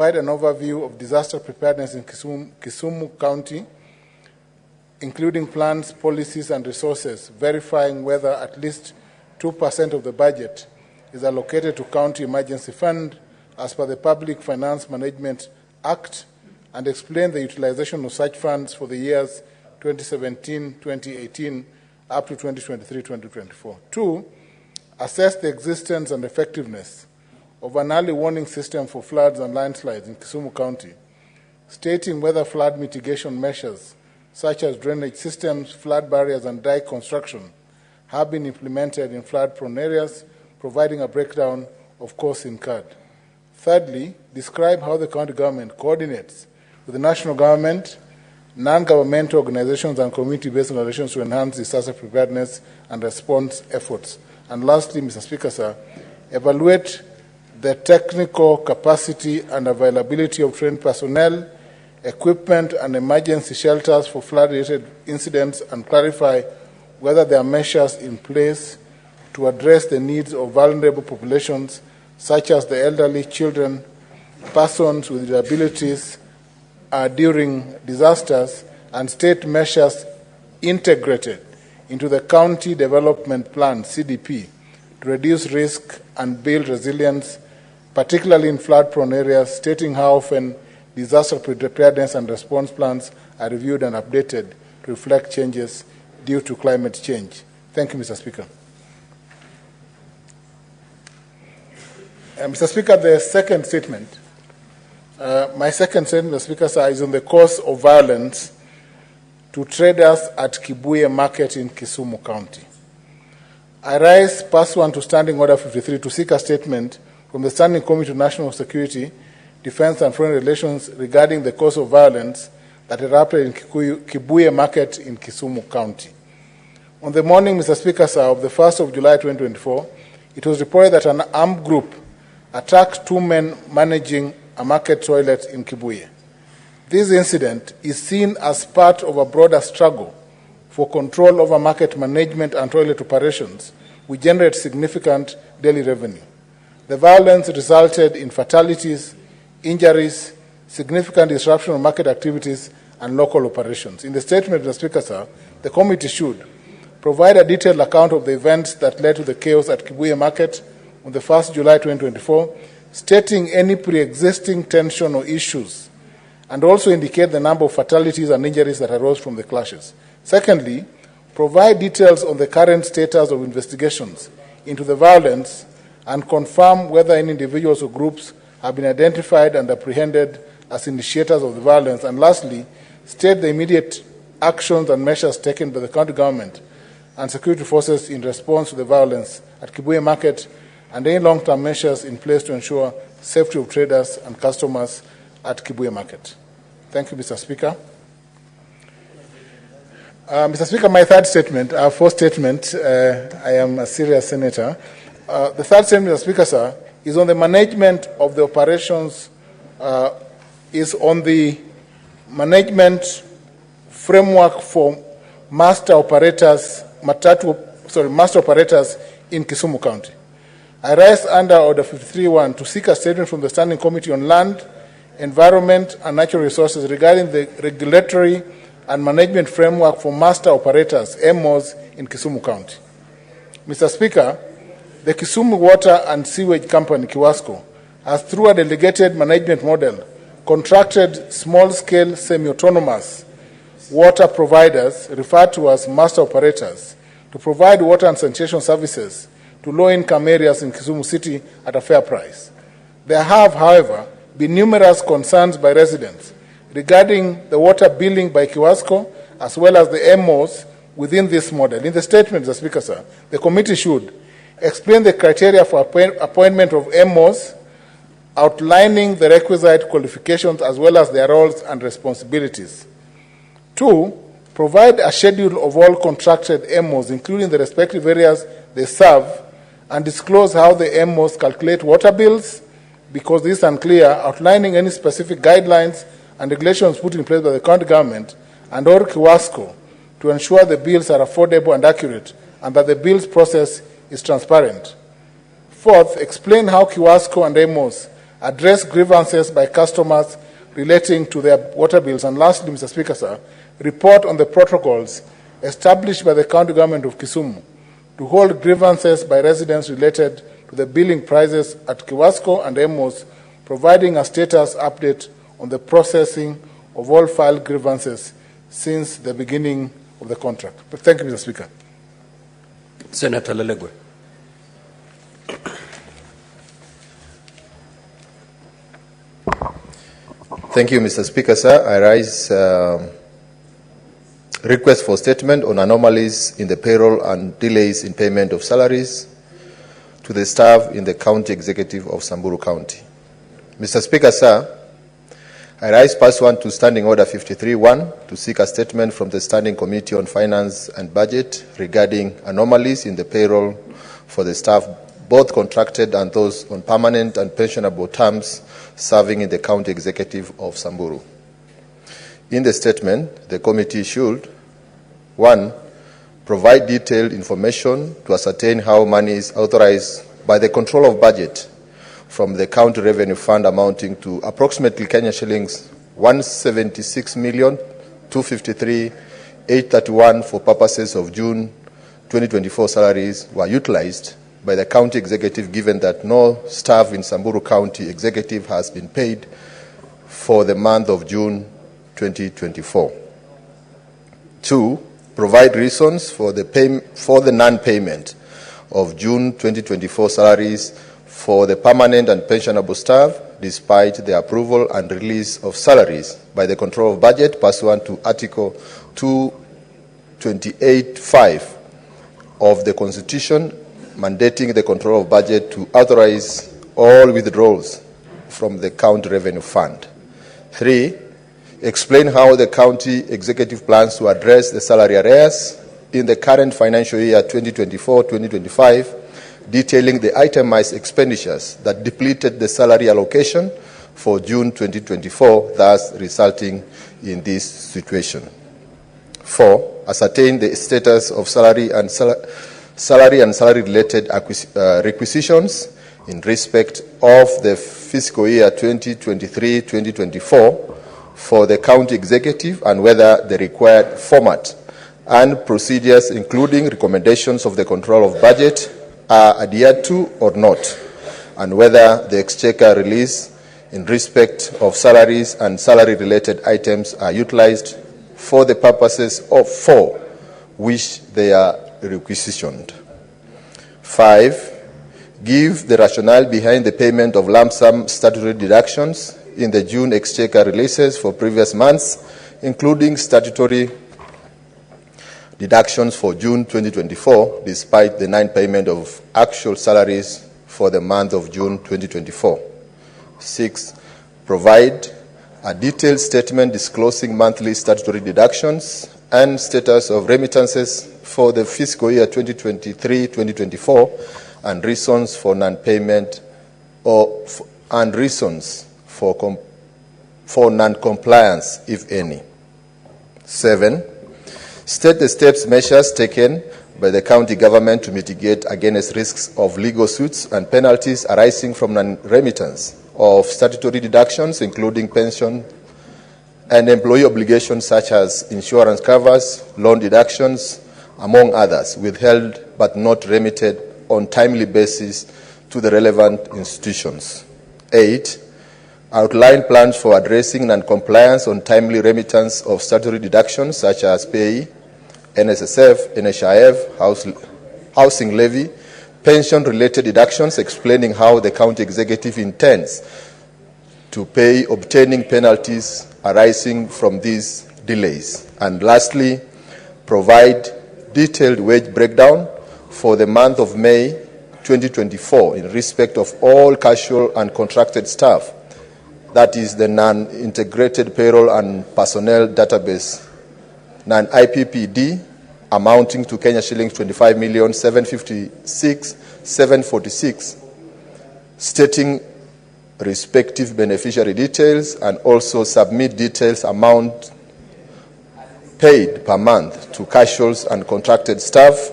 Provide an overview of disaster preparedness in Kisumu County, including plans, policies, and resources, verifying whether at least 2% of the budget is allocated to County Emergency Fund as per the Public Finance Management Act, and explain the utilization of such funds for the years 2017-2018 up to 2023-2024. 2, assess the existence and effectiveness of an early warning system for floods and landslides in Kisumu County, stating whether flood mitigation measures such as drainage systems, flood barriers, and dike construction have been implemented in flood-prone areas, providing a breakdown of costs incurred. Thirdly, describe how the county government coordinates with the national government, non-governmental organizations, and community-based organizations to enhance disaster preparedness and response efforts. And lastly, Mr. Speaker, sir, evaluate the technical capacity and availability of trained personnel, equipment, and emergency shelters for flood-related incidents, and clarify whether there are measures in place to address the needs of vulnerable populations, such as the elderly, children, persons with disabilities during disasters, and state measures integrated into the County Development Plan, CDP, to reduce risk and build resilience, particularly in flood-prone areas, stating how often disaster preparedness and response plans are reviewed and updated to reflect changes due to climate change. Thank you, Mr. Speaker. Mr. Speaker, the second statement. My second statement, Mr. Speaker, sir, is on the cause of violence to traders at Kibuye Market in Kisumu County. I rise pursuant to Standing Order 53 to seek a statement from the Standing Committee on National Security, Defense and Foreign Relations regarding the cause of violence that erupted in Kibuye Market in Kisumu County. On the morning, Mr. Speaker, sir, of the 1st of July 2024, it was reported that an armed group attacked 2 men managing a market toilet in Kibuye. This incident is seen as part of a broader struggle for control over market management and toilet operations, which generate significant daily revenue. The violence resulted in fatalities, injuries, significant disruption of market activities, and local operations. In the statement, Mr. Speaker, sir, the committee should provide a detailed account of the events that led to the chaos at Kibuye Market on the 1st July 2024, stating any pre-existing tension or issues, and also indicate the number of fatalities and injuries that arose from the clashes. Secondly, provide details on the current status of investigations into the violence and confirm whether any individuals or groups have been identified and apprehended as initiators of the violence. And lastly, state the immediate actions and measures taken by the county government and security forces in response to the violence at Kibuye Market, and any long-term measures in place to ensure safety of traders and customers at Kibuye Market. Thank you, Mr. Speaker. Mr. Speaker, my third statement, our fourth statement, I am a serious senator. The third statement, Mr. Speaker, sir, is on the management of the operations, is on the management framework for master operators in Kisumu County. I rise under Order 53.1 to seek a statement from the Standing Committee on Land, Environment, and Natural Resources regarding the regulatory and management framework for master operators, MOs, in Kisumu County. Mr. Speaker, the Kisumu Water and Sewage Company, Kiwasco, has, through a delegated management model, contracted small-scale semi-autonomous water providers, referred to as master operators, to provide water and sanitation services to low-income areas in Kisumu City at a fair price. There have, however, been numerous concerns by residents regarding the water billing by Kiwasco, as well as the MOs within this model. In the statement, Mr. Speaker, sir, the committee should explain the criteria for appointment of MOs, outlining the requisite qualifications as well as their roles and responsibilities. 2, provide a schedule of all contracted MOs, including the respective areas they serve, and disclose how the MOs calculate water bills, because this is unclear, outlining any specific guidelines and regulations put in place by the county government and or Kiwasco to ensure the bills are affordable and accurate, and that the bills process is transparent. Fourth, explain how Kiwasco and MOs address grievances by customers relating to their water bills, and lastly, Mr. Speaker, sir, report on the protocols established by the county government of Kisumu to hold grievances by residents related to the billing prices at Kiwasco and Emos, providing a status update on the processing of all filed grievances since the beginning of the contract. But thank you, Mr. Speaker. Senator Lelegwe. Thank you, Mr. Speaker, sir. I rise request for statement on anomalies in the payroll and delays in payment of salaries to the staff in the County Executive of Samburu County. Mr. Speaker, sir, I rise pursuant to Standing Order 53-1 to seek a statement from the Standing Committee on Finance and Budget regarding anomalies in the payroll for the staff, both contracted and those on permanent and pensionable terms serving in the County Executive of Samburu. In the statement, the committee should, 1, provide detailed information to ascertain how money is authorized by the control of budget from the County Revenue Fund amounting to approximately Kenya shillings 176,253,831 for purposes of June 2024 salaries were utilized by the County Executive, given that no staff in Samburu County Executive has been paid for the month of June 2024. 2, provide reasons for the non-payment of June 2024 salaries for the permanent and pensionable staff, despite the approval and release of salaries by the Control of Budget pursuant to Article 228(5) of the Constitution, mandating the Control of Budget to authorize all withdrawals from the County Revenue Fund. 3, explain how the County Executive plans to address the salary arrears in the current financial year 2024-2025, detailing the itemized expenditures that depleted the salary allocation for June 2024, thus resulting in this situation. 4, ascertain the status of salary and salary-related requisitions in respect of the fiscal year 2023-2024 for the County Executive, and whether the required format and procedures, including recommendations of the Control of Budget, are adhered to or not, and whether the Exchequer release in respect of salaries and salary-related items are utilized for the purposes for which they are requisitioned. 5, give the rationale behind the payment of lump sum statutory deductions in the June Exchequer releases for previous months, including statutory deductions for June 2024, despite the non-payment of actual salaries for the month of June 2024. 6, provide a detailed statement disclosing monthly statutory deductions and status of remittances for the fiscal year 2023-2024, and reasons for non-payment and reasons for non-compliance, if any. 7, state the steps, measures taken by the county government to mitigate against risks of legal suits and penalties arising from non-remittance of statutory deductions, including pension and employee obligations such as insurance covers, loan deductions, among others, withheld but not remitted on timely basis to the relevant institutions. 8, outline plans for addressing non-compliance on timely remittance of statutory deductions such as PAYE, NSSF, NHIF, housing levy, pension-related deductions, explaining how the County Executive intends to pay obtaining penalties arising from these delays. And lastly, provide detailed wage breakdown for the month of May 2024 in respect of all casual and contracted staff, that is the non-integrated payroll and personnel database, non-IPPD, amounting to Kenya shillings 25,756,746, stating respective beneficiary details, and also submit details amount paid per month to casuals and contracted staff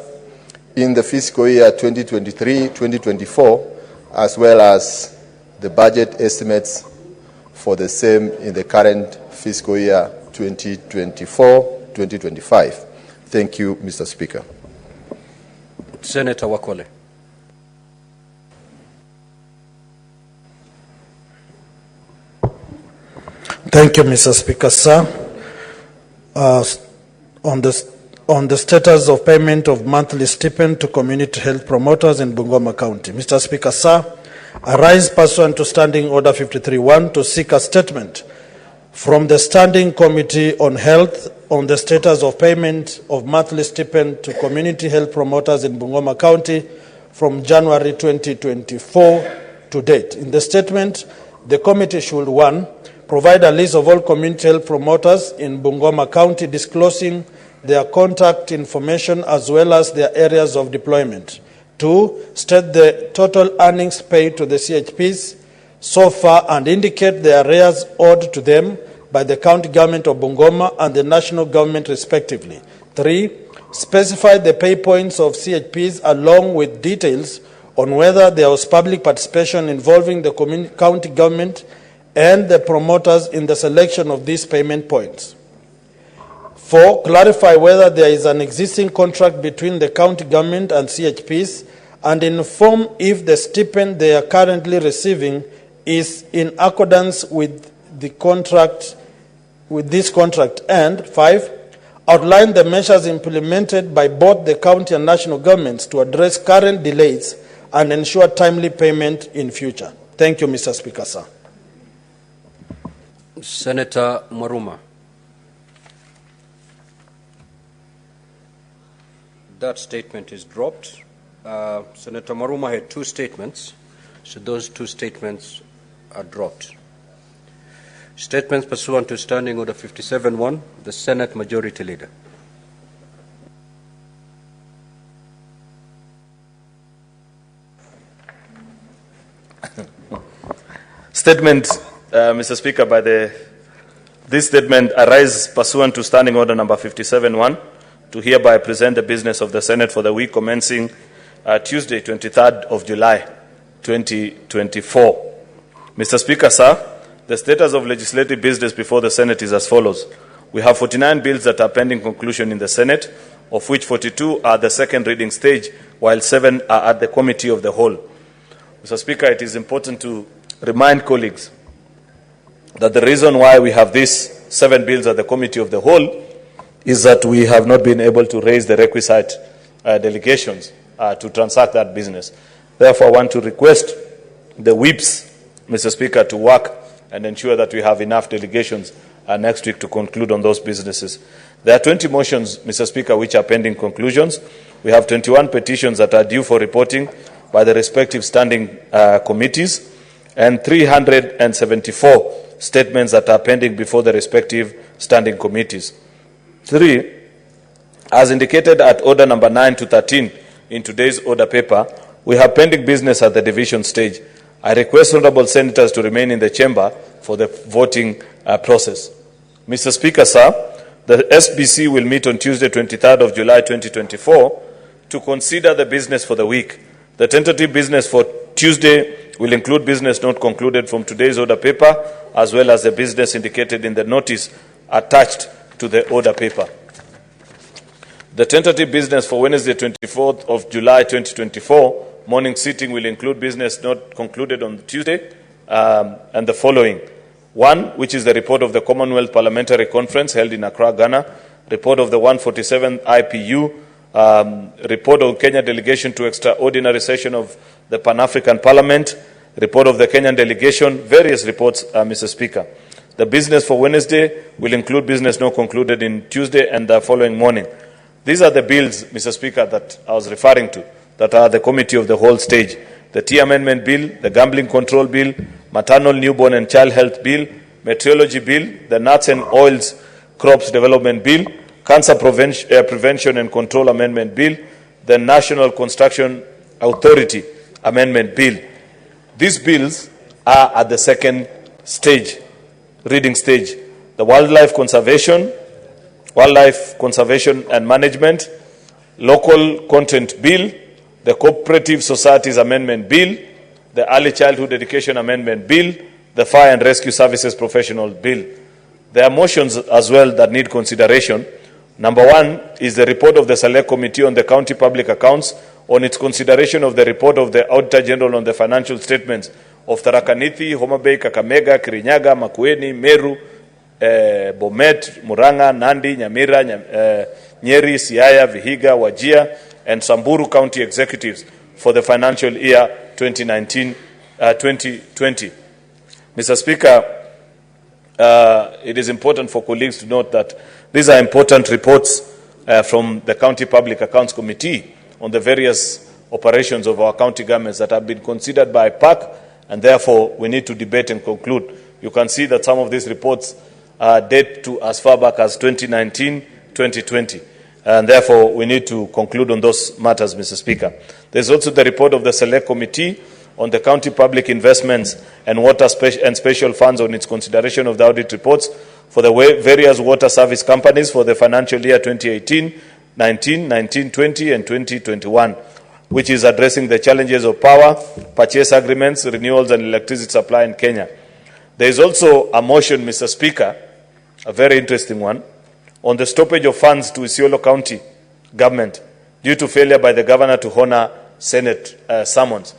in the fiscal year 2023-2024, as well as the budget estimates for the same in the current fiscal year 2024-2025. Thank you, Mr. Speaker. Senator Wakole. Thank you, Mr. Speaker, sir. On the status of payment of monthly stipend to community health promoters in Bungoma County. Mr. Speaker, sir, I rise pursuant to Standing Order 53-1 to seek a statement from the Standing Committee on Health on the status of payment of monthly stipend to community health promoters in Bungoma County from January 2024 to date. In the statement, the committee should, 1, provide a list of all community health promoters in Bungoma County disclosing their contact information as well as their areas of deployment. 2, state the total earnings paid to the CHPs so far and indicate the arrears owed to them by the county government of Bungoma and the national government respectively. 3, specify the pay points of CHPs along with details on whether there was public participation involving the county government and the promoters in the selection of these payment points. 4, clarify whether there is an existing contract between the county government and CHPs and inform if the stipend they are currently receiving is in accordance with the contract, with this contract. And 5, outline the measures implemented by both the county and national governments to address current delays and ensure timely payment in future. Thank you, Mr. Speaker, sir. Senator Maruma. That statement is dropped. Senator Maruma had 2 statements, so those 2 statements are dropped. Statements pursuant to Standing Order 57-1, the Senate Majority Leader. Statement, Mr. Speaker, this statement arises pursuant to Standing Order number 57-1 to hereby present the business of the Senate for the week commencing Tuesday, 23rd of July, 2024. Mr. Speaker, sir, the status of legislative business before the Senate is as follows. We have 49 bills that are pending conclusion in the Senate, of which 42 are at the second reading stage, while 7 are at the committee of the whole. Mr. Speaker, it is important to remind colleagues that the reason why we have these 7 bills at the committee of the whole is that we have not been able to raise the requisite delegations to transact that business. Therefore, I want to request the whips, Mr. Speaker, to work and ensure that we have enough delegations next week to conclude on those businesses. There are 20 motions, Mr. Speaker, which are pending conclusions. We have 21 petitions that are due for reporting by the respective standing committees and 374 statements that are pending before the respective standing committees. 3, as indicated at order number 9 to 13 in today's order paper, we have pending business at the division stage. I request honorable senators to remain in the chamber for the voting process. Mr. Speaker, sir, the SBC will meet on Tuesday, 23rd of July, 2024 to consider the business for the week. The tentative business for Tuesday will include business not concluded from today's order paper, as well as the business indicated in the notice attached to the order paper. The tentative business for Wednesday, 24th of July, 2024, morning sitting will include business not concluded on Tuesday and the following. 1, which is the report of the Commonwealth Parliamentary Conference held in Accra, Ghana, report of the 147th IPU, report of Kenya delegation to extraordinary session of the Pan-African Parliament, report of the Kenyan delegation, various reports, Mr. Speaker. The business for Wednesday will include business not concluded in Tuesday and the following morning. These are the bills, Mr. Speaker, that I was referring to, that are the committee of the whole stage. The Tea Amendment Bill, the Gambling Control Bill, Maternal, Newborn and Child Health Bill, Meteorology Bill, the Nuts and Oils Crops Development Bill, Cancer Prevention and Control Amendment Bill, the National Construction Authority Amendment Bill. These bills are at the second stage, reading stage. The Wildlife Conservation and Management, Local Content Bill, the Cooperative Societies Amendment Bill, the Early Childhood Education Amendment Bill, the Fire and Rescue Services Professional Bill. There are motions as well that need consideration. Number one is the report of the Select Committee on the County Public Accounts on its consideration of the report of the Auditor General on the financial statements of Tharaka Nithi, Homa Bay, Kakamega, Kirinyaga, Makueni, Meru, Bomet, Murang'a, Nandi, Nyamira, Nyeri, Siaya, Vihiga, Wajir, and Samburu County executives for the financial year 2019-2020. Mr. Speaker, it is important for colleagues to note that these are important reports from the County Public Accounts Committee on the various operations of our county governments that have been considered by PAC, and therefore we need to debate and conclude. You can see that some of these reports date to as far back as 2019-2020, and therefore we need to conclude on those matters, Mr. Speaker. There's also the report of the Select Committee on the County Public Investments and Water and Special Funds on its consideration of the audit reports for the various water service companies for the financial year 2018, 19, 19, 20, and 2021, which is addressing the challenges of power, purchase agreements, renewals, and electricity supply in Kenya. There is also a motion, Mr. Speaker, a very interesting one, on the stoppage of funds to Isiolo County government due to failure by the governor to honor Senate summons.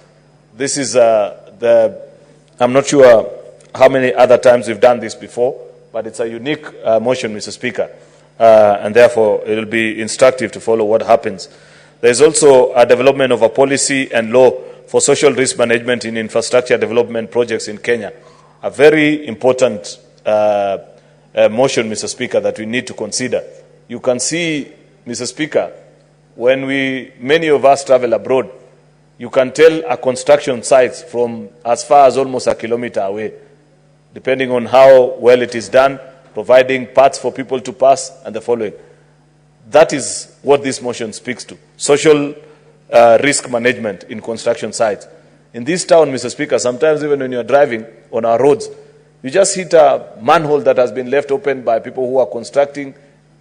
This is I'm not sure how many other times we've done this before, but it's a unique motion, Mr. Speaker, and therefore it will be instructive to follow what happens. There is also a development of a policy and law for social risk management in infrastructure development projects in Kenya. A very important motion, Mr. Speaker, that we need to consider. You can see, Mr. Speaker, when many of us travel abroad, you can tell a construction site from as far as almost a kilometer away, depending on how well it is done, providing paths for people to pass, and the following. That is what this motion speaks to, social risk management in construction sites. In this town, Mr. Speaker, sometimes even when you're driving on our roads, you just hit a manhole that has been left open by people who are constructing,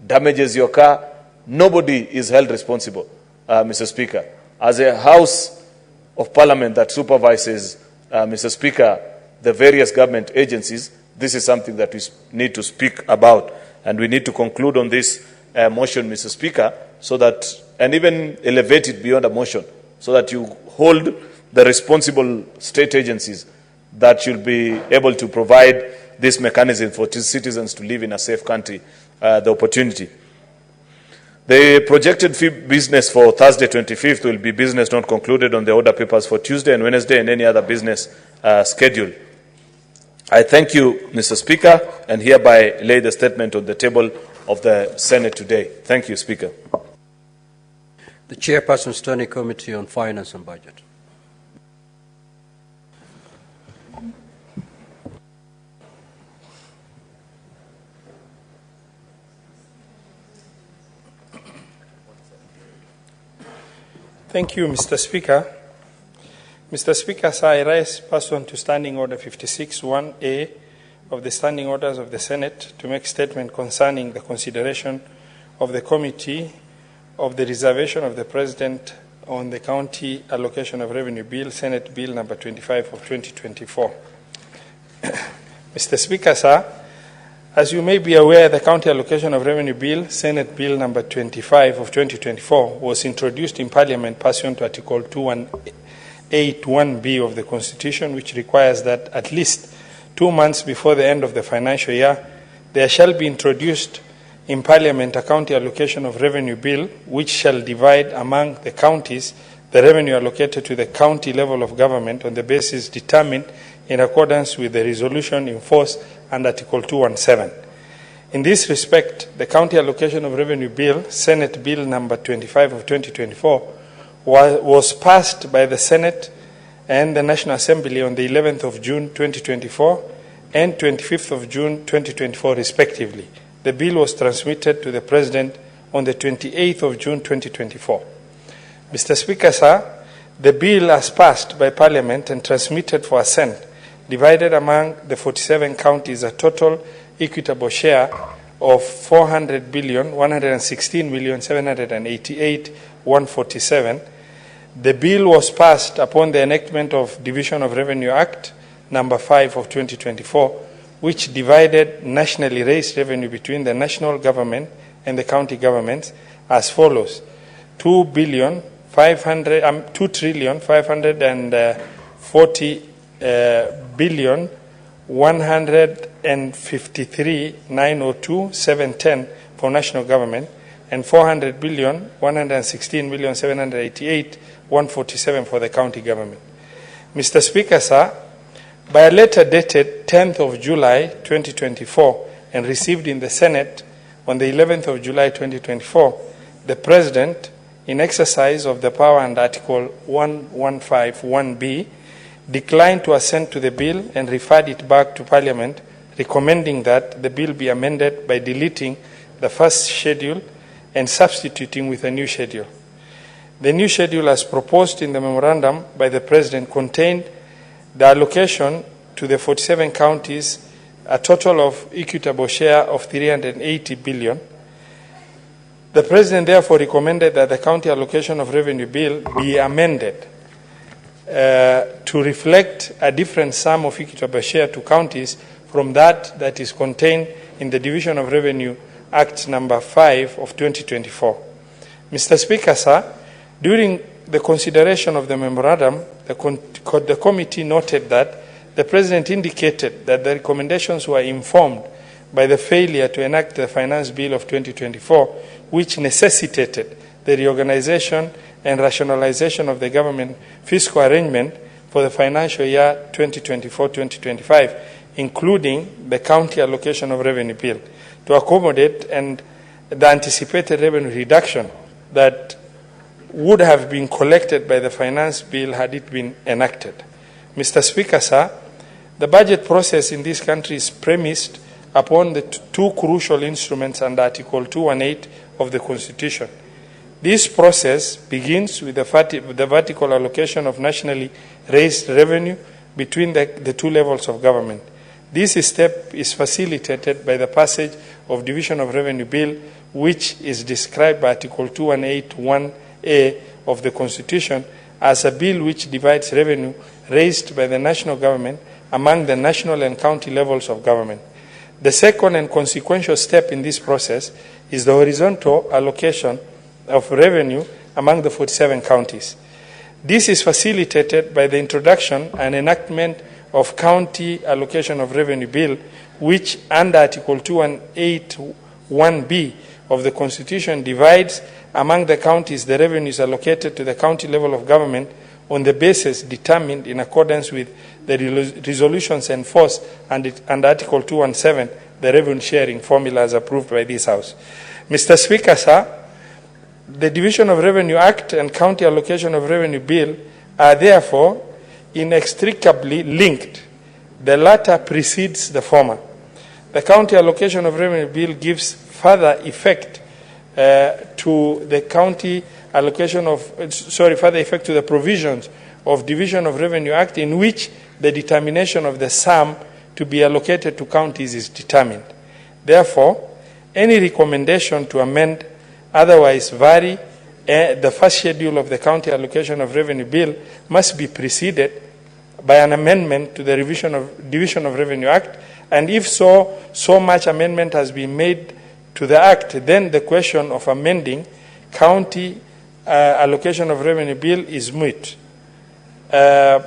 damages your car. Nobody is held responsible, Mr. Speaker. As a House of Parliament that supervises, Mr. Speaker, the various government agencies, this is something that we need to speak about, and we need to conclude on this motion, Mr. Speaker, so that, and even elevate it beyond a motion, so that you hold the responsible state agencies that should be able to provide this mechanism for citizens to live in a safe country, the opportunity. The projected fee business for Thursday 25th will be business not concluded on the order papers for Tuesday and Wednesday and any other business schedule. I thank you, Mr. Speaker, and hereby lay the statement on the table of the Senate today. Thank you, Speaker. The Chairperson, Standing Committee on Finance and Budget. Thank you, Mr. Speaker. Mr. Speaker, sir, I rise pursuant to Standing Order 56(1)A of the Standing Orders of the Senate to make statement concerning the consideration of the Committee of the Reservation of the President on the County Allocation of Revenue Bill, Senate Bill number 25 of 2024. Mr. Speaker, sir, as you may be aware, the County Allocation of Revenue Bill, Senate Bill number 25 of 2024, was introduced in Parliament pursuant to Article 218(1)B of the Constitution, which requires that at least 2 months before the end of the financial year, there shall be introduced in Parliament a County Allocation of Revenue Bill, which shall divide among the counties the revenue allocated to the county level of government on the basis determined in accordance with the resolution in force under Article 217. In this respect, the County Allocation of Revenue Bill, Senate Bill number 25 of 2024, was passed by the Senate and the National Assembly on the 11th of June 2024 and 25th of June 2024 respectively. The bill was transmitted to the President on the 28th of June 2024. Mr. Speaker, sir, the bill as passed by Parliament and transmitted for assent divided among the 47 counties a total equitable share of 400,116,788,147. The bill was passed upon the enactment of Division of Revenue Act number 5 of 2024, which divided nationally raised revenue between the national government and the county governments as follows: 2,540,153,902,710 for national government and 400,116,788,147 for the county government. Mr. Speaker, sir, by a letter dated 10th of July 2024 and received in the Senate on the 11th of July 2024, the President, in exercise of the power under Article 115(1)(b), declined to assent to the bill and referred it back to Parliament, recommending that the bill be amended by deleting the first schedule and substituting with a new schedule. The new schedule, as proposed in the memorandum by the President, contained the allocation to the 47 counties a total of equitable share of 380 billion. The President therefore recommended that the county allocation of revenue bill be amended to reflect a different sum of equitable share to counties from that is contained in the Division of Revenue Act number 5 of 2024. Mr. Speaker, sir, during the consideration of the memorandum, the committee noted that the President indicated that the recommendations were informed by the failure to enact the Finance Bill of 2024, which necessitated the reorganization and rationalization of the government fiscal arrangement for the financial year 2024-2025, including the county allocation of revenue bill, to accommodate and the anticipated revenue reduction that would have been collected by the finance bill had it been enacted. Mr. Speaker, sir, the budget process in this country is premised upon the two crucial instruments under Article 218 of the Constitution. This process begins with the vertical allocation of nationally raised revenue between the two levels of government. This step is facilitated by the passage of Division of Revenue Bill, which is described by Article 218(1)(a) of the Constitution as a bill which divides revenue raised by the national government among the national and county levels of government. The second and consequential step in this process is the horizontal allocation of revenue among the 47 counties. This is facilitated by the introduction and enactment of County Allocation of Revenue Bill, which under Article 218(1)(b) of the Constitution divides among the counties the revenues allocated to the county level of government on the basis determined in accordance with the resolutions enforced under Article 217, the revenue sharing formula as approved by this House. Mr. Speaker, sir, the Division of Revenue Act and County Allocation of Revenue Bill are therefore inextricably linked. The latter precedes the former. The County Allocation of Revenue Bill gives further effect to the county allocation of, further effect to the provisions of Division of Revenue Act, in which the determination of the sum to be allocated to counties is determined. Therefore, any recommendation to amend, otherwise vary, the first schedule of the County Allocation of Revenue Bill must be preceded by an amendment to the Division of Revenue Act, and if so much amendment has been made to the Act, then the question of amending County Allocation of Revenue Bill is moot. Mr.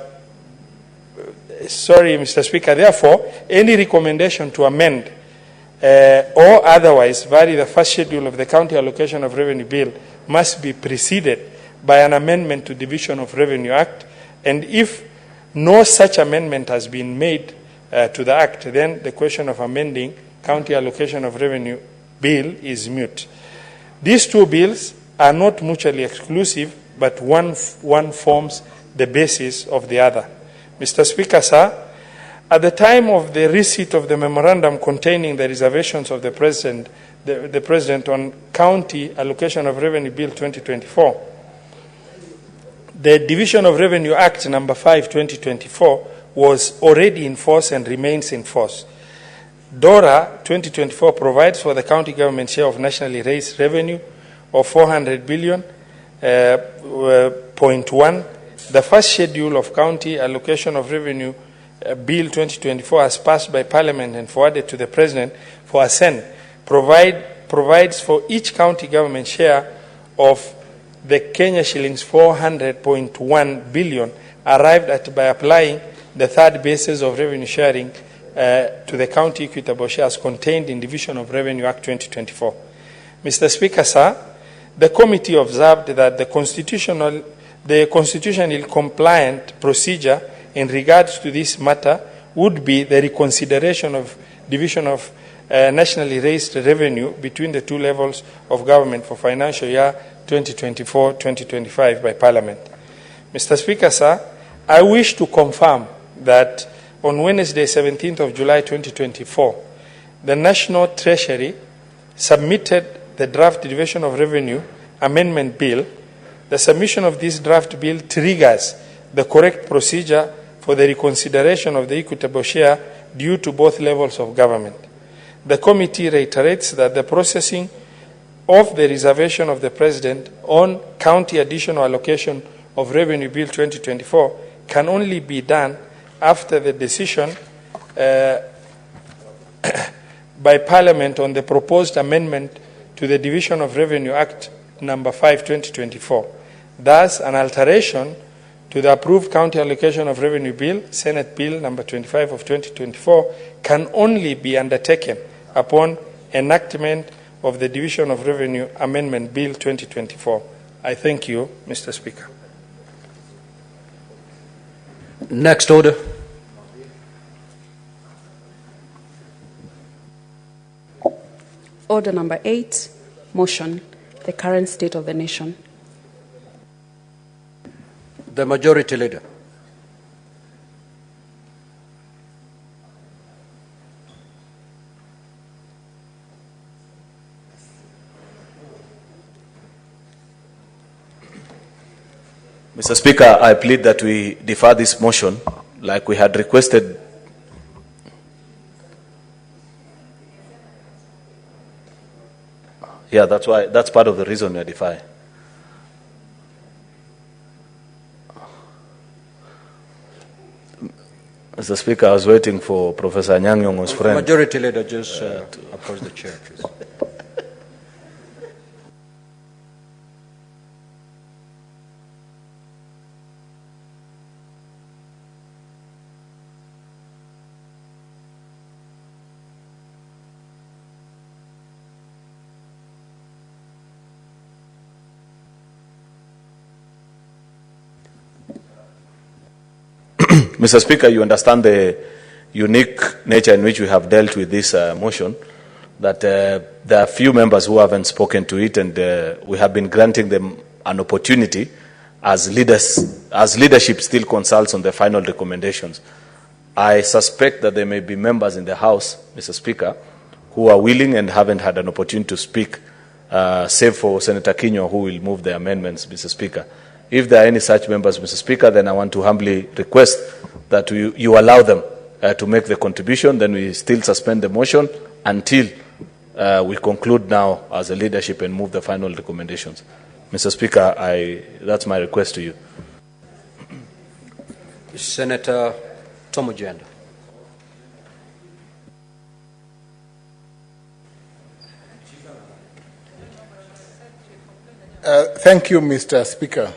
Speaker, therefore, any recommendation to amend or otherwise vary the first schedule of the County Allocation of Revenue Bill must be preceded by an amendment to Division of Revenue Act, and if no such amendment has been made to the Act, then the question of amending County Allocation of Revenue Bill is moot. These two bills are not mutually exclusive, but one forms the basis of the other. Mr. Speaker, sir, at the time of the receipt of the memorandum containing the reservations of the President on County Allocation of Revenue Bill 2024, the Division of Revenue Act number 5, 2024 was already in force and remains in force. DORA 2024 provides for the county government share of nationally raised revenue of 400 billion, 1, the first schedule of County Allocation of Revenue Bill 2024 as passed by Parliament and forwarded to the President for assent provides for each county government share of the Kenya shillings 400.1 billion arrived at by applying the third basis of revenue sharing to the county equitable shares contained in Division of Revenue Act 2024. Mr. Speaker, sir, the committee observed that the constitutionally compliant procedure in regards to this matter would be the reconsideration of division of nationally raised revenue between the two levels of government for financial year 2024-2025 by Parliament. Mr. Speaker, sir, I wish to confirm that on Wednesday, 17th of July 2024, the National Treasury submitted the draft Division of Revenue Amendment Bill. The submission of this draft bill triggers the correct procedure for the reconsideration of the equitable share due to both levels of government. The committee reiterates that the processing of the reservation of the President on County Additional Allocation of Revenue Bill 2024 can only be done after the decision by Parliament on the proposed amendment to the Division of Revenue Act number 5, 2024. Thus, an alteration to the approved County Allocation of Revenue Bill, Senate Bill number 25 of 2024, can only be undertaken upon enactment of the Division of Revenue Amendment Bill 2024. I thank you, Mr. Speaker. Next order. Order number 8, motion, the current state of the nation. The Majority Leader. Mr. Speaker, I plead that we defer this motion like we had requested. Yeah, that's part of the reason we defer. Mr. Speaker, I was waiting for Professor Anyang' Nyong'o's friend. Majority Leader, just approach the chair, please. Mr. Speaker, you understand the unique nature in which we have dealt with this motion, that there are few members who haven't spoken to it, and we have been granting them an opportunity as leaders, as leadership still consults on the final recommendations. I suspect that there may be members in the House, Mr. Speaker, who are willing and haven't had an opportunity to speak, save for Senator Kinyo, who will move the amendments, Mr. Speaker. If there are any such members, Mr. Speaker, then I want to humbly request that you allow them to make the contribution. Then we still suspend the motion until we conclude now as a leadership and move the final recommendations. Mr. Speaker, that's my request to you. Senator Tom Ojienda. Thank you, Mr. Speaker.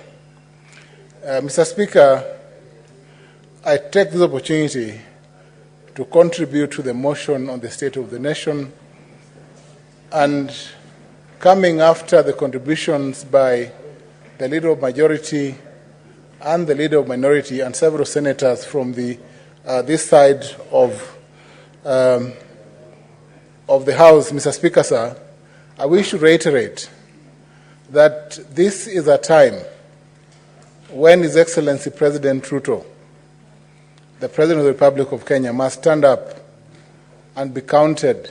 Mr. Speaker, I take this opportunity to contribute to the motion on the state of the nation, and coming after the contributions by the Leader of Majority and the Leader of Minority and several senators from this side of the House, Mr. Speaker, sir, I wish to reiterate that this is a time when His Excellency President Ruto, the President of the Republic of Kenya, must stand up and be counted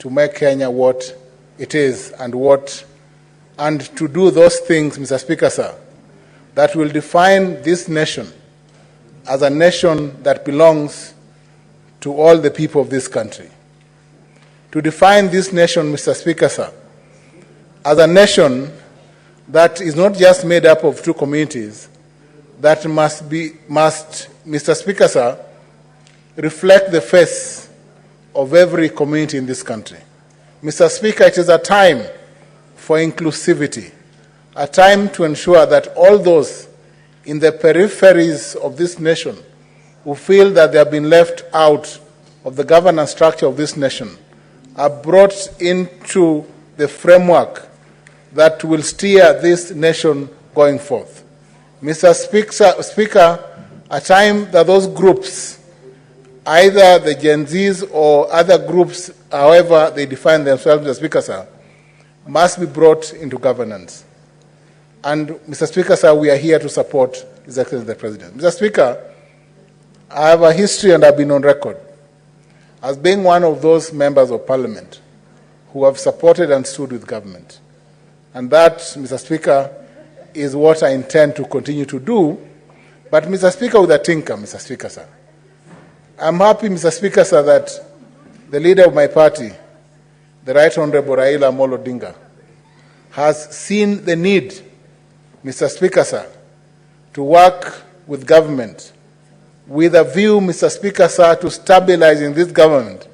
to make Kenya what it is and to do those things, Mr. Speaker, sir, that will define this nation as a nation that belongs to all the people of this country. To define this nation, Mr. Speaker, sir, as a nation that is not just made up of two communities, that must, Mr. Speaker, sir, reflect the face of every community in this country. Mr. Speaker, it is a time for inclusivity, a time to ensure that all those in the peripheries of this nation who feel that they have been left out of the governance structure of this nation are brought into the framework that will steer this nation going forth. Mr. Speaker, a time that those groups, either the Gen Zs or other groups, however they define themselves, Mr. Speaker, sir, must be brought into governance. And, Mr. Speaker, sir, we are here to support His Excellency the President. Mr. Speaker, I have a history and I've been on record as being one of those members of Parliament who have supported and stood with government. And that, Mr. Speaker, is what I intend to continue to do. But, Mr. Speaker, with a tinker, Mr. Speaker, sir. I'm happy, Mr. Speaker, sir, that the leader of my party, the Right Honorable Raila Amolo Odinga, has seen the need, Mr. Speaker, sir, to work with government with a view, Mr. Speaker, sir, to stabilizing this government.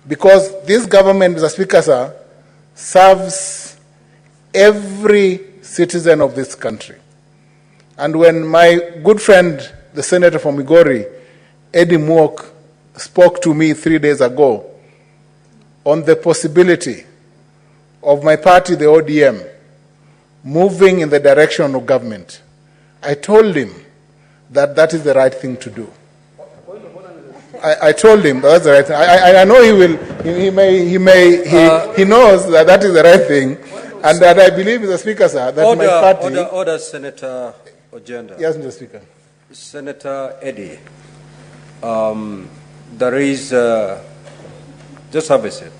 Because this government, Mr. Speaker, sir, serves every citizen of this country. And when my good friend, the Senator from Migori, Eddie Mwok, spoke to me 3 days ago on the possibility of my party, the ODM, moving in the direction of government, I told him that that is the right thing to do. I told him that's the right thing. I know he will. He knows that that is the right thing, and that I believe, Mr. Speaker, sir, that my party. Order, Senator Ojenda. Yes, Mr. Speaker. Senator Eddie, there is just have a seat.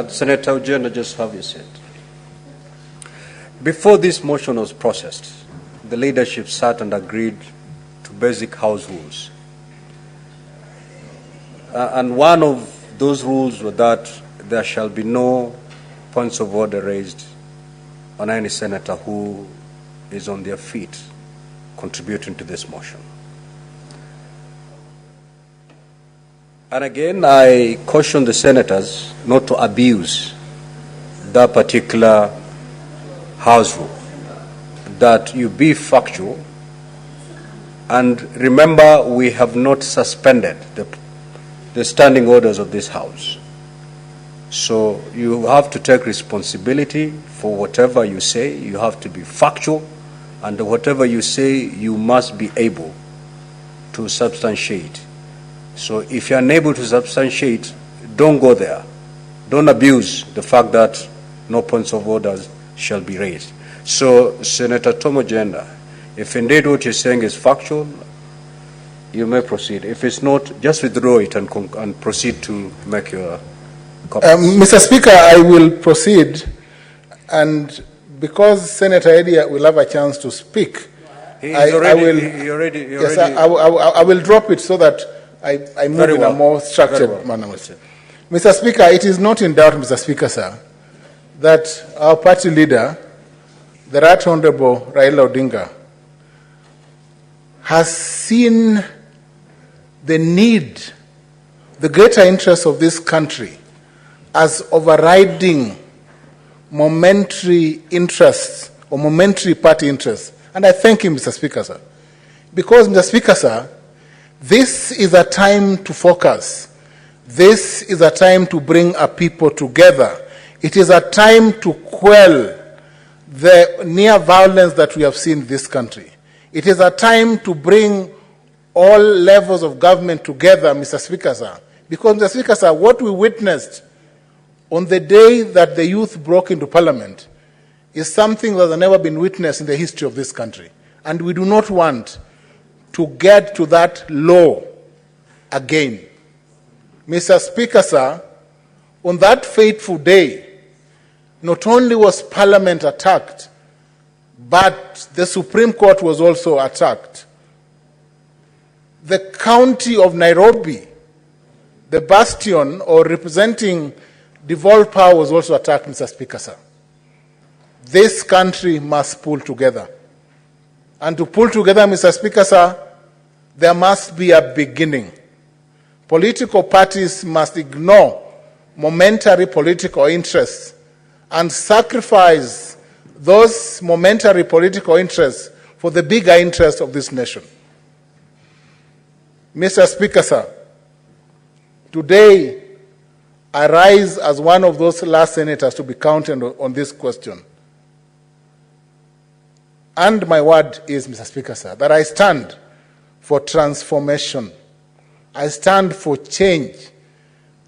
Senator Ojenda, just have a seat. Before this motion was processed, the leadership sat and agreed to basic house rules. And one of those rules was that there shall be no points of order raised on any senator who is on their feet contributing to this motion. And again, I caution the senators not to abuse that particular house rule, that you be factual, and remember we have not suspended the standing orders of this House. So you have to take responsibility for whatever you say. You have to be factual, and whatever you say, you must be able to substantiate. So if you're unable to substantiate, don't go there. Don't abuse the fact that no points of orders shall be raised. So, Senator Tom Ojenda, if indeed what you're saying is factual, you may proceed. If it's not, just withdraw it and proceed to make your comments. Mr. Speaker, I will proceed, and because Senator Eddie will have a chance to speak, I will drop it so that I move in a more structured manner. Mr. Speaker, it is not in doubt, Mr. Speaker, sir, that our party leader, the Right Honorable Raila Odinga, has seen the need, the greater interest of this country as overriding momentary interests or momentary party interests. And I thank him, Mr. Speaker, sir. Because, Mr. Speaker, sir, this is a time to focus. This is a time to bring our people together. It is a time to quell the near violence that we have seen in this country. It is a time to bring all levels of government together, Mr. Speaker, sir. Because, Mr. Speaker, sir, what we witnessed on the day that the youth broke into Parliament is something that has never been witnessed in the history of this country. And we do not want to get to that low again. Mr. Speaker, sir, on that fateful day, not only was Parliament attacked, but the Supreme Court was also attacked. The county of Nairobi, the bastion or representing devolved power, was also attacked, Mr. Speaker, sir. this country must pull together. And to pull together, Mr. Speaker, sir, there must be a beginning. Political parties must ignore momentary political interests and sacrifice those momentary political interests for the bigger interests of this nation. Mr. Speaker, sir, today I rise as one of those last senators to be counted on this question. And my word is, Mr. Speaker, sir, that I stand for transformation. I stand for change.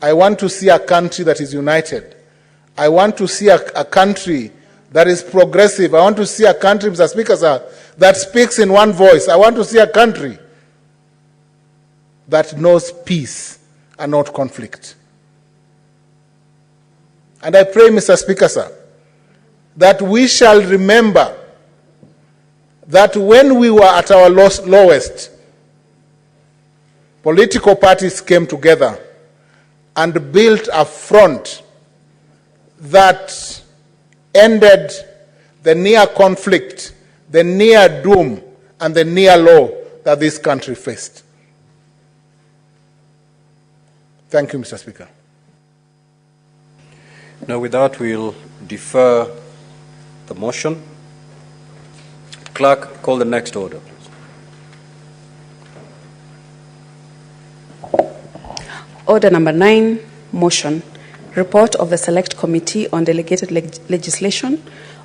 I want to see a country that is united. I want to see a country that is progressive. I want to see a country, Mr. Speaker, sir, that speaks in one voice. I want to see a country that knows peace and not conflict. And I pray, Mr. Speaker, sir, that we shall remember that when we were at our lowest, political parties came together and built a front that ended the near conflict, the near doom, and the near low that this country faced. Thank you, Mr. Speaker. Now, with that, we'll defer the motion. Clerk, call the next order, please. Order number 9, motion. Report of the Select Committee on Delegated Legislation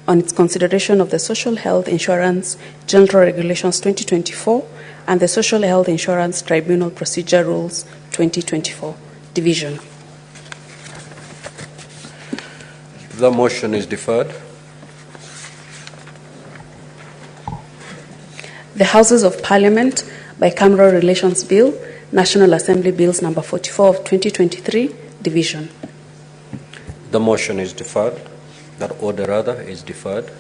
on its consideration of the Social Health Insurance General Regulations 2024 and the Social Health Insurance Tribunal Procedure Rules 2024. Division. The motion is deferred. The Houses of Parliament Bicameral Relations Bill, National Assembly Bills number 44 of 2023, Division. The motion is deferred. That order, rather, is deferred.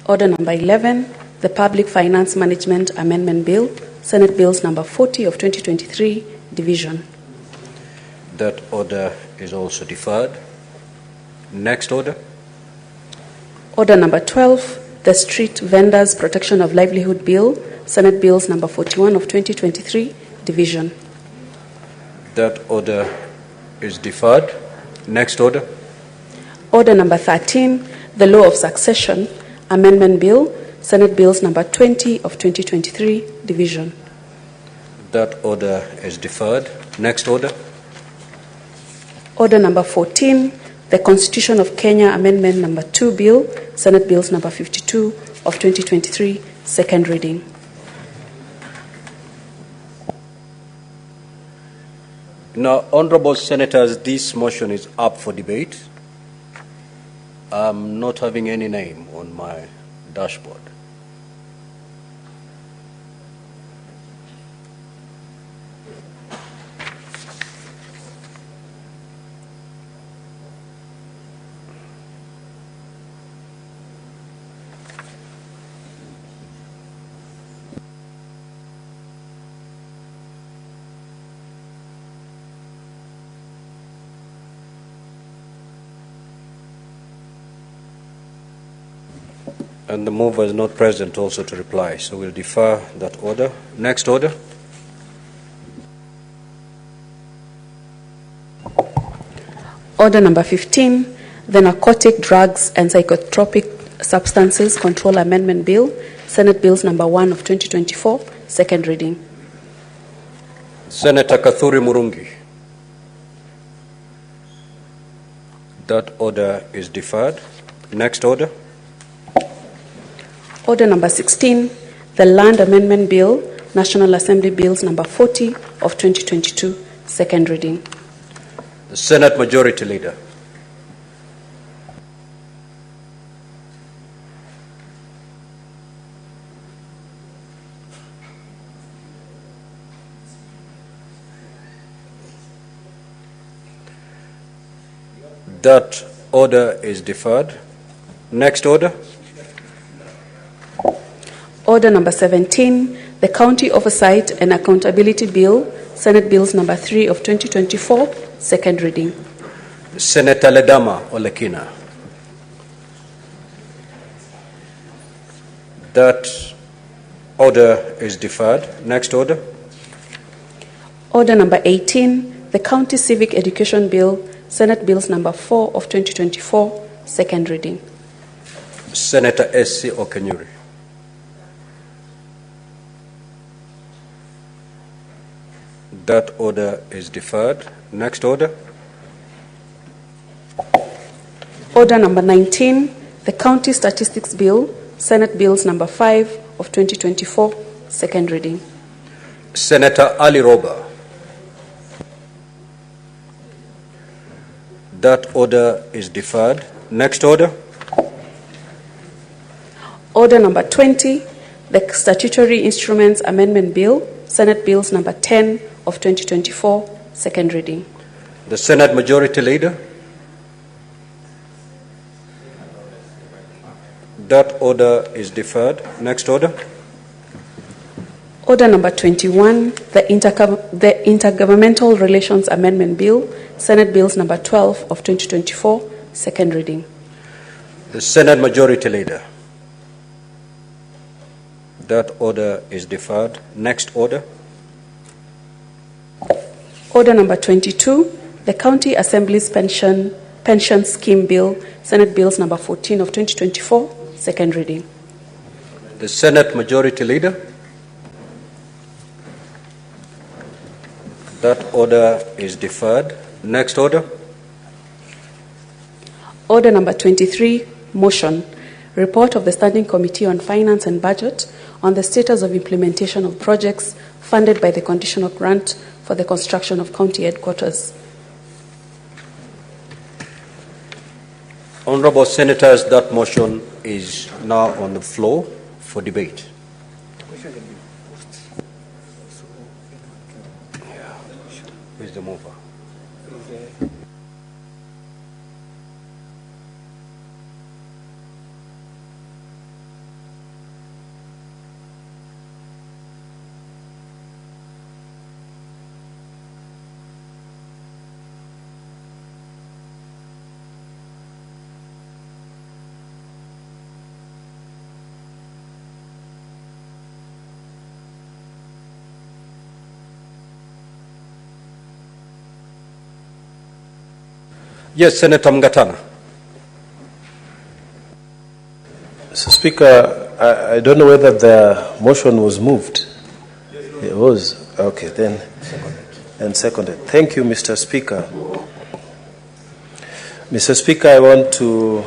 Order number 11, the Public Finance Management Amendment Bill, Senate Bills number 40 of 2023, Division. That order is also deferred. Next order. Order number 12, the Street Vendors Protection of Livelihood Bill, Senate Bills number 41 of 2023, Division. That order is deferred. Next order. Order number 13, the Law of Succession Amendment Bill, Senate Bills number 20 of 2023, Division. That order is deferred. Next order. Order number 14, the Constitution of Kenya Amendment number 2 Bill, Senate Bills number 52 of 2023, second reading. Now, honorable senators, this motion is up for debate. I'm not having any name on my dashboard. And the mover is not present also to reply, so we'll defer that order. Next order. Order number 15, the Narcotic Drugs and Psychotropic Substances Control Amendment Bill, Senate Bills number 1 of 2024, second reading. Senator Kathuri Murungi. That order is deferred. Next order. Order number 16, the Land Amendment Bill, National Assembly Bills number 40 of 2022, second reading. The Senate Majority Leader. That order is deferred. Next order. Order number 17, the County Oversight and Accountability Bill, Senate Bills number 3 of 2024, second reading. Senator Ledama Olekina. That order is deferred. Next order. Order number 18, the County Civic Education Bill, Senate Bills number 4 of 2024, second reading. Senator S.C. Okenyuri. That order is deferred. Next order. Order number 19, the County Statistics Bill, Senate Bills number 5 of 2024, second reading. Senator Ali Roba. That order is deferred. Next order. Order number 20, the Statutory Instruments Amendment Bill, Senate Bills number 10 of 2024, second reading. The Senate Majority Leader. That order is deferred. Next order. Order number 21, the Intergovernmental Relations Amendment Bill, Senate Bills number 12 of 2024, second reading. The Senate Majority Leader. That order is deferred. Next order. Order number 22, the County Assembly's Pension Scheme Bill, Senate Bills number 14 of 2024, second reading. The Senate Majority Leader. That order is deferred. Next order. Order number 23, motion, report of the Standing Committee on Finance and Budget on the status of implementation of projects funded by the conditional grant for the construction of county headquarters. Honorable Senators, that motion is now on the floor for debate. Where's the mover? Yes, Senator Mgatana. Mr. Speaker, I don't know whether the motion was moved. It was. Okay, then. And seconded. Thank you, Mr. Speaker. Mr. Speaker, I want to,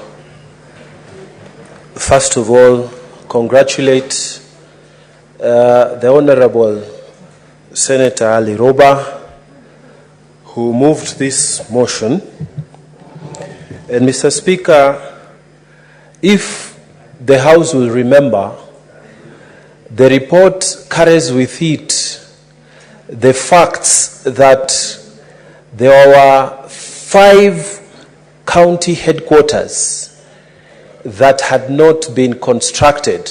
first of all, congratulate the Honorable Senator Ali Roba, who moved this motion. And Mr. Speaker, if the House will remember, the report carries with it the facts that there were 5 county headquarters that had not been constructed.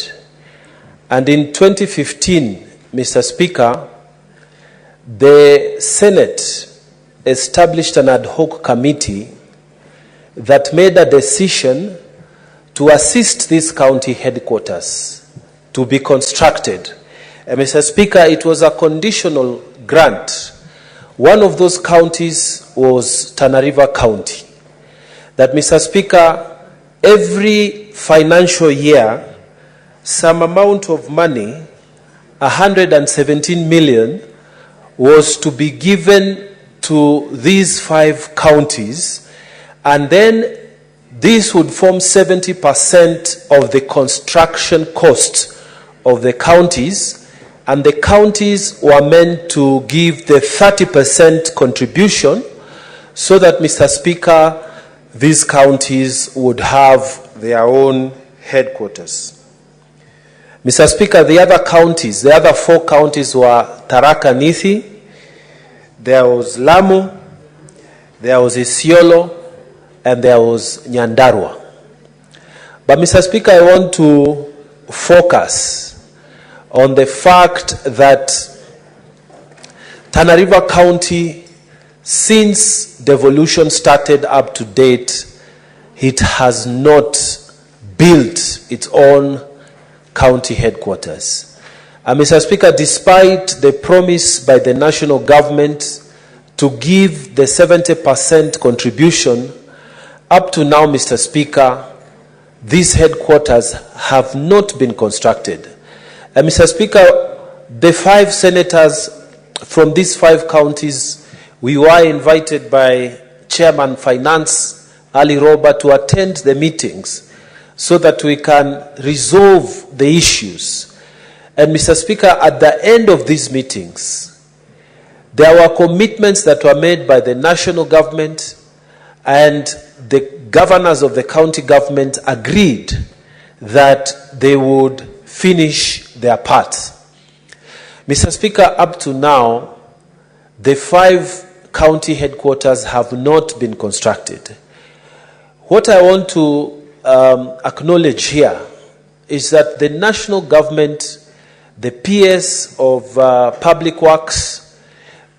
And in 2015, Mr. Speaker, the Senate established an ad hoc committee that made a decision to assist these county headquarters to be constructed. And Mr. Speaker, it was a conditional grant. One of those counties was Tana River County. That, Mr. Speaker, every financial year, some amount of money, 117 million, was to be given to these 5 counties, and then this would form 70% of the construction cost of the counties, and the counties were meant to give the 30% contribution so that, Mr. Speaker, these counties would have their own headquarters. Mr. Speaker, the other counties, the other 4 counties were Tharaka Nithi, there was Lamu, there was Isiolo, and there was Nyandarua. But, Mr. Speaker, I want to focus on the fact that Tana River County, since devolution started up to date, it has not built its own county headquarters. Mr. Speaker, despite the promise by the national government to give the 70% contribution, up to now, Mr. Speaker, these headquarters have not been constructed. Mr. Speaker, the 5 senators from these 5 counties, we were invited by Chairman Finance Ali Roba to attend the meetings so that we can resolve the issues. And Mr. Speaker, at the end of these meetings, there were commitments that were made by the national government, and the governors of the county government agreed that they would finish their part. Mr. Speaker, up to now, the 5 county headquarters have not been constructed. What I want to acknowledge here is that the national government, the PS of Public Works,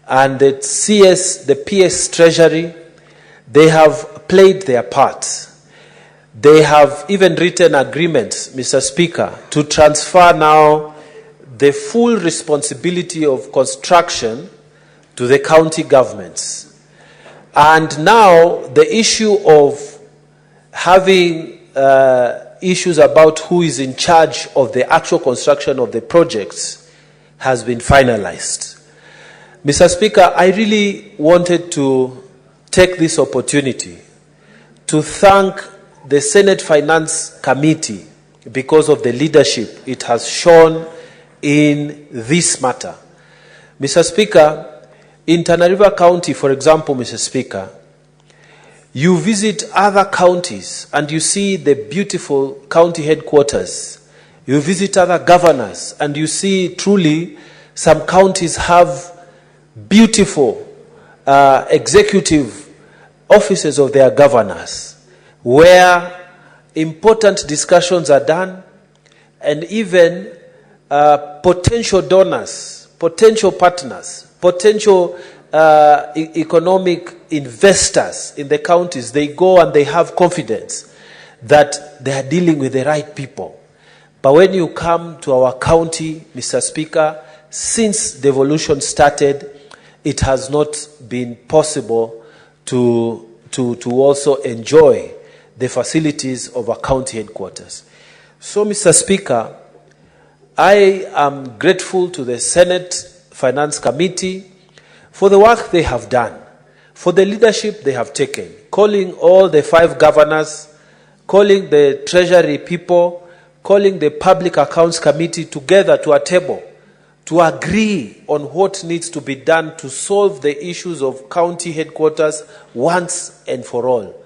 and the CS, the PS Treasury, they have played their part. They have even written agreements, Mr. Speaker, to transfer now the full responsibility of construction to the county governments. And now the issue of having issues about who is in charge of the actual construction of the projects has been finalized. Mr. Speaker, I really wanted to take this opportunity to thank the Senate Finance Committee because of the leadership it has shown in this matter. Mr. Speaker, in Tana River County, for example, Mr. Speaker, you visit other counties and you see the beautiful county headquarters. You visit other governors and you see truly some counties have beautiful executive offices of their governors where important discussions are done, and even potential donors, potential partners, potential economic investors in the counties, they go and they have confidence that they are dealing with the right people. But when you come to our county, Mr. Speaker, since devolution started, it has not been possible to also enjoy the facilities of our county headquarters. So, Mr. Speaker, I am grateful to the Senate Finance Committee for the work they have done, for the leadership they have taken, calling all the 5 governors, calling the Treasury people, calling the Public Accounts Committee together to a table to agree on what needs to be done to solve the issues of county headquarters once and for all.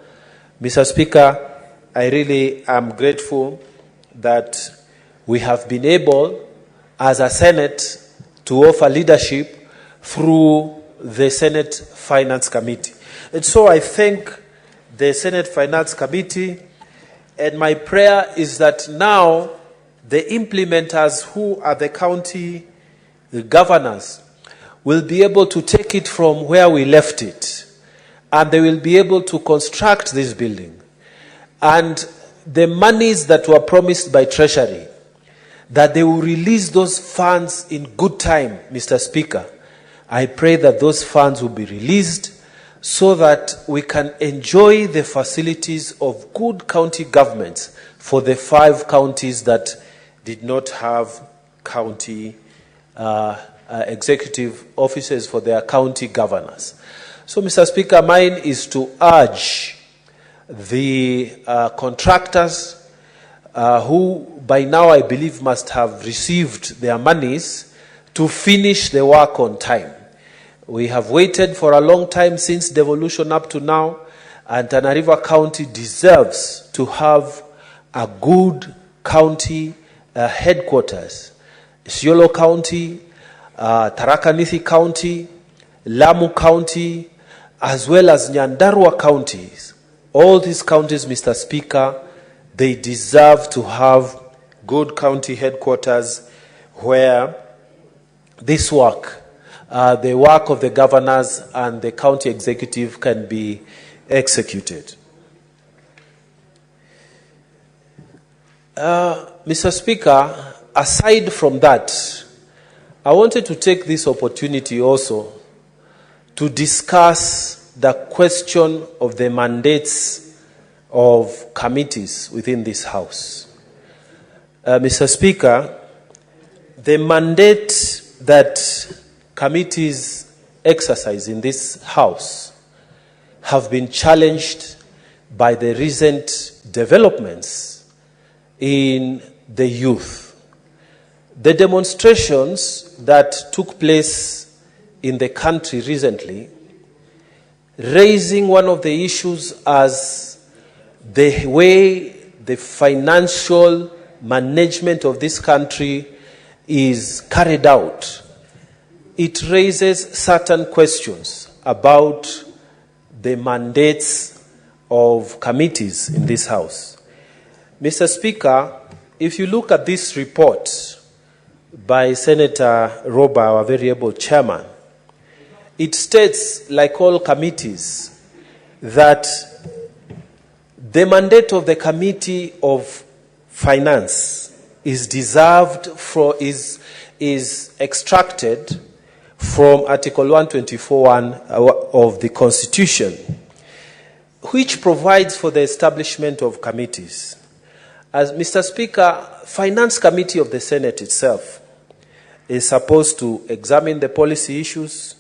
Mr. Speaker, I really am grateful that we have been able, as a Senate, to offer leadership through the Senate Finance Committee. And so I thank the Senate Finance Committee, and my prayer is that now the implementers, who are the county governors, will be able to take it from where we left it, and they will be able to construct this building. And the monies that were promised by Treasury, that they will release those funds in good time, Mr. Speaker. I pray that those funds will be released so that we can enjoy the facilities of good county governments for the 5 counties that did not have county executive offices for their county governors. So, Mr. Speaker, mine is to urge the contractors who by now I believe must have received their monies to finish the work on time. We have waited for a long time since devolution up to now, and Tana River County deserves to have a good county headquarters. Isiolo County, Tharaka Nithi County, Lamu County, as well as Nyandarua counties. All these counties, Mr. Speaker, they deserve to have good county headquarters where this work, the work of the governors and the county executive, can be executed. Mr. Speaker, aside from that, I wanted to take this opportunity also to discuss the question of the mandates of committees within this House. Mr. Speaker, the mandate that committees exercise in this House have been challenged by the recent developments in the youth. The demonstrations that took place in the country recently, raising one of the issues as the way the financial management of this country is carried out, it raises certain questions about the mandates of committees in this House. Mr. Speaker, if you look at this report by Senator Roba, our very able chairman, it states, like all committees, that the mandate of the Committee of Finance is extracted from Article 124(1) of the Constitution, which provides for the establishment of committees. As Mr. Speaker, Finance Committee of the Senate itself is supposed to examine the policy issues,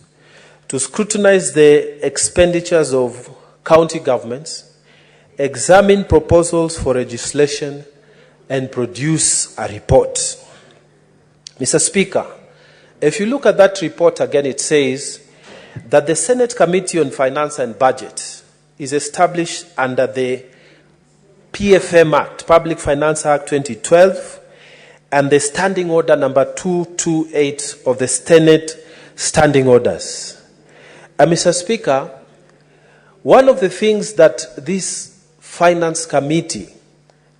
to scrutinize the expenditures of county governments, examine proposals for legislation, and produce a report. Mr. Speaker, if you look at that report again, it says that the Senate Committee on Finance and Budget is established under the PFM Act, Public Finance Act 2012, and the Standing Order number 228 of the Senate Standing Orders. And Mr. Speaker, one of the things that this Finance Committee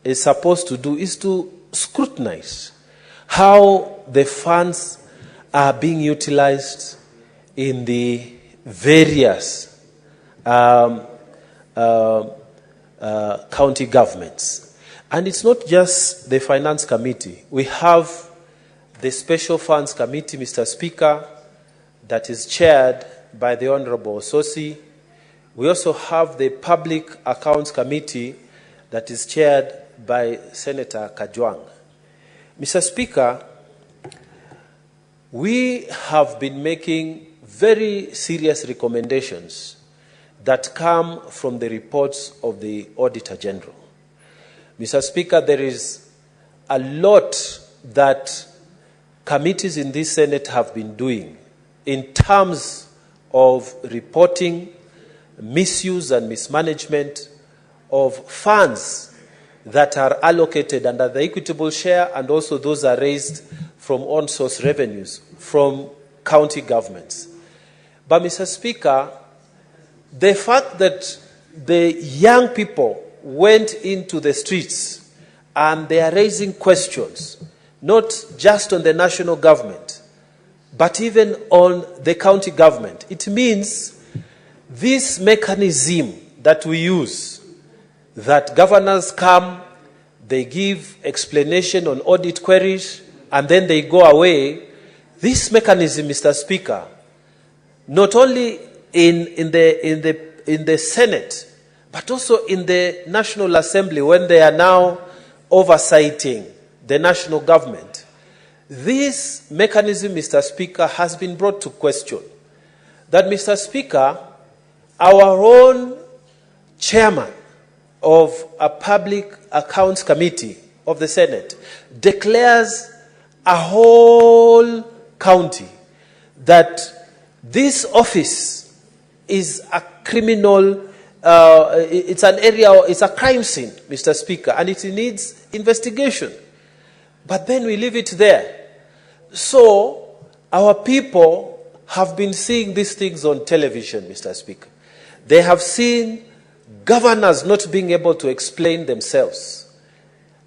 is supposed to do is to scrutinize how the funds are being utilized in the various county governments. And it's not just the Finance Committee. We have the Special Funds Committee, Mr. Speaker, that is chaired by the Honorable Ososi. We also have the Public Accounts Committee that is chaired by Senator Kajwang. Mr. Speaker, we have been making very serious recommendations that come from the reports of the Auditor General. Mr. Speaker, there is a lot that committees in this Senate have been doing in terms of reporting misuse and mismanagement of funds that are allocated under the equitable share, and also those are raised from on-source revenues from county governments. But Mr. Speaker, the fact that the young people went into the streets and they are raising questions, not just on the national government, but even on the county government, it means this mechanism that we use, that governors come, they give explanation on audit queries, and then they go away. This mechanism, Mr. Speaker, not only in the Senate, but also in the National Assembly, when they are now oversighting the national government, this mechanism, Mr. Speaker, has been brought to question. That, Mr. Speaker, our own chairman of a Public Accounts Committee of the Senate declares a whole county that this office is a criminal, it's an area, it's a crime scene, Mr. Speaker, and it needs investigation. But then we leave it there. So our people have been seeing these things on television, Mr. Speaker. They have seen governors not being able to explain themselves.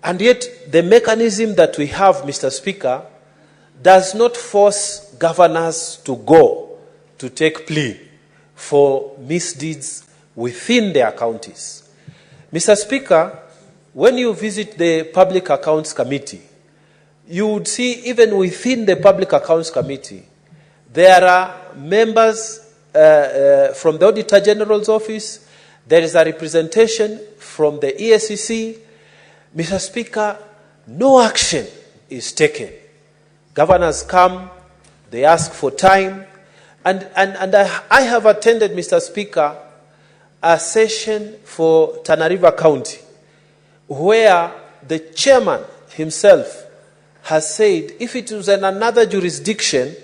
And yet the mechanism that we have, Mr. Speaker, does not force governors to go to take plea for misdeeds within their counties. Mr. Speaker, when you visit the Public Accounts Committee, you would see even within the Public Accounts Committee, there are members from the Auditor General's office, there is a representation from the ESCC. Mr. Speaker, no action is taken. Governors come, they ask for time, and I have attended, Mr. Speaker, a session for Tana River County, where the chairman himself has said if it was in another jurisdiction,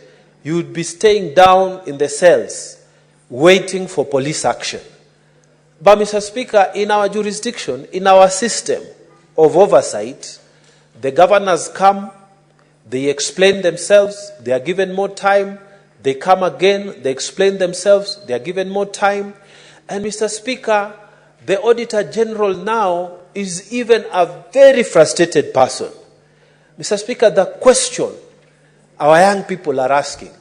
you would be staying down in the cells waiting for police action. But, Mr. Speaker, in our jurisdiction, in our system of oversight, the governors come, they explain themselves, they are given more time, they come again, they explain themselves, they are given more time. And, Mr. Speaker, the Auditor General now is even a very frustrated person. Mr. Speaker, the question our young people are asking,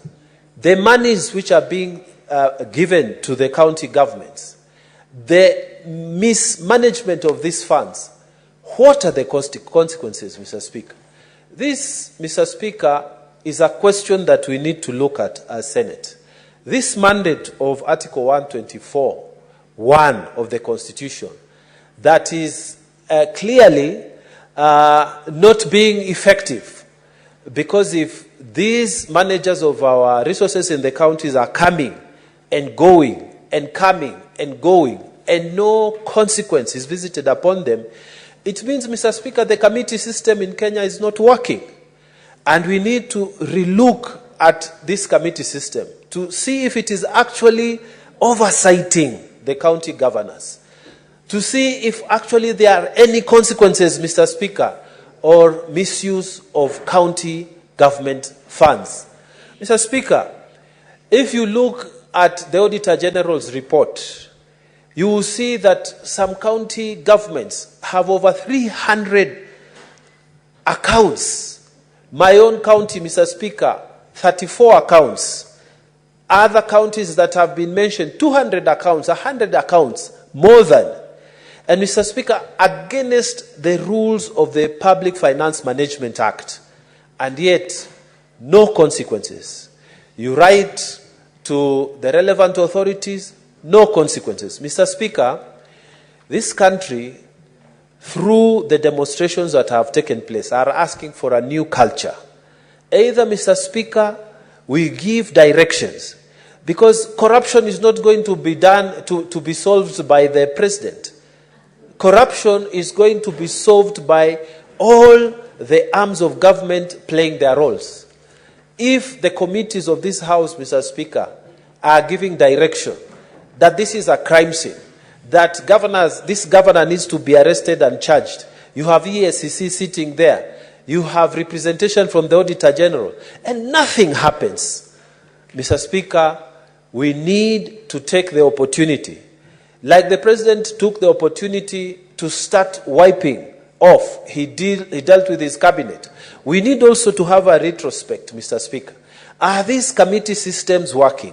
the monies which are being given to the county governments, the mismanagement of these funds, what are the consequences, Mr. Speaker? This, Mr. Speaker, is a question that we need to look at as Senate. This mandate of Article 124(1) of the Constitution that is clearly not being effective, because if these managers of our resources in the counties are coming and going and coming and going and no consequence is visited upon them, it means, Mr. Speaker, the committee system in Kenya is not working. And we need to relook at this committee system to see if it is actually oversighting the county governors, to see if actually there are any consequences, Mr. Speaker, or misuse of county government funds. Mr. Speaker, if you look at the Auditor General's report, you will see that some county governments have over 300 accounts. My own county, Mr. Speaker, 34 accounts. Other counties that have been mentioned, 200 accounts, 100 accounts, more than. And, Mr. Speaker, against the rules of the Public Finance Management Act. And yet, no consequences. You write to the relevant authorities, no consequences. Mr. Speaker, this country, through the demonstrations that have taken place, are asking for a new culture. Either, Mr. Speaker, we give directions, because corruption is not going to be done to be solved by the president. Corruption is going to be solved by all the arms of government playing their roles. If the committees of this House, Mr. Speaker, are giving direction that this is a crime scene, that this governor needs to be arrested and charged, you have ESCC sitting there, you have representation from the Auditor General, and nothing happens. Mr. Speaker, we need to take the opportunity, like the president took the opportunity to start wiping off. He dealt with his cabinet. We need also to have a retrospect, Mr. Speaker. Are these committee systems working?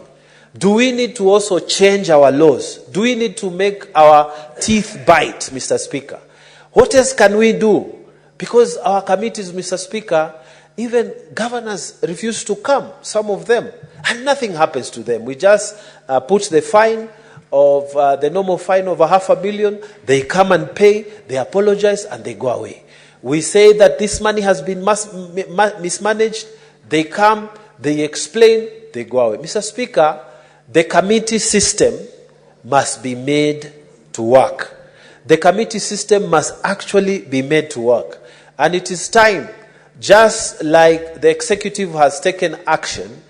Do we need to also change our laws? Do we need to make our teeth bite, Mr. Speaker? What else can we do? Because our committees, Mr. Speaker, even governors refuse to come, some of them, and nothing happens to them. We just put the fine of the normal fine of $500 million. They come and pay, they apologize, and they go away. We say that this money has been mismanaged. They come, they explain, they go away. Mr. Speaker, the committee system must be made to work. The committee system must actually be made to work. And it is time, just like the executive has taken action,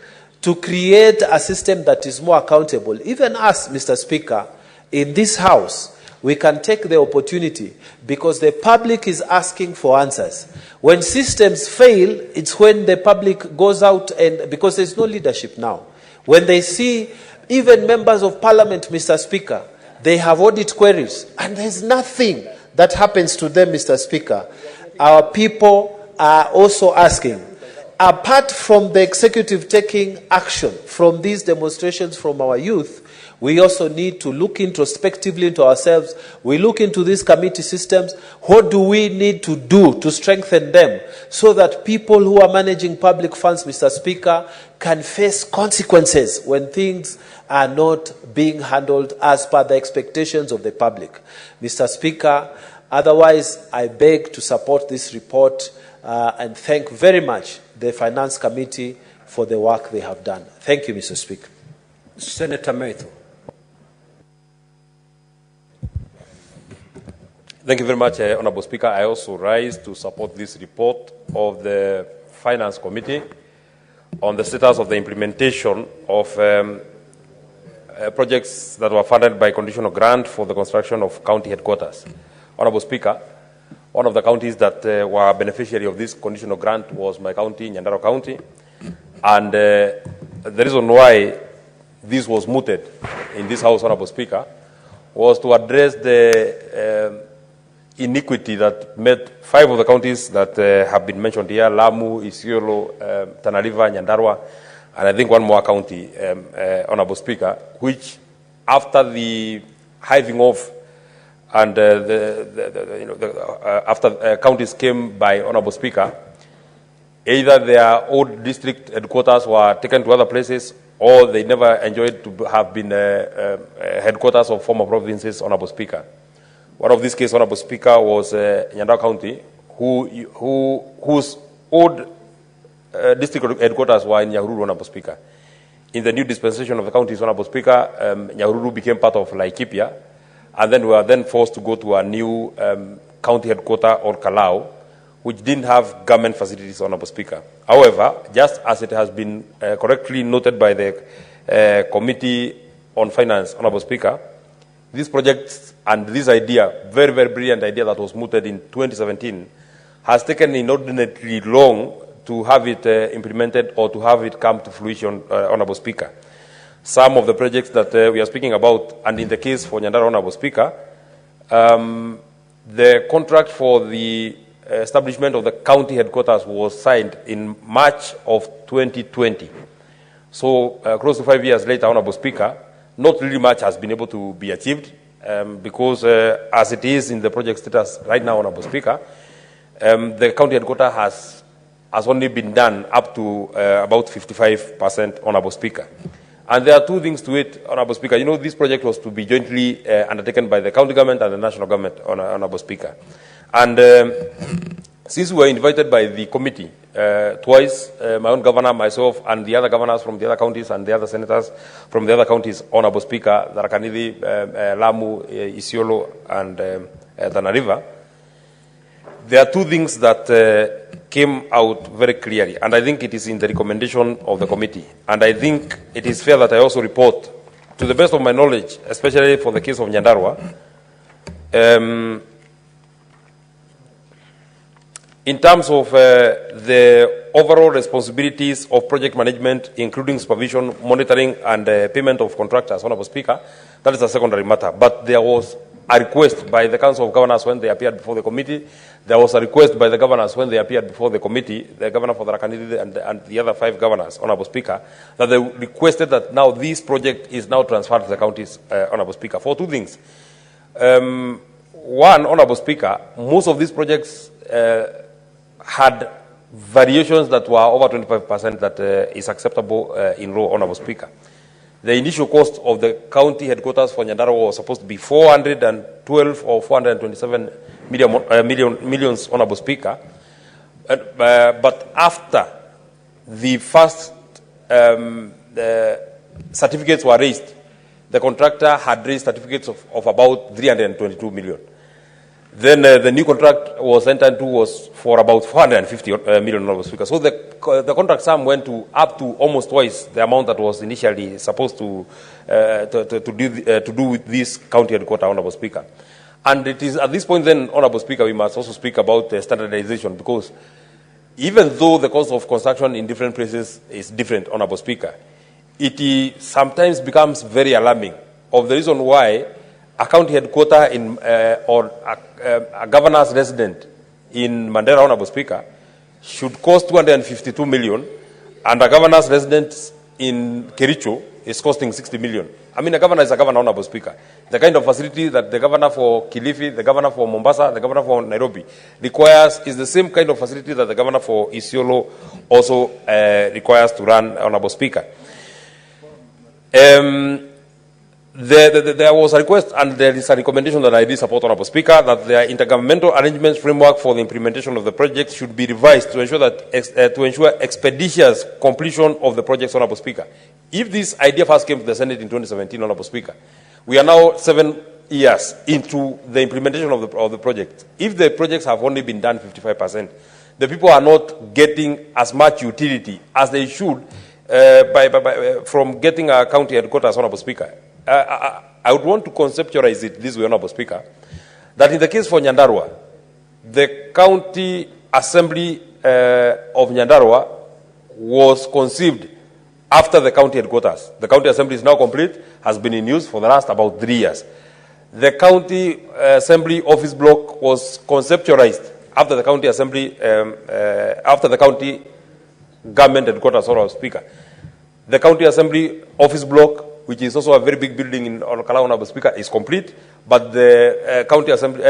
to create a system that is more accountable. Even us, Mr. Speaker, in this House, we can take the opportunity, because the public is asking for answers. When systems fail, it's when the public goes out, and because there's no leadership now. When they see even members of parliament, Mr. Speaker, they have audit queries, and there's nothing that happens to them, Mr. Speaker. Our people are also asking, apart from the executive taking action from these demonstrations from our youth, We also need to look introspectively into ourselves. We look into these committee systems. What do we need to do to strengthen them so that people who are managing public funds, Mr. Speaker, can face consequences when things are not being handled as per the expectations of the public? Mr. Speaker, otherwise, I beg to support this report and thank very much the Finance Committee for the work they have done. Thank you, Mr. Speaker. Senator Mathew. Thank you very much, Honourable Speaker. I also rise to support this report of the Finance Committee on the status of the implementation of projects that were funded by conditional grant for the construction of county headquarters. Honourable Speaker, one of the counties that were beneficiary of this conditional grant was my county, Nyandarua County, and the reason why this was mooted in this House, Honourable Speaker, was to address the iniquity that met 5 of the counties that have been mentioned here: Lamu, Isiolo, Tana River, Nyandarua, and I think one more county, Honourable Speaker, which after the hiving off and after counties came by, Honourable Speaker, either their old district headquarters were taken to other places, or they never enjoyed to have been headquarters of former provinces, Honourable Speaker. One of these cases, Honourable Speaker, was Nyandarua County, whose old district headquarters were in Nyahururu, Honourable Speaker. In the new dispensation of the counties, Honourable Speaker, Nyahururu became part of Laikipia, and then we were then forced to go to a new county headquarters, or Kalau, which didn't have government facilities, Honourable Speaker. However, just as it has been correctly noted by the Committee on Finance, Honourable Speaker, these projects and this idea, very, very brilliant idea that was mooted in 2017, has taken inordinately long to have it implemented or to have it come to fruition, Honourable Speaker. Some of the projects that we are speaking about, and in the case for Nyandarua, Honourable Speaker, the contract for the establishment of the county headquarters was signed in March of 2020. So close to 5 years later, Honourable Speaker, not really much has been able to be achieved because as it is in the project status right now, Honourable Speaker, the county headquarters has only been done up to about 55%, Honourable Speaker. And there are 2 things to it, Honourable Speaker. You know, this project was to be jointly undertaken by the county government and the national government, Honourable Speaker. And since we were invited by the committee twice, my own governor, myself, and the other governors from the other counties and the other senators from the other counties, Honourable Speaker, Tharaka-Nithi, Lamu, Isiolo, and Tana River, there are 2 things that came out very clearly, and I think it is in the recommendation of the committee. And I think it is fair that I also report, to the best of my knowledge, especially for the case of Nyandarua, in terms of the overall responsibilities of project management, including supervision, monitoring, and payment of contractors, Honourable Speaker, that is a secondary matter. But there was a request by the Council of Governors when they appeared before the committee. There was a request by the governors when they appeared before the committee, the governor for the Tharaka-Nithi and the other 5 governors, Honourable Speaker, that they requested that now this project is now transferred to the counties, Honourable Speaker, for 2 things. One, Honourable Speaker, most of these projects had variations that were over 25% that is acceptable in law, Honourable Speaker. The initial cost of the county headquarters for Nyandarua was supposed to be 412 or 427 millions, Honourable Speaker. But after the first certificates were raised, the contractor had raised certificates of about 322 million. Then the new contract was entered into was for about 450 million, Honourable Speaker. So the contract sum went to up to almost twice the amount that was initially supposed to do with this county headquarters, Honourable Speaker. And it is at this point then, Honourable Speaker, we must also speak about standardization, because even though the cost of construction in different places is different, Honourable Speaker, it sometimes becomes very alarming of the reason why a county headquarters in or a governor's resident in Mandera, Honourable Speaker, should cost 252 million, and a governor's resident in Kericho is costing 60 million. I mean, a governor is a governor, Honorable Speaker. The kind of facility that the governor for Kilifi, the governor for Mombasa, the governor for Nairobi requires is the same kind of facility that the governor for Isiolo also requires to run, Honorable Speaker. There was a request and there is a recommendation that I did support, Honorable Speaker, that the intergovernmental arrangements framework for the implementation of the project should be revised to ensure that to ensure expeditious completion of the projects, Honorable Speaker. If this idea first came to the Senate in 2017, Honorable Speaker, we are now 7 years into the implementation of the project. If the projects have only been done 55%, the people are not getting as much utility as they should from getting a county headquarters, Honorable Speaker. I would want to conceptualize it this way, Honorable Speaker, that in the case for Nyandarua, the county assembly of Nyandarua was conceived after the county headquarters. The county assembly is now complete, has been in use for the last about 3 years. The county assembly office block was conceptualized after the county assembly, after the county government headquarters, Honorable Speaker. The county assembly office block, which is also a very big building in Olokala, Honorable Speaker, is complete, but the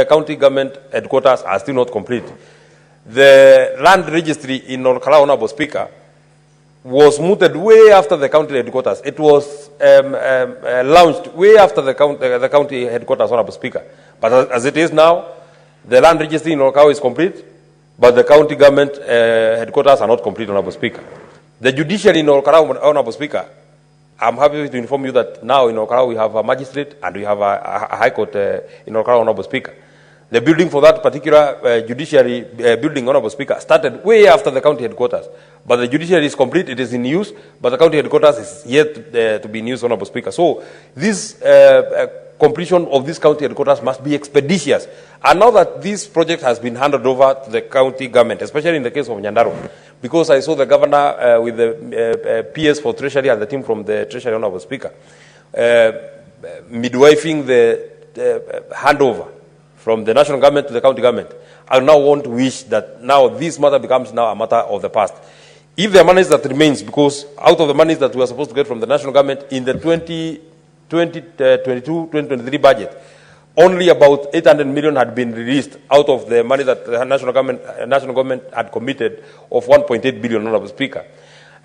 county government headquarters are still not complete. The land registry in Olokala, Honorable Speaker, was mooted way after the county headquarters. It was launched way after the county headquarters, Honorable Speaker. But as it is now, the land registry in Olokala is complete, but the county government headquarters are not complete, Honorable Speaker. The judiciary in Olokala, Honorable Speaker, I'm happy to inform you that now in Olokala we have a magistrate and we have a high court in Olokala, Honorable Speaker. The building for that particular judiciary building, Honorable Speaker, started way after the county headquarters. But the judiciary is complete, it is in use, but the county headquarters is yet to be in use, Honorable Speaker. So this completion of this county headquarters must be expeditious. And now that this project has been handed over to the county government, especially in the case of Nyandarua, because I saw the governor with the PS for Treasury and the team from the Treasury, Honorable Speaker, midwifing the handover from the national government to the county government. I now want to wish that now this matter becomes now a matter of the past. If the money that remains, because out of the money that we are supposed to get from the national government in the 2022-2023 budget, only about 800 million had been released out of the money that the national government had committed of 1.8 billion, Honorable Speaker.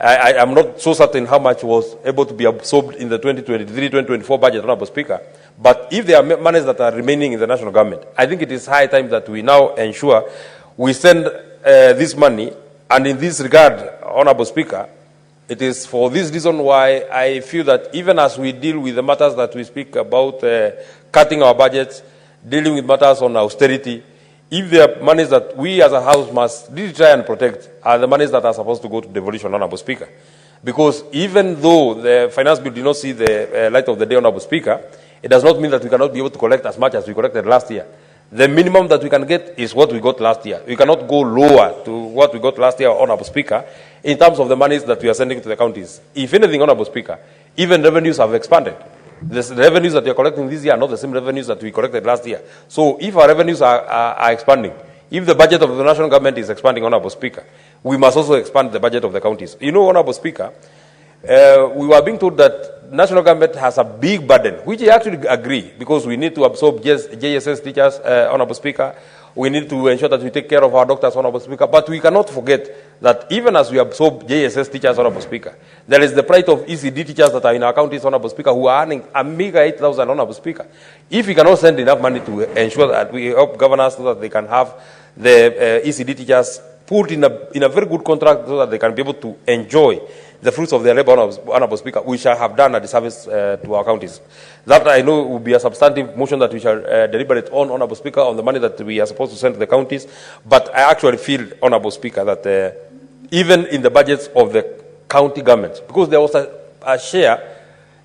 I am not so certain how much was able to be absorbed in the 2023-2024 budget, Honorable Speaker. But if there are monies that are remaining in the national government, I think it is high time that we now ensure we send this money. And in this regard, Honorable Speaker, it is for this reason why I feel that even as we deal with the matters that we speak about, cutting our budgets, dealing with matters on austerity, if there are monies that we as a House must really try and protect, are the monies that are supposed to go to devolution, Honorable Speaker. Because even though the finance bill did not see the light of the day, Honorable Speaker, it does not mean that we cannot be able to collect as much as we collected last year. The minimum that we can get is what we got last year. We cannot go lower to what we got last year, Honorable Speaker, in terms of the monies that we are sending to the counties. If anything, Honorable Speaker, even revenues have expanded. The revenues that we are collecting this year are not the same revenues that we collected last year. So if our revenues are expanding, if the budget of the national government is expanding, Honorable Speaker, we must also expand the budget of the counties. You know, Honorable Speaker, we were being told that national government has a big burden, which I actually agree, because we need to absorb JSS teachers, Honorable Speaker. We need to ensure that we take care of our doctors, Honorable Speaker. But we cannot forget that even as we absorb JSS teachers, Honorable Speaker, there is the plight of ECD teachers that are in our counties, Honorable Speaker, who are earning a meager 8,000, Honorable Speaker. If we cannot send enough money to ensure that we help governors so that they can have the ECD teachers put in a very good contract so that they can be able to enjoy the fruits of their labor, Honorable Speaker, we shall have done a disservice to our counties. That I know will be a substantive motion that we shall deliberate on, Honorable Speaker, on the money that we are supposed to send to the counties. But I actually feel, Honorable Speaker, that even in the budgets of the county governments, because there was a share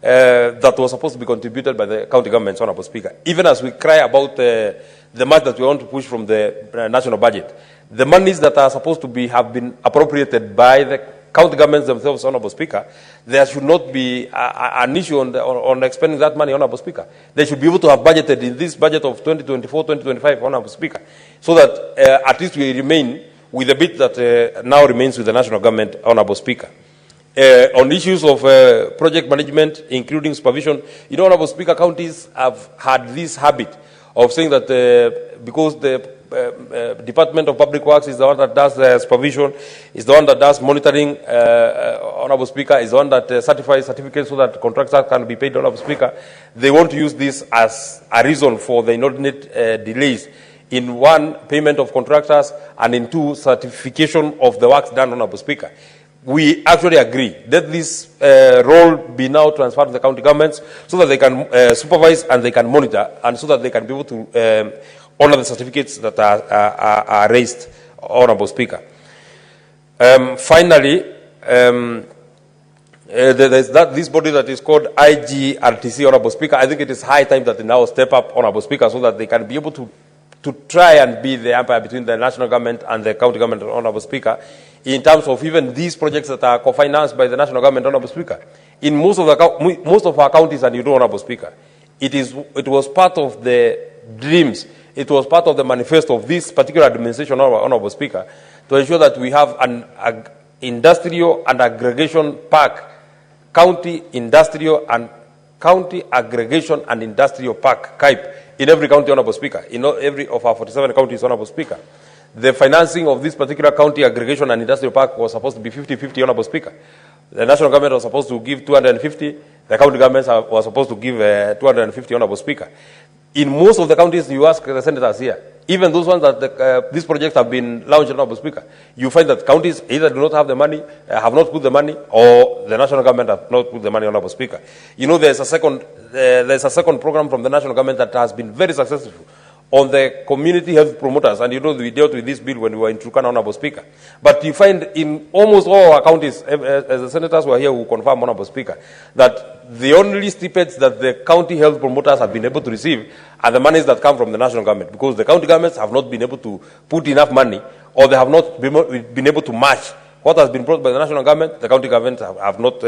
that was supposed to be contributed by the county governments, Honorable Speaker, even as we cry about the much that we want to push from the national budget, the monies that are supposed to have been appropriated by the county governments themselves, Honorable Speaker, there should not be an issue on expending that money, Honorable Speaker. They should be able to have budgeted in this budget of 2024-2025, Honorable Speaker, so that at least we remain with the bit that now remains with the national government, Honorable Speaker. on issues of project management, including supervision. You know, Honorable Speaker, counties have had this habit of saying that because the Department of Public Works is the one that does supervision, is the one that does monitoring, Honorable Speaker, is the one that certifies certificates so that contractors can be paid, Honorable Speaker. They want to use this as a reason for the inordinate delays in one, payment of contractors, and in two, certification of the works done, Honorable Speaker. We actually agree that this role be now transferred to the county governments so that they can supervise and they can monitor, and so that they can be able to honor the certificates that are raised, Honorable Speaker. Finally, there's this body that is called IGRTC, Honorable Speaker. I think it is high time that they now step up, Honorable Speaker, so that they can be able to try and be the umpire between the national government and the county government, Honorable Speaker, in terms of even these projects that are co-financed by the national government, Honorable Speaker. In most of our counties, and you know, Honorable Speaker, it was part of the dreams, it was part of the manifesto of this particular administration, Honorable Speaker, to ensure that we have an industrial and aggregation park, county aggregation and industrial park, CAIP, in every county, Honorable Speaker, in every of our 47 counties, Honorable Speaker. The financing of this particular county aggregation and industrial park was supposed to be 50-50, Honorable Speaker. The national government was supposed to give 250, the county governments were supposed to give 250, Honorable Speaker. In most of the counties, you ask the senators here, even those ones that these projects have been launched, Honorable Speaker, you find that counties either do not have the money, have not put the money, or the national government have not put the money, Honorable Speaker. You know, there's a second program from the national government that has been very successful on the community health promoters, and you know we dealt with this bill when we were in Turkana, Honorable Speaker. But you find in almost all our counties, as the senators were here who confirm, Honorable Speaker, that the only stipends that the county health promoters have been able to receive are the monies that come from the national government, because the county governments have not been able to put enough money, or they have not been able to match what has been brought by the national government. The county governments have not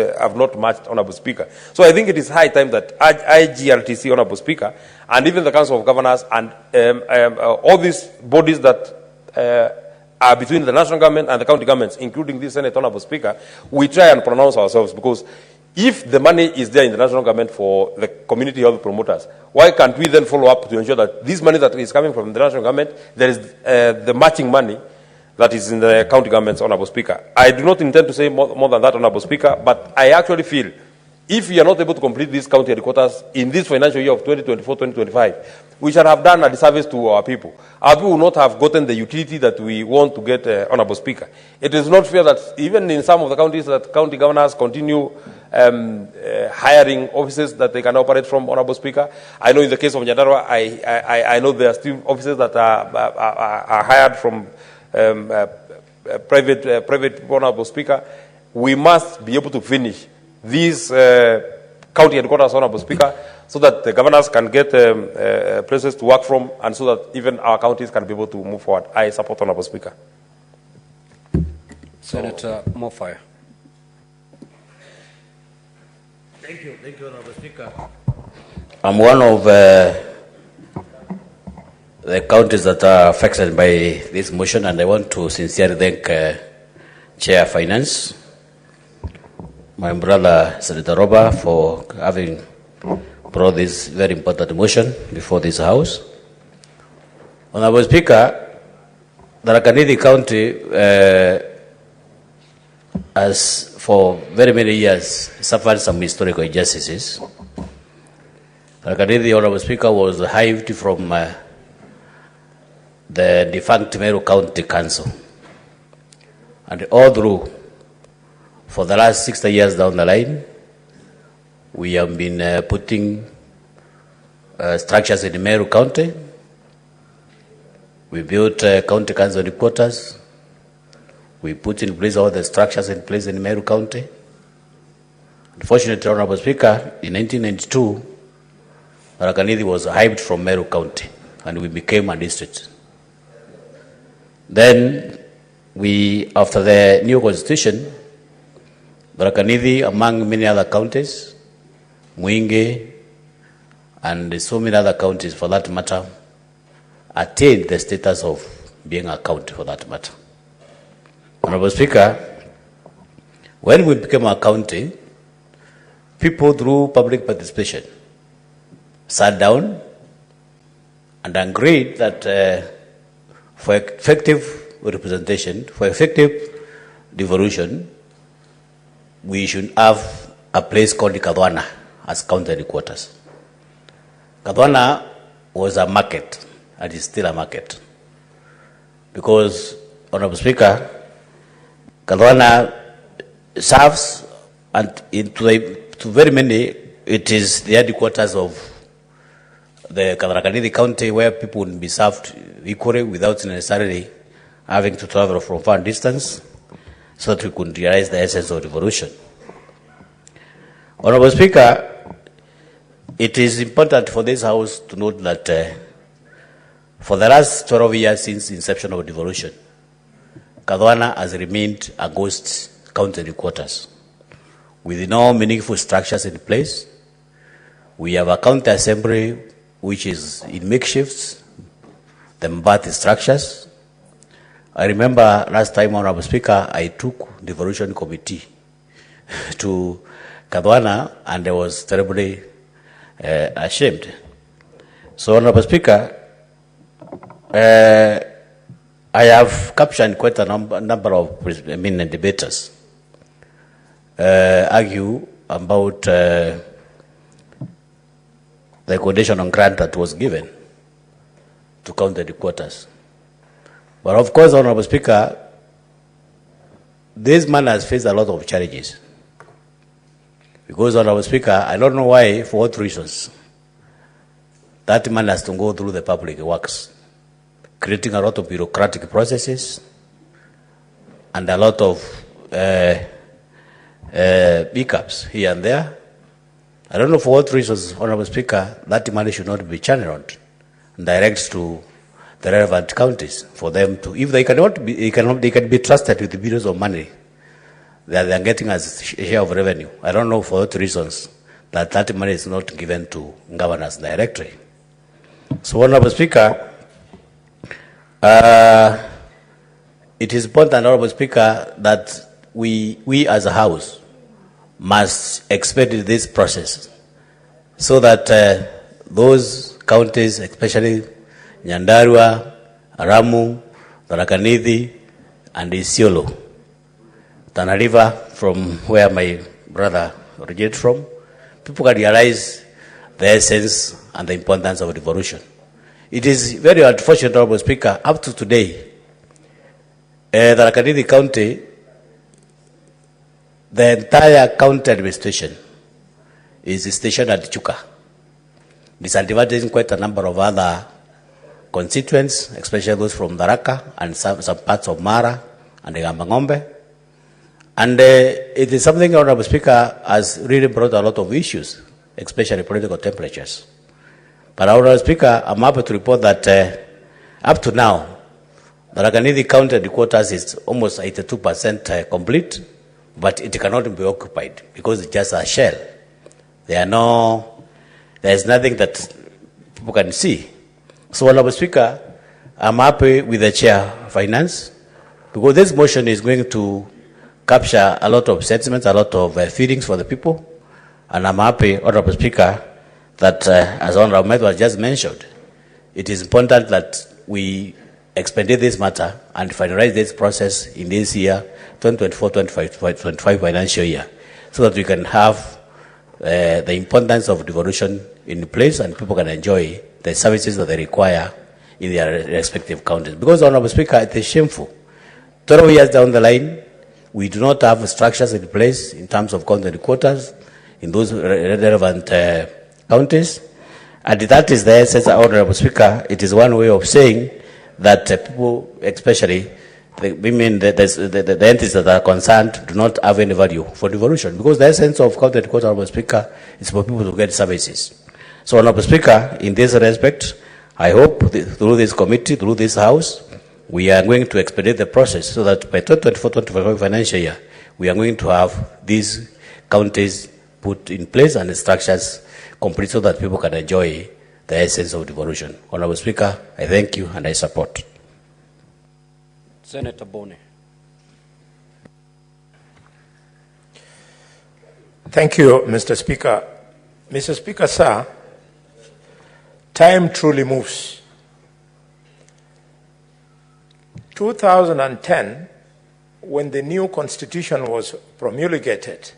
matched, Honorable Speaker. So I think it is high time that IGRTC, Honorable Speaker, and even the Council of Governors and all these bodies that are between the national government and the county governments, including this Senate, Honorable Speaker, we try and pronounce ourselves, because if the money is there in the national government for the community health promoters, why can't we then follow up to ensure that this money that is coming from the national government, there is the matching money that is in the county governments, Honorable Speaker. I do not intend to say more than that, Honorable Speaker, but I actually feel if we are not able to complete these county headquarters in this financial year of 2024-2025, we shall have done a disservice to our people. Our people will not have gotten the utility that we want to get, Honorable Speaker. It is not fair that even in some of the counties that county governors continue hiring offices that they can operate from, Honorable Speaker. I know in the case of Nyandarua, I know there are still offices that are hired from private, Honorable Speaker. We must be able to finish these county headquarters, Honorable Speaker, so that the governors can get places to work from, and so that even our counties can be able to move forward. I support, Honorable Speaker. Senator Mofire. Thank you, Honorable Speaker. I'm one of the counties that are affected by this motion, and I want to sincerely thank Chair Finance, my brother Senator Roba, for having brought this very important motion before this House. Honorable Speaker, the Tharaka-Nithi County has for very many years suffered some historical injustices. Tharaka-Nithi, Honorable Speaker, was hived from the defunct Meru County Council. And all through, for the last 60 years down the line, we have been putting structures in Meru County. We built county council headquarters. We put in place all the structures in place in Meru County. Unfortunately, Honorable Speaker, in 1992, Tharaka-Nithi was hived from Meru County, and we became a district. Then, after the new constitution, Tharaka-Nithi, among many other counties, Mwingi, and so many other counties for that matter, attained the status of being a county for that matter. Honorable Speaker, When we became a county, people through public participation sat down and agreed that for effective representation, for effective devolution, we should have a place called Kadwana as county headquarters. Kadwana was a market, and is still a market. Because, Honorable Speaker, Kadwana serves, and to very many, it is the headquarters of the Tharaka County, where people will be served equally without necessarily having to travel from far distance, so that we could realize the essence of devolution. Honorable Speaker, it is important for this House to note that for the last 12 years since the inception of devolution, Kadwana has remained a ghost county headquarters with no meaningful structures in place. We have a county assembly which is in makeshifts, the Mbati structures. I remember last time, Honorable Speaker, I took devolution committee to Kadwana, and I was terribly ashamed. So, Honorable Speaker, I have captured quite a number of debaters argue about the conditional grant that was given to county headquarters. But of course, Honorable Speaker, this man has faced a lot of challenges. Because, Honorable Speaker, I don't know why, for what reasons, that man has to go through the public works, creating a lot of bureaucratic processes and a lot of hiccups here and there. I don't know for what reasons, Honorable Speaker, that money should not be channeled and directed to the relevant counties for them to, if they can be trusted with the billions of money that they are getting as a share of revenue. I don't know for what reasons that money is not given to governors directly. So, Honorable Speaker, it is important, Honorable Speaker, that we as a House must expedite this process so that those counties, especially Nyandarua, Aramu, Tharaka Nithi, and Isiolo, Tana River, from where my brother originated from, people can realize the essence and the importance of devolution. It is very unfortunate, Honorable Speaker, up to today, Tharaka Nithi County, the entire county administration is stationed at Chuka, disadvantaging quite a number of other constituents, especially those from Tharaka and some parts of Mara and Ngambangombe. And it is something, Honorable Speaker, has really brought a lot of issues, especially political temperatures. But, Honorable Speaker, I'm happy to report that up to now, the Tharaka Nithi County headquarters is almost 82% complete, but it cannot be occupied because it's just a shell. There is nothing that people can see. So, Honorable Speaker, I'm happy with the Chair of Finance because this motion is going to capture a lot of sentiments, a lot of feelings for the people. And I'm happy, Honorable Speaker, that as Honorable Metho has just mentioned, it is important that we expedite this matter and finalize this process in this year, 2024-25 financial year, so that we can have the importance of devolution in place and people can enjoy the services that they require in their respective counties. Because, Honorable Speaker, it is shameful. 12 years down the line, we do not have structures in place in terms of county headquarters in those relevant counties. And that is the essence, Honorable Speaker. It is one way of saying that people, especially the entities that are concerned, do not have any value for devolution. Because the essence of county headquarters, Honorable Speaker, is for people to get services. So, Honorable Speaker, in this respect, I hope through this committee, through this House, we are going to expedite the process so that by 2024-25 financial year, we are going to have these counties put in place and the structures complete so that people can enjoy the essence of devolution. Honorable Speaker, I thank you and I support. Senator Bone. Thank you, Mr. Speaker. Mr. Speaker, sir, time truly moves. 2010, when the new constitution was promulgated,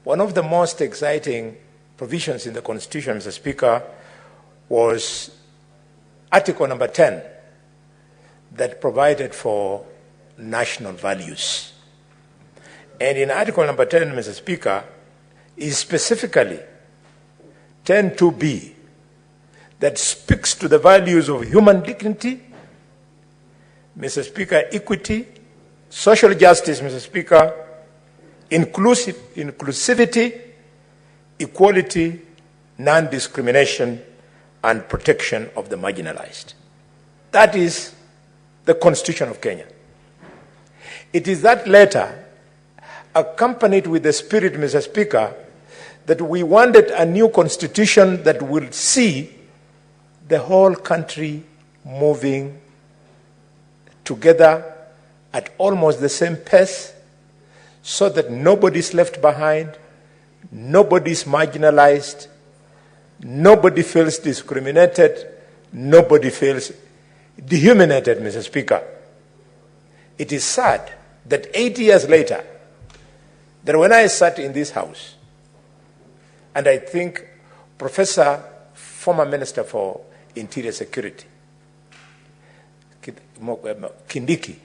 one of the most exciting provisions in the constitution, Mr. Speaker, was Article number 10 that provided for national values. And in Article number 10, Mr. Speaker, is specifically 10(2)(b) that speaks to the values of human dignity, Mr. Speaker, equity, social justice, Mr. Speaker, inclusivity, equality, non-discrimination, and protection of the marginalized. That is the Constitution of Kenya. It is that letter, accompanied with the spirit, Mr. Speaker, that we wanted a new constitution that will see the whole country moving together at almost the same pace, so that nobody's left behind, nobody's marginalized, nobody feels discriminated, nobody feels dehumanized, Mr. Speaker. It is sad that 8 years later, that when I sat in this house, and I think Professor, former Minister for Interior Security, Kindiki,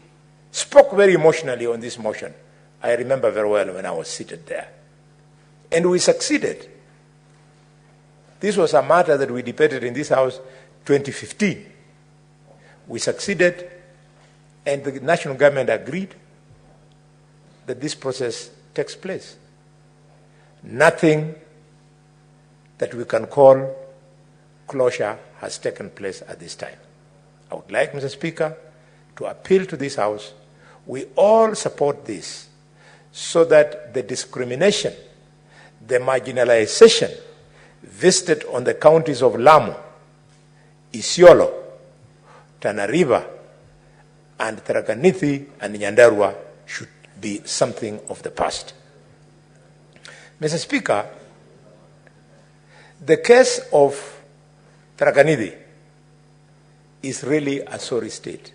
spoke very emotionally on this motion. I remember very well when I was seated there. And we succeeded. This was a matter that we debated in this house 2015. We succeeded, and the national government agreed that this process takes place. Nothing that we can call closure has taken place at this time. I would like, Mr. Speaker, to appeal to this House. We all support this so that the discrimination, the marginalization visited on the counties of Lamu, Isiolo, Tana River, and Tharaka Nithi and Nyandarua should be something of the past. Mr. Speaker, the case of Tharaka Nithi is really a sorry state.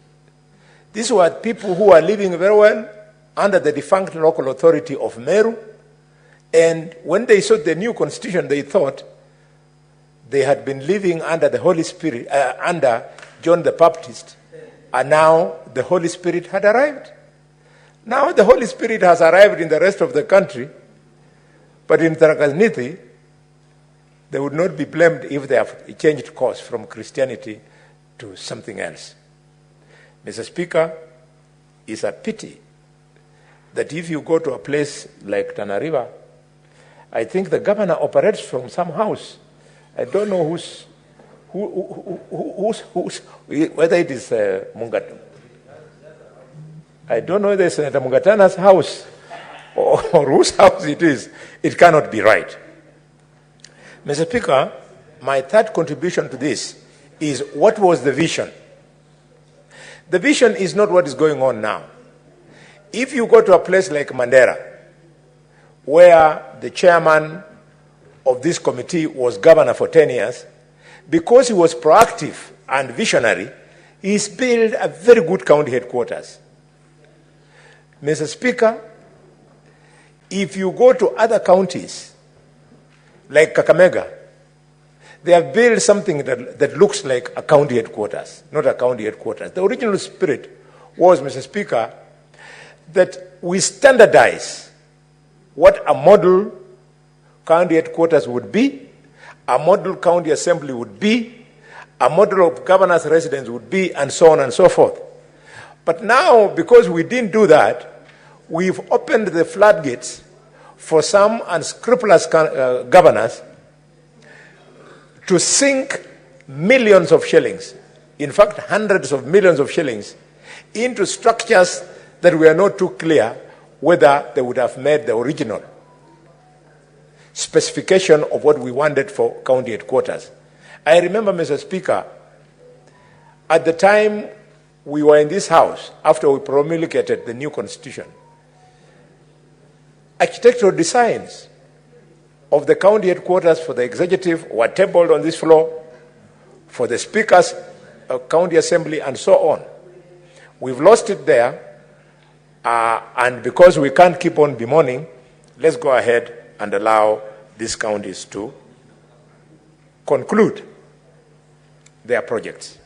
These were people who are living very well under the defunct local authority of Meru, and when they saw the new constitution, they thought they had been living under the Holy Spirit, under John the Baptist, and now the Holy Spirit had arrived. Now the Holy Spirit has arrived in the rest of the country, but in Tharaka Nithi, they would not be blamed if they have changed course from Christianity to something else. Mr. Speaker, it's a pity that if you go to a place like Tana River, I think the governor operates from some house. I don't know whether it is Mungat. I don't know whether it's Senator Mungatana's house or whose house it is. It cannot be right. Mr. Speaker, my third contribution to this is, what was the vision? The vision is not what is going on now. If you go to a place like Mandera, where the chairman of this committee was governor for 10 years, because he was proactive and visionary, he's built a very good county headquarters. Mr. Speaker, if you go to other counties, like Kakamega, they have built something that looks like a county headquarters, not a county headquarters. The original spirit was, Mr. Speaker, that we standardize what a model county headquarters would be, a model county assembly would be, a model of governor's residence would be, and so on and so forth. But now, because we didn't do that, we've opened the floodgates for some unscrupulous governors to sink millions of shillings, in fact hundreds of millions of shillings, into structures that were not too clear whether they would have met the original specification of what we wanted for county headquarters. I remember, Mr. Speaker, at the time we were in this house, after we promulgated the new constitution, architectural designs of the county headquarters for the executive were tabled on this floor, for the speakers of county assembly, and so on. We've lost it there, and because we can't keep on bemoaning, let's go ahead and allow these counties to conclude their projects.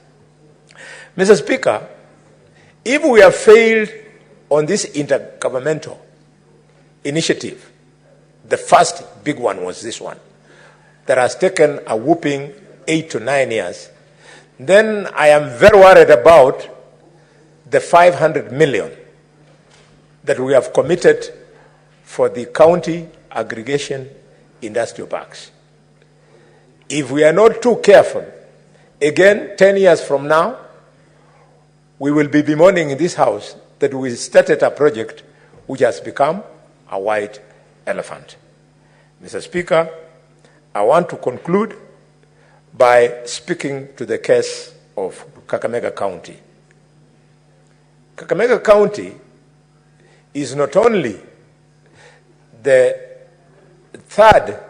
Mr. Speaker, if we have failed on this intergovernmental initiative, the first big one was this one, that has taken a whooping 8 to 9 years, then I am very worried about the 500 million that we have committed for the county aggregation industrial parks. If we are not too careful, again, 10 years from now, we will be bemoaning in this house that we started a project which has become a white elephant. Mr. Speaker, I want to conclude by speaking to the case of Kakamega County. Kakamega County is not only the third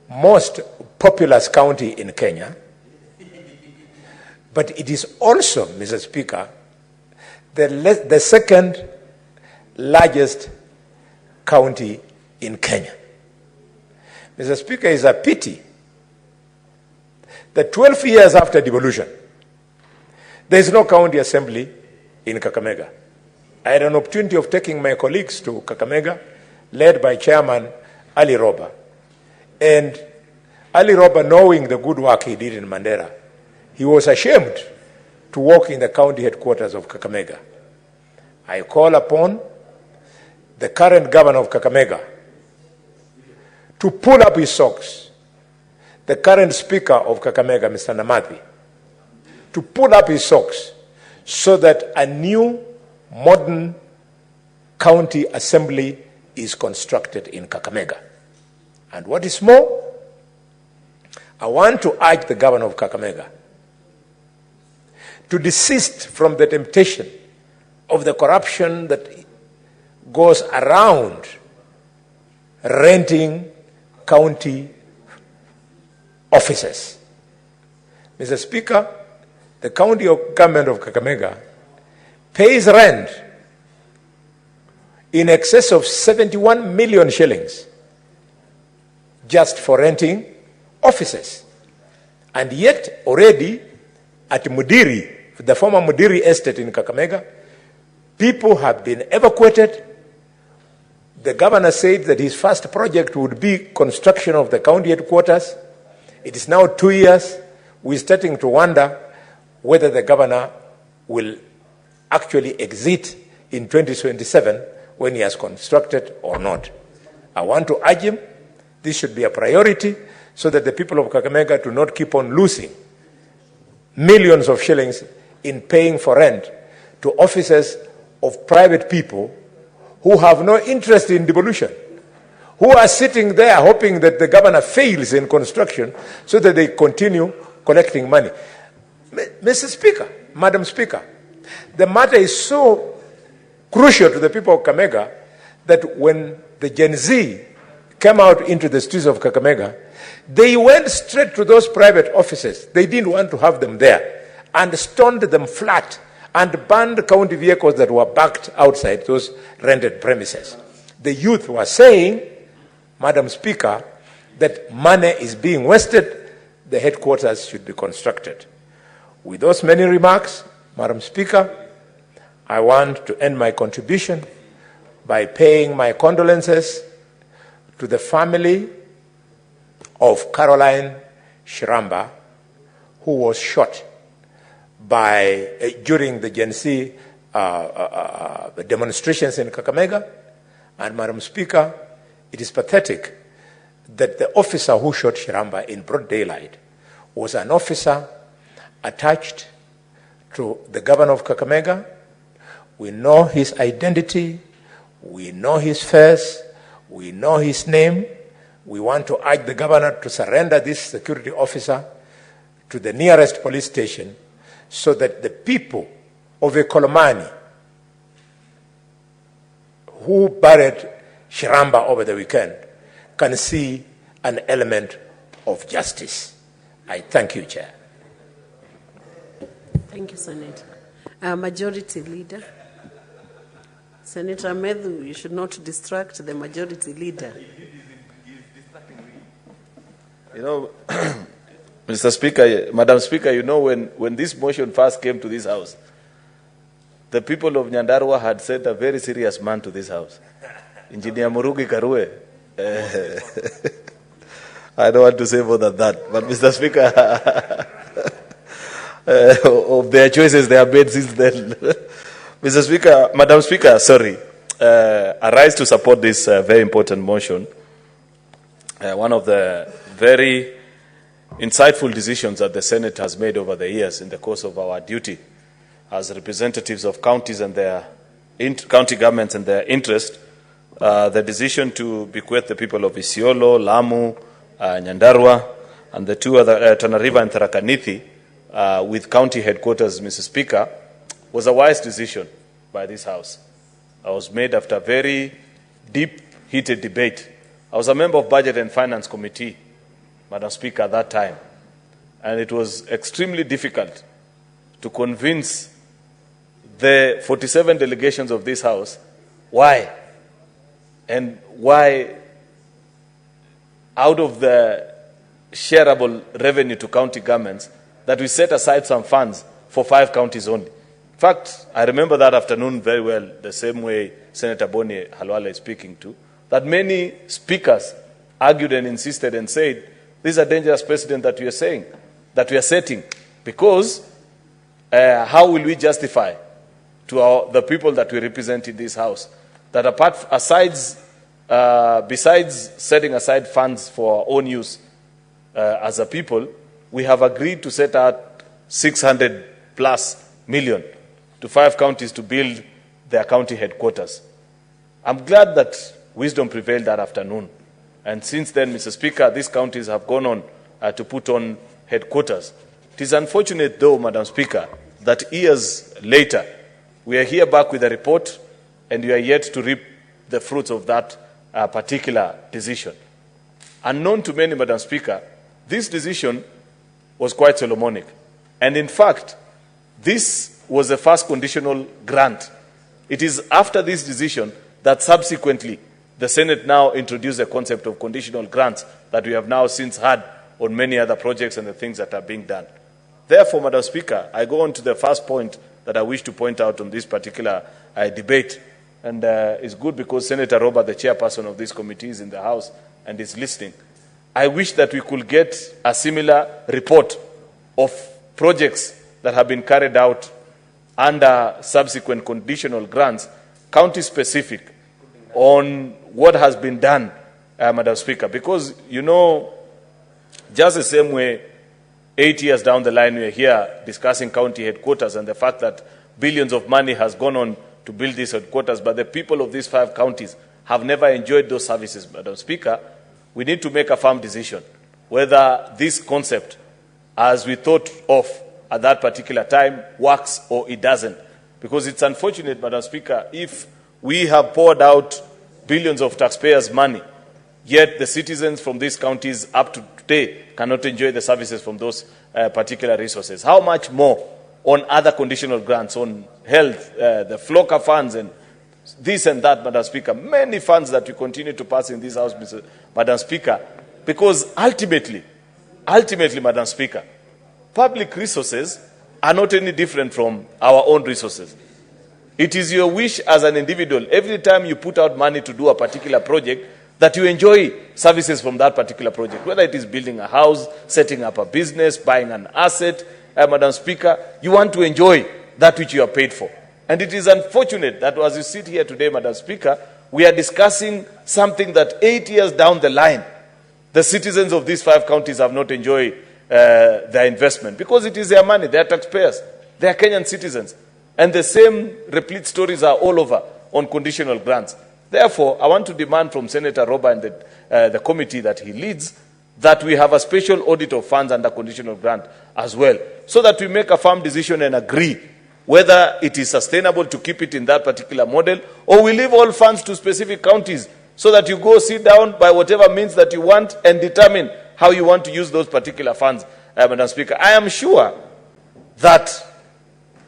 most populous county in Kenya, but it is also, Mr. Speaker, the second largest county in Kenya. Mr. Speaker, it's a pity that 12 years after devolution, there is no county assembly in Kakamega. I had an opportunity of taking my colleagues to Kakamega, led by Chairman Ali Roba. And Ali Roba, knowing the good work he did in Mandera, he was ashamed to walk in the county headquarters of Kakamega. I call upon the current governor of Kakamega to pull up his socks, the current speaker of Kakamega, Mr. Namathi, to pull up his socks so that a new modern county assembly is constructed in Kakamega. And what is more, I want to urge the governor of Kakamega to desist from the temptation of the corruption that goes around renting county offices. Mr. Speaker, the county government of Kakamega pays rent in excess of 71 million shillings just for renting offices. And yet already at Mudiri, the former Mudiri estate in Kakamega, people have been evacuated. The governor said that his first project would be construction of the county headquarters. It is now 2 years. We're starting to wonder whether the governor will actually exit in 2027 when he has constructed or not. I want to urge him, this should be a priority so that the people of Kakamega do not keep on losing millions of shillings in paying for rent to offices of private people who have no interest in devolution, who are sitting there hoping that the governor fails in construction so that they continue collecting money. Mr. Speaker, Madam Speaker, the matter is so crucial to the people of Kakamega that when the Gen Z came out into the streets of Kakamega, they went straight to those private offices. They didn't want to have them there and stoned them flat and banned county vehicles that were parked outside those rented premises. The youth were saying, Madam Speaker, that money is being wasted, the headquarters should be constructed. With those many remarks, Madam Speaker, I want to end my contribution by paying my condolences to the family of Caroline Shiramba, who was shot during the Gen Z demonstrations in Kakamega. And Madam Speaker, it is pathetic that the officer who shot Shiramba in broad daylight was an officer attached to the governor of Kakamega. We know his identity, we know his face, we know his name. We want to urge the governor to surrender this security officer to the nearest police station so that the people of Ekolomani who buried Shiramba over the weekend can see an element of justice. I thank you, Chair. Thank you, Senator. Majority Leader. Senator Medhu, you should not distract the Majority Leader. You know, Mr. Speaker, Madam Speaker, you know, when this motion first came to this House, the people of Nyandarua had sent a very serious man to this House, Engineer Murugi Karue. I don't want to say more than that, but Mr. Speaker, of their choices they have made since then. Mr. Speaker, Madam Speaker, sorry, I rise to support this very important motion. One of the very insightful decisions that the Senate has made over the years in the course of our duty as representatives of counties and their county governments and their interest, the decision to bequeath the people of Isiolo, Lamu, Nyandarua, and the two other, Tana River and Tharaka Nithi, with county headquarters, Mr. Speaker, was a wise decision by this House. It was made after very deep, heated debate. I was a member of Budget and Finance Committee, Madam Speaker, at that time, and it was extremely difficult to convince the 47 delegations of this House why out of the shareable revenue to county governments that we set aside some funds for 5 counties only. In fact, I remember that afternoon very well, the same way Senator Boni Halwala is speaking to, that many speakers argued and insisted and said, this is a dangerous precedent that we are saying, that we are setting, because how will we justify to the people that we represent in this House that besides setting aside funds for our own use as a people, we have agreed to set out 600 plus million to 5 counties to build their county headquarters. I'm glad that wisdom prevailed that afternoon. And since then, Mr. Speaker, these counties have gone on to put on headquarters. It is unfortunate, though, Madam Speaker, that years later, we are here back with a report and we are yet to reap the fruits of that particular decision. Unknown to many, Madam Speaker, this decision was quite Solomonic. And in fact, this was the first conditional grant. It is after this decision that subsequently the Senate now introduced the concept of conditional grants that we have now since had on many other projects and the things that are being done. Therefore, Madam Speaker, I go on to the first point that I wish to point out on this particular debate. And it's good because Senator Robert, the chairperson of this committee, is in the House and is listening. I wish that we could get a similar report of projects that have been carried out under subsequent conditional grants, county-specific, on what has been done, Madam Speaker. Because, you know, just the same way, 8 years down the line, we are here discussing county headquarters and the fact that billions of money has gone on to build these headquarters, but the people of these 5 counties have never enjoyed those services, Madam Speaker. We need to make a firm decision whether this concept, as we thought of at that particular time, works or it doesn't. Because it's unfortunate, Madam Speaker, if we have poured out billions of taxpayers' money, yet the citizens from these counties up to today cannot enjoy the services from those particular resources. How much more on other conditional grants, on health, the FLOCA funds, and this and that, Madam Speaker. Many funds that we continue to pass in this House, Madam Speaker, because ultimately, Madam Speaker, public resources are not any different from our own resources. It is your wish as an individual, every time you put out money to do a particular project, that you enjoy services from that particular project, whether it is building a house, setting up a business, buying an asset, Madam Speaker, you want to enjoy that which you are paid for. And it is unfortunate that as you sit here today, Madam Speaker, we are discussing something that 8 years down the line, the citizens of these 5 counties have not enjoyed their investment, because it is their money, they are taxpayers, they are Kenyan citizens. And the same replete stories are all over on conditional grants. Therefore, I want to demand from Senator Roba and the committee that he leads that we have a special audit of funds under conditional grant as well, so that we make a firm decision and agree whether it is sustainable to keep it in that particular model, or we leave all funds to specific counties so that you go sit down by whatever means that you want and determine how you want to use those particular funds, Madam Speaker. I am sure that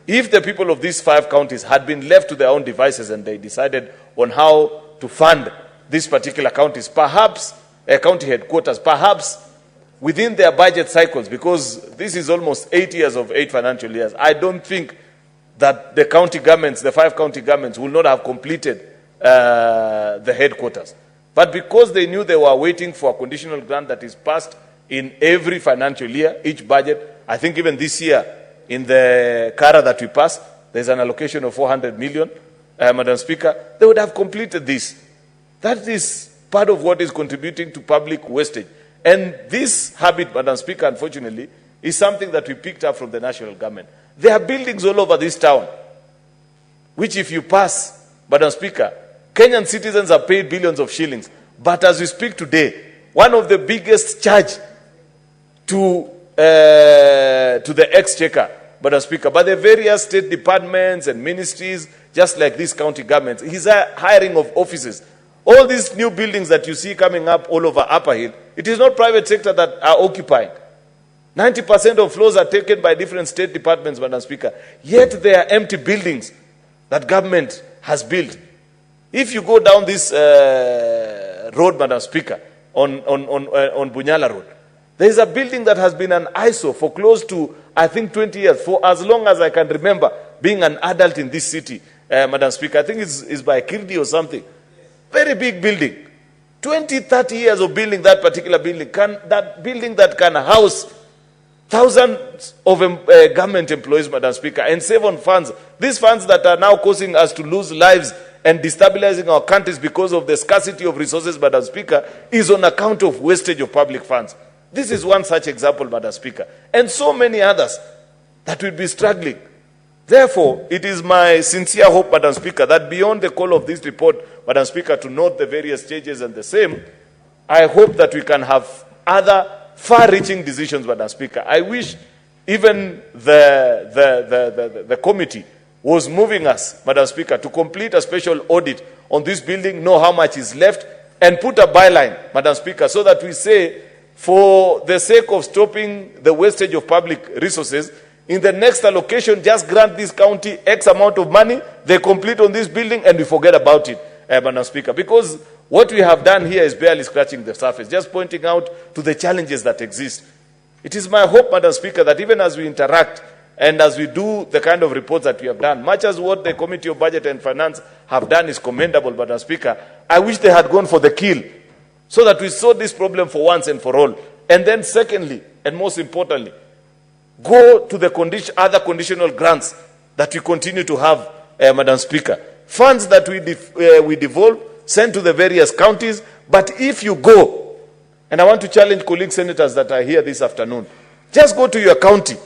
if the people of these 5 counties had been left to their own devices and they decided on how to fund these particular counties, perhaps county headquarters, perhaps within their budget cycles, because this is almost 8 years of 8 financial years, I don't think that the county governments, the 5 county governments, will not have completed the headquarters. But because they knew they were waiting for a conditional grant that is passed in every financial year, each budget, I think even this year, in the CARA that we passed, there's an allocation of 400 million, Madam Speaker, they would have completed this. That is part of what is contributing to public wastage. And this habit, Madam Speaker, unfortunately, is something that we picked up from the national government. There are buildings all over this town, which if you pass, Madam Speaker, Kenyan citizens are paid billions of shillings. But as we speak today, one of the biggest charge to the exchequer, Madam Speaker, by the various state departments and ministries, just like these county governments, is a hiring of offices. All these new buildings that you see coming up all over Upper Hill, it is not private sector that are occupying. 90% of floors are taken by different state departments, Madam Speaker. Yet there are empty buildings that government has built. If you go down this road, Madam Speaker, on Bunyala Road, there is a building that has been an ISO for close to, I think, 20 years, for as long as I can remember being an adult in this city, Madam Speaker. I think it's by Kirdi or something. Very big building. 20, 30 years of building that particular building. That building that can house thousands of government employees, Madam Speaker, and save on funds. These funds that are now causing us to lose lives and destabilizing our countries because of the scarcity of resources, Madam Speaker, is on account of wastage of public funds. This is one such example, Madam Speaker, and so many others that will be struggling. Therefore, it is my sincere hope, Madam Speaker, that beyond the call of this report, Madam Speaker, to note the various stages and the same, I hope that we can have other far-reaching decisions, Madam Speaker. I wish even the committee was moving us, Madam Speaker, to complete a special audit on this building, know how much is left, and put a byline, Madam Speaker, so that we say, for the sake of stopping the wastage of public resources, in the next allocation, just grant this county X amount of money, they complete on this building, and we forget about it, Madam Speaker. Because what we have done here is barely scratching the surface, just pointing out to the challenges that exist. It is my hope, Madam Speaker, that even as we interact and as we do the kind of reports that we have done, much as what the Committee of Budget and Finance have done is commendable, Madam Speaker, I wish they had gone for the kill, so that we solve this problem for once and for all. And then secondly, and most importantly, go to the other conditional grants that we continue to have, Madam Speaker. Funds that we devolve, send to the various counties, but if you go, and I want to challenge colleague senators that are here this afternoon, just go to your county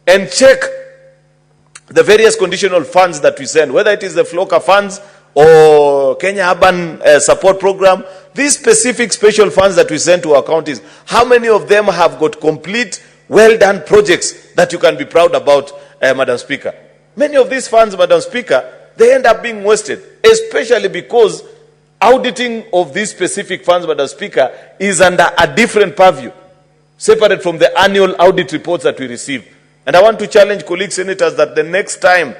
and check the various conditional funds that we send, whether it is the FLOCA funds or Kenya Urban Support Program, these specific special funds that we send to our counties, how many of them have got complete, well-done projects that you can be proud about, Madam Speaker? Many of these funds, Madam Speaker, they end up being wasted, especially because auditing of these specific funds, Madam Speaker, is under a different purview, separate from the annual audit reports that we receive. And I want to challenge colleague senators that the next time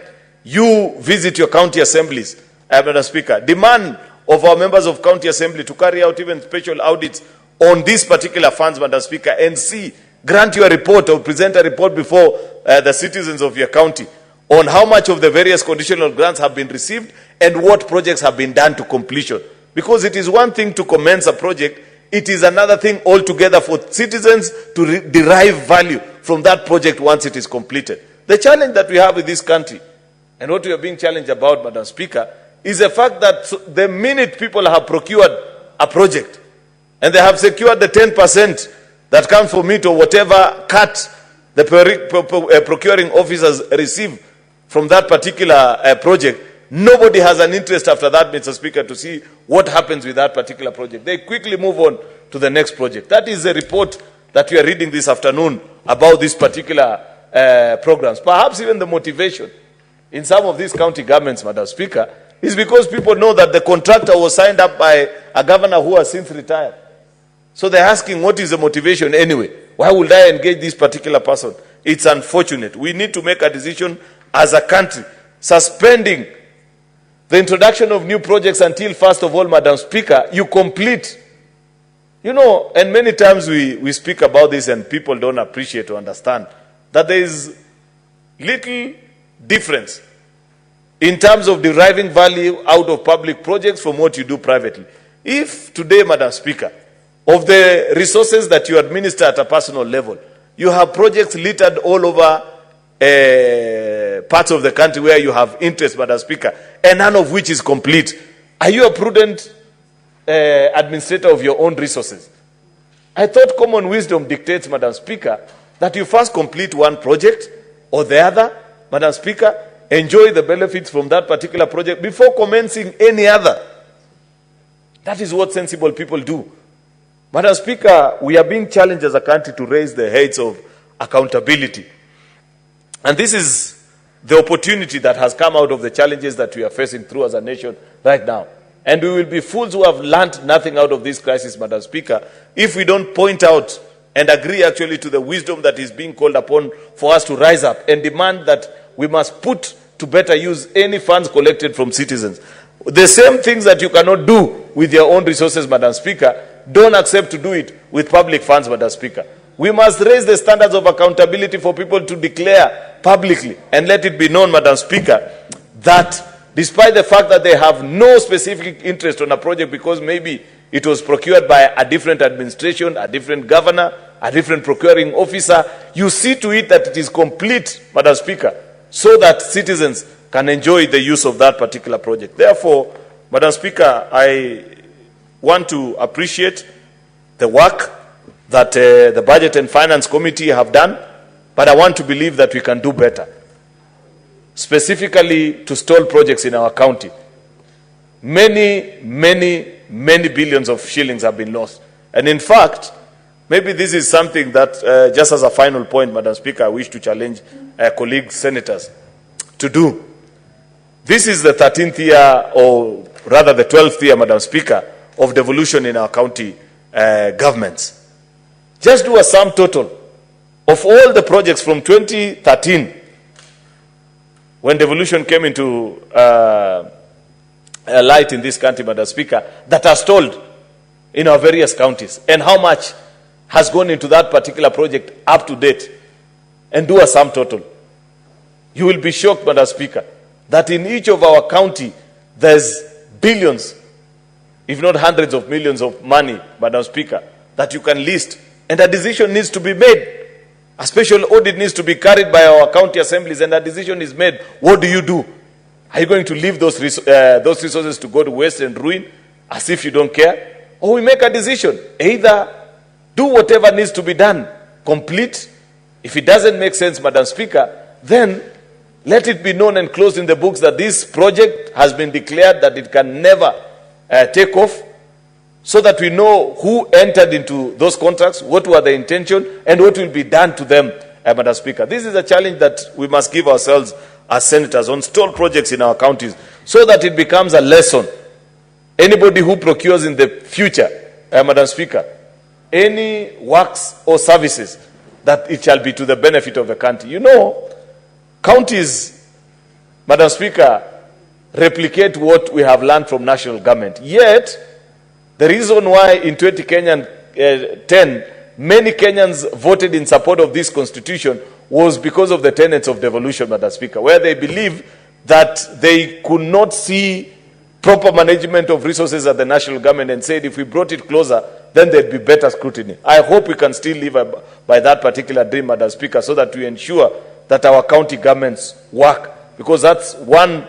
you visit your county assemblies, Madam Speaker, demand of our members of county assembly to carry out even special audits on these particular funds, Madam Speaker, and see, grant your report or present a report before the citizens of your county on how much of the various conditional grants have been received and what projects have been done to completion. Because it is one thing to commence a project, it is another thing altogether for citizens to derive value from that project once it is completed. The challenge that we have in this country, and what we are being challenged about, Madam Speaker, is the fact that the minute people have procured a project and they have secured the 10% that comes from it or whatever cut the procuring officers receive from that particular project, nobody has an interest after that, Mr. Speaker, to see what happens with that particular project. They quickly move on to the next project. That is the report that we are reading this afternoon about these particular programs. Perhaps even the motivation in some of these county governments, Madam Speaker, It's because people know that the contractor was signed up by a governor who has since retired. So they're asking, what is the motivation anyway? Why would I engage this particular person? It's unfortunate. We need to make a decision as a country, suspending the introduction of new projects until, first of all, Madam Speaker, you complete. You know, and many times we speak about this and people don't appreciate or understand that there is little difference in terms of deriving value out of public projects from what you do privately. If today, Madam Speaker, of the resources that you administer at a personal level, you have projects littered all over parts of the country where you have interest, Madam Speaker, and none of which is complete, are you a prudent administrator of your own resources? I thought common wisdom dictates, Madam Speaker, that you first complete one project or the other, Madam Speaker, enjoy the benefits from that particular project before commencing any other. That is what sensible people do. Madam Speaker, we are being challenged as a country to raise the heads of accountability. And this is the opportunity that has come out of the challenges that we are facing through as a nation right now. And we will be fools who have learned nothing out of this crisis, Madam Speaker, if we don't point out and agree actually to the wisdom that is being called upon for us to rise up and demand that we must put to better use any funds collected from citizens. The same things that you cannot do with your own resources, Madam Speaker, don't accept to do it with public funds, Madam Speaker. We must raise the standards of accountability for people to declare publicly and let it be known, Madam Speaker, that despite the fact that they have no specific interest on a project because maybe it was procured by a different administration, a different governor, a different procuring officer, you see to it that it is complete, Madam Speaker, so that citizens can enjoy the use of that particular project. Therefore, Madam Speaker, I want to appreciate the work that the Budget and Finance Committee have done, but I want to believe that we can do better, specifically to stall projects in our county. Many billions of shillings have been lost. And in fact, maybe this is something that, just as a final point, Madam Speaker, I wish to challenge colleagues, senators, to do. This is the 13th year, or rather the 12th year, Madam Speaker, of devolution in our county governments. Just do a sum total of all the projects from 2013, when devolution came into light in this country, Madam Speaker, that are stalled in our various counties, and how much has gone into that particular project up to date, and do a sum total. You will be shocked, Madam Speaker, that in each of our county, there's billions, if not hundreds of millions of money, Madam Speaker, that you can list, and a decision needs to be made. A special audit needs to be carried by our county assemblies, and a decision is made. What do you do? Are you going to leave those resources to go to waste and ruin as if you don't care? Or we make a decision. Either do whatever needs to be done, complete. If it doesn't make sense, Madam Speaker, then let it be known and closed in the books that this project has been declared that it can never take off, so that we know who entered into those contracts, what were the intention, and what will be done to them, Madam Speaker. This is a challenge that we must give ourselves as senators on stalled projects in our counties, so that it becomes a lesson. Anybody who procures in the future, Madam Speaker, any works or services, that it shall be to the benefit of the country. You know, counties, Madam Speaker, replicate what we have learned from national government. Yet, the reason why in 2010, many Kenyans voted in support of this constitution was because of the tenets of devolution, Madam Speaker, where they believe that they could not see proper management of resources at the national government, and said if we brought it closer, then there'd be better scrutiny. I hope we can still live by that particular dream, Madam Speaker, so that we ensure that our county governments work, because that's one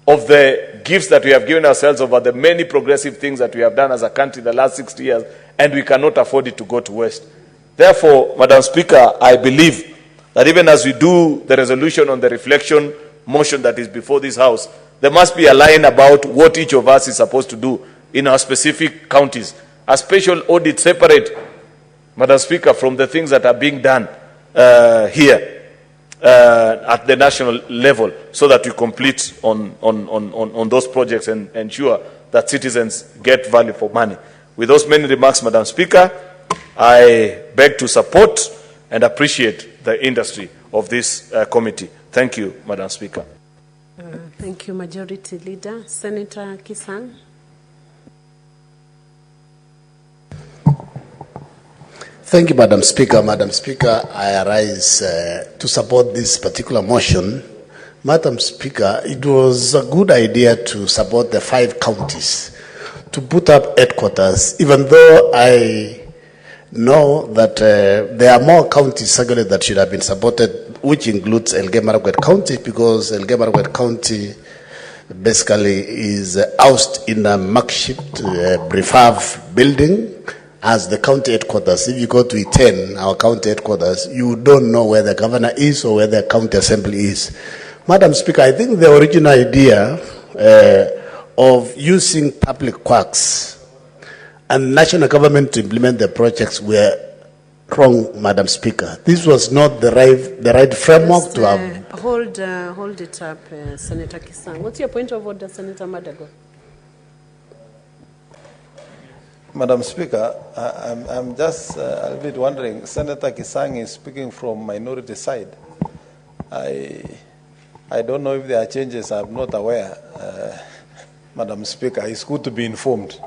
of the gifts that we have given ourselves over the many progressive things that we have done as a country the last 60 years, and we cannot afford it to go to waste. Therefore, Madam Speaker, I believe that even as we do the resolution on the reflection motion that is before this House, there must be a line about what each of us is supposed to do in our specific counties. A special audit separate, Madam Speaker, from the things that are being done here. at the national level so that we complete on those projects and ensure that citizens get value for money. With those many remarks, Madam Speaker, I beg to support and appreciate the industry of this committee. Thank you, Madam Speaker. Thank you, Majority Leader. Senator Kisang. Thank you, Madam Speaker. Madam Speaker, I arise to support this particular motion. Madam Speaker, it was a good idea to support the 5 counties to put up headquarters, even though I know that there are more counties certainly that should have been supported, which includes Elgeyo-Marakwet County, because Elgeyo-Marakwet County basically is housed in a makeshift prefab building as the county headquarters. If you go to Iten, our county headquarters, you don't know where the governor is or where the county assembly is. Madam Speaker, I think the original idea of using public works and national government to implement the projects were wrong, Madam Speaker. This was not the right framework Just, to have. Hold it up, Senator Kisang. What's your point of order, Senator Madago? Madam Speaker, I'm just a bit wondering, Senator Kisang is speaking from minority side. I don't know if there are changes, I'm not aware. Madam Speaker, it's good to be informed.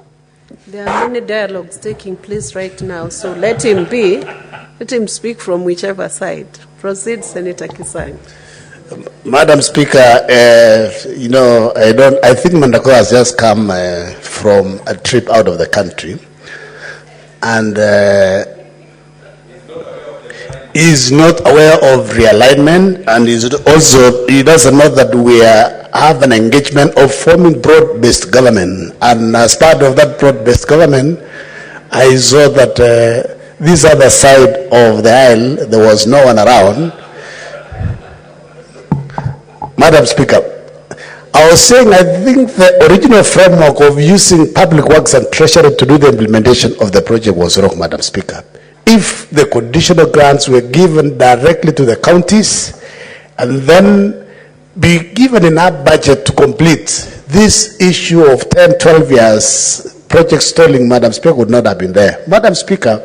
There are many dialogues taking place right now, so let him speak from whichever side. Proceed, Senator Kisang. Madam Speaker, I think Mandako has just come from a trip out of the country, and is not aware of realignment, and he doesn't know that we have an engagement of forming broad-based government. And as part of that broad-based government, I saw that this other side of the aisle, there was no one around. Madam Speaker, I was saying I think the original framework of using public works and treasury to do the implementation of the project was wrong, Madam Speaker. If the conditional grants were given directly to the counties and then be given enough budget to complete, this issue of 10, 12 years project stalling, Madam Speaker, would not have been there. Madam Speaker,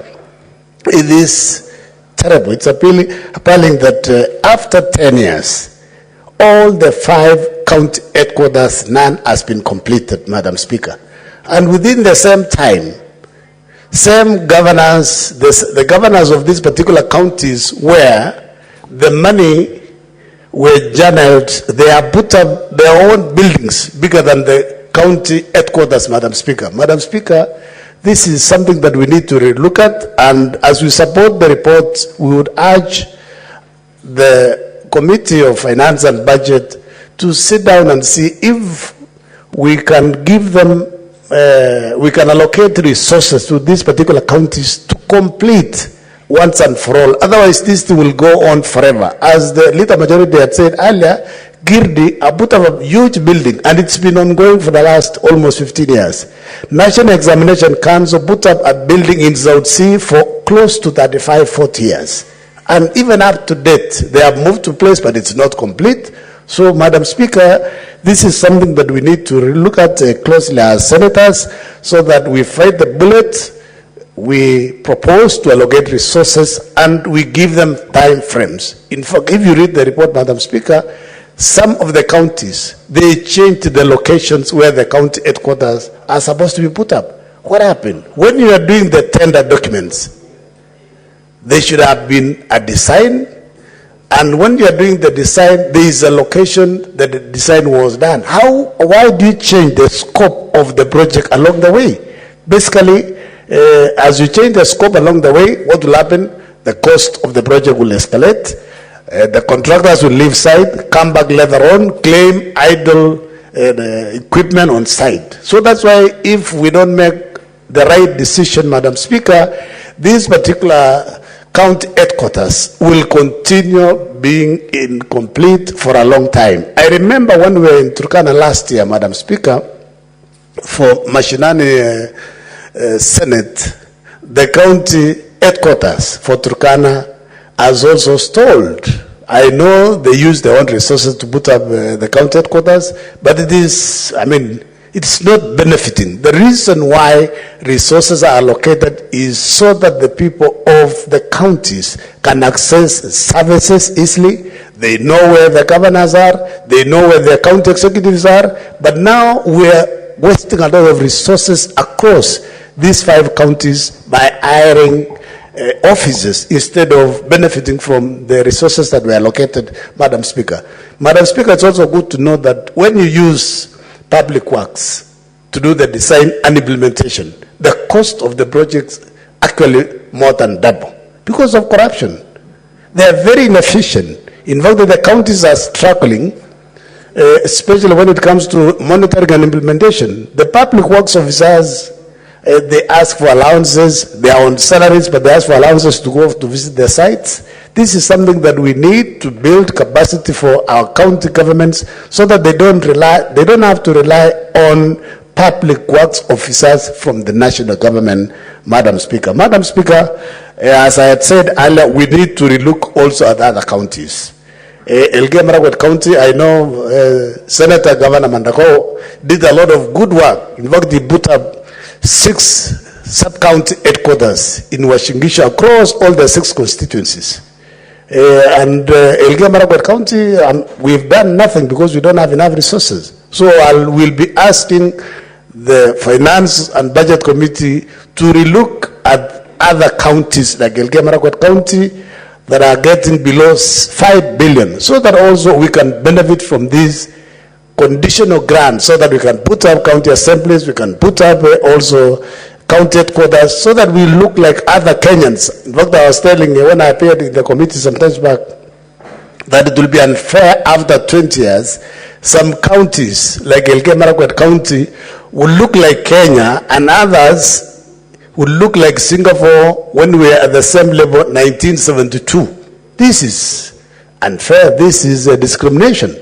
it is terrible. It's appalling that after 10 years, all the 5 county headquarters, none has been completed, Madam Speaker. And within the same time, same governors, the governors of these particular counties where the money were channeled, they have put up their own buildings bigger than the county headquarters, Madam Speaker. Madam Speaker, this is something that we need to relook at, and as we support the report, we would urge the Committee of Finance and Budget to sit down and see if we can give them, we can allocate resources to these particular counties to complete once and for all. Otherwise, this thing will go on forever. As the leader majority had said earlier, Girdi put up a huge building, and it's been ongoing for the last almost 15 years. National Examination Council put up a building in South Sea for close to 35, 40 years. And even up to date, they have moved to place, but it's not complete. So, Madam Speaker, this is something that we need to look at closely as senators, so that we fight the bullet, we propose to allocate resources, and we give them time frames. In fact, if you read the report, Madam Speaker, some of the counties, they changed the locations where the county headquarters are supposed to be put up. What happened? When you are doing the tender documents, there should have been a design, and when you are doing the design, there is a location that the design was done. Why do you change the scope of the project along the way? Basically, as you change the scope along the way, what will happen? The cost of the project will escalate. The contractors will leave site, come back later on, claim idle equipment on site. So that's why if we don't make the right decision, Madam Speaker, this particular county headquarters will continue being incomplete for a long time. I remember when we were in Turkana last year, Madam Speaker, for Mashinani Senate, the county headquarters for Turkana has also stalled. I know they use their own resources to put up the county headquarters, but it is, I mean, it's not benefiting. The reason why resources are allocated is so that the people of the counties can access services easily. They know where the governors are, they know where the county executives are, but now we're wasting a lot of resources across these 5 counties by hiring offices instead of benefiting from the resources that were allocated, Madam Speaker. Madam Speaker, it's also good to know that when you use public works to do the design and implementation, the cost of the projects actually more than double because of corruption. They are very inefficient. In fact, the counties are struggling, especially when it comes to monitoring and implementation. The public works officers, they ask for allowances. They are on salaries, but they ask for allowances to go to visit their sites. This is something that we need to build capacity for our county governments so that they don't have to rely on public works officers from the national government, Madam Speaker. Madam Speaker, as I had said earlier, we need to relook also at other counties. Elgeyo Marakwet County, I know Senator Governor Mandako did a lot of good work. In fact, he put up 6 sub-county headquarters in Washingishu across all the 6 constituencies. And Elgeyo Marakwet County, we've done nothing because we don't have enough resources. So we'll be asking the Finance and Budget Committee to relook at other counties like Elgeyo Marakwet County that are getting below 5 billion so that also we can benefit from these conditional grants so that we can put up county assemblies, we can put up also county headquarters so that we look like other Kenyans. In fact, I was telling you when I appeared in the committee sometimes back that it will be unfair after 20 years. Some counties like Elgeyo Marakwet County will look like Kenya and others will look like Singapore when we were at the same level 1972. This is unfair. This is a discrimination.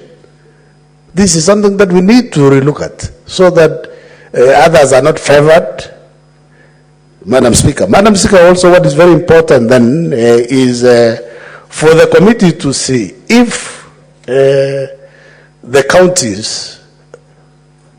This is something that we need to relook at so that others are not favored. Madam Speaker. Madam Speaker, also what is very important then is for the committee to see if the counties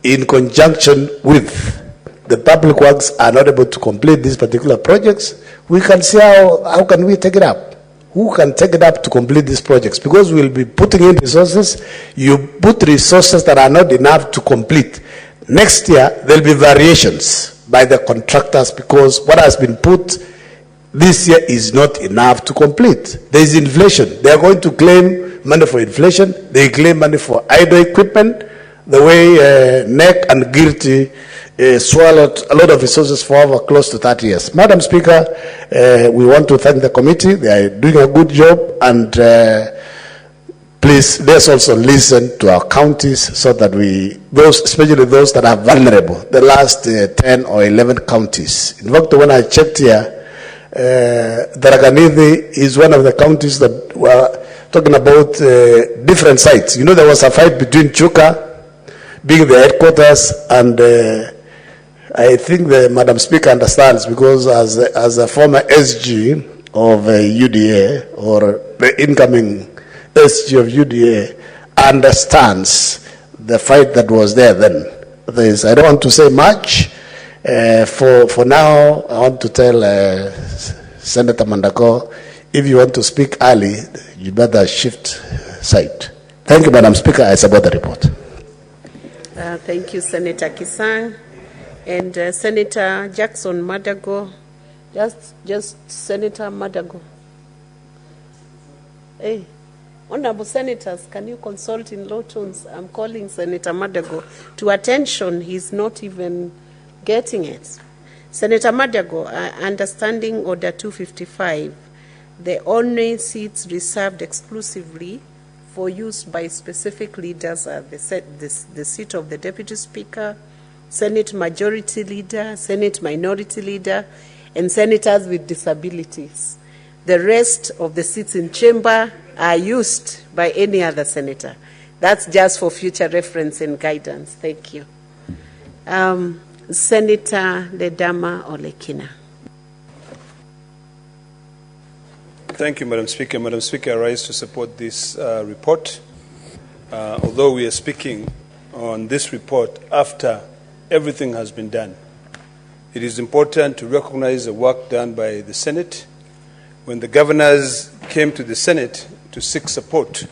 in conjunction with the public works are not able to complete these particular projects, we can see how can we take it up. Who can take it up to complete these projects? Because we'll be putting in resources. You put resources that are not enough to complete. Next year, there'll be variations by the contractors because what has been put this year is not enough to complete. There is inflation. They are going to claim money for inflation. They claim money for idle equipment. The way NEC and GIRTI swallowed a lot of resources for over close to 30 years. Madam Speaker, we want to thank the committee. They are doing a good job, and please, let's also listen to our counties so that especially those that are vulnerable, the last 10 or 11 counties. In fact, when I checked here, Tharaka-Nithi is one of the counties that were talking about different sites. You know, there was a fight between Chuka being the headquarters, and I think Madam Speaker understands because as a former SG of UDA or the incoming SG of UDA understands the fight that was there then. I don't want to say much. For now, I want to tell Senator Mandako, if you want to speak early, you better shift side. Thank you, Madam Speaker. I support the report. Thank you, Senator Kisang. And Senator Jackson Madago, just Senator Madago. Hey, honorable senators, can you consult in low tones? I'm calling Senator Madago to attention. He's not even getting it. Senator Madago, understanding Order 255, the only seats reserved exclusively for use by specific leaders are the seat of the Deputy Speaker, Senate Majority Leader, Senate Minority Leader, and senators with disabilities. The rest of the seats in chamber are used by any other senator. That's just for future reference and guidance. Thank you. Senator Ledama Olekina. Thank you, Madam Speaker. Madam Speaker, I rise to support this report. Although we are speaking on this report after everything has been done, it is important to recognize the work done by the Senate. When the governors came to the Senate to seek support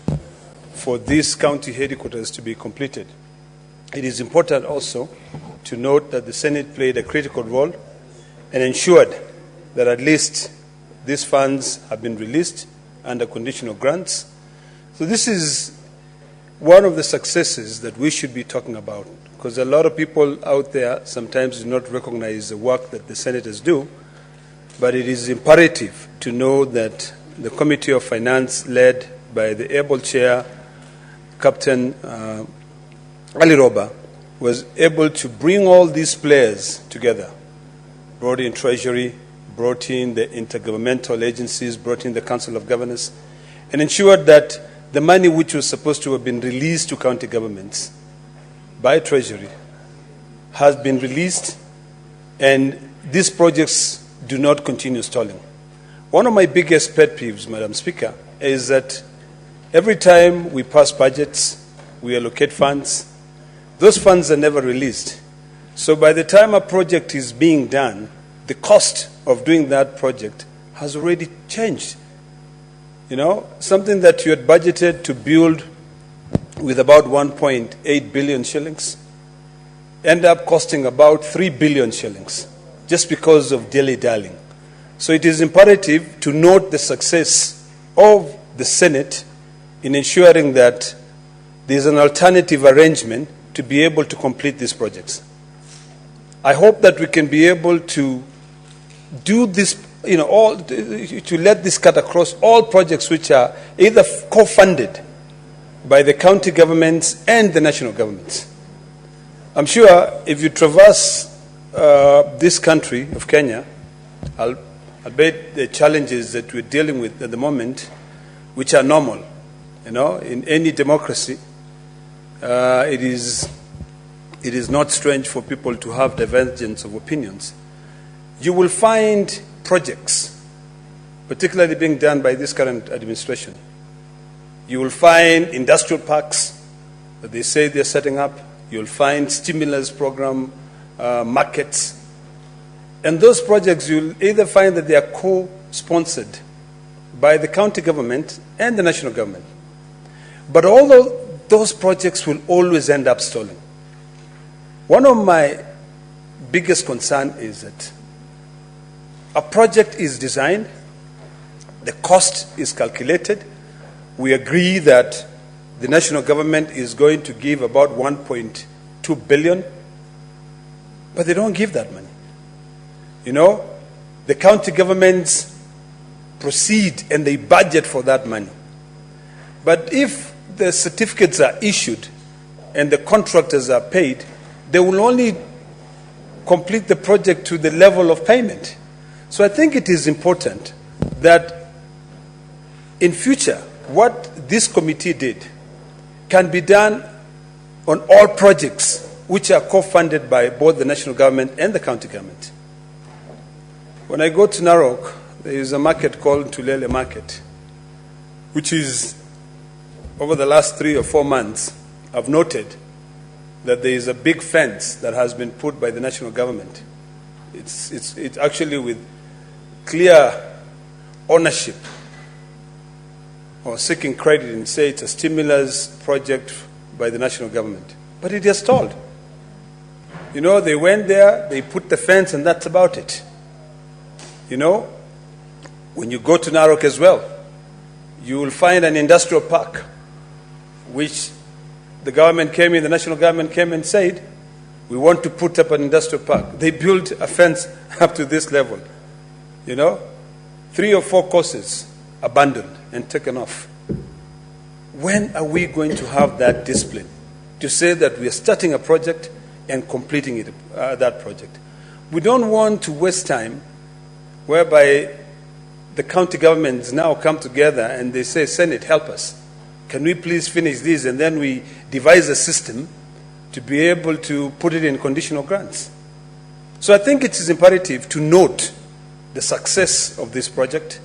for these county headquarters to be completed, it is important also to note that the Senate played a critical role and ensured that at least these funds have been released under conditional grants. So this is one of the successes that we should be talking about, because a lot of people out there sometimes do not recognize the work that the senators do, but it is imperative to know that the Committee of Finance, led by the able chair, Captain Ali Roba, was able to bring all these players together, brought in Treasury, brought in the intergovernmental agencies, brought in the Council of Governors, and ensured that the money which was supposed to have been released to county governments by Treasury has been released, and these projects do not continue stalling. One of my biggest pet peeves, Madam Speaker, is that every time we pass budgets, we allocate funds, those funds are never released. So by the time a project is being done, the cost of doing that project has already changed. You know, something that you had budgeted to build with about 1.8 billion shillings end up costing about 3 billion shillings just because of dilly-dallying. So it is imperative to note the success of the Senate in ensuring that there is an alternative arrangement to be able to complete these projects. I hope that we can be able to do this, to let this cut across all projects which are either co-funded by the county governments and the national governments. I'm sure if you traverse this country of Kenya, I'll bet the challenges that we're dealing with at the moment, which are normal, in any democracy, it is not strange for people to have divergence of opinions. You will find projects, particularly being done by this current administration. You will find industrial parks that they say they're setting up. You'll find stimulus program markets. And those projects, you'll either find that they are co-sponsored by the county government and the national government. But although those projects will always end up stalling, one of my biggest concerns is that a project is designed, the cost is calculated, we agree that the national government is going to give about 1.2 billion, but they don't give that money. The county governments proceed and they budget for that money. But if the certificates are issued and the contractors are paid, they will only complete the project to the level of payment. So I think it is important that in future, what this committee did can be done on all projects which are co-funded by both the national government and the county government. When I go to Narok, there is a market called Tulele Market, which is, over the last 3 or 4 months, I've noted that there is a big fence that has been put by the national government. It's actually with clear ownership or seeking credit and say it's a stimulus project by the national government. But it is stalled. They went there, they put the fence, and that's about it. When you go to Narok as well, you will find an industrial park, which the national government came and said, we want to put up an industrial park. They built a fence up to this level. 3 or 4 courses abandoned and taken off. When are we going to have that discipline to say that we are starting a project and completing that project? We don't want to waste time whereby the county governments now come together and they say, Senate, help us. Can we please finish this? And then we devise a system to be able to put it in conditional grants. So I think it is imperative to note the success of this project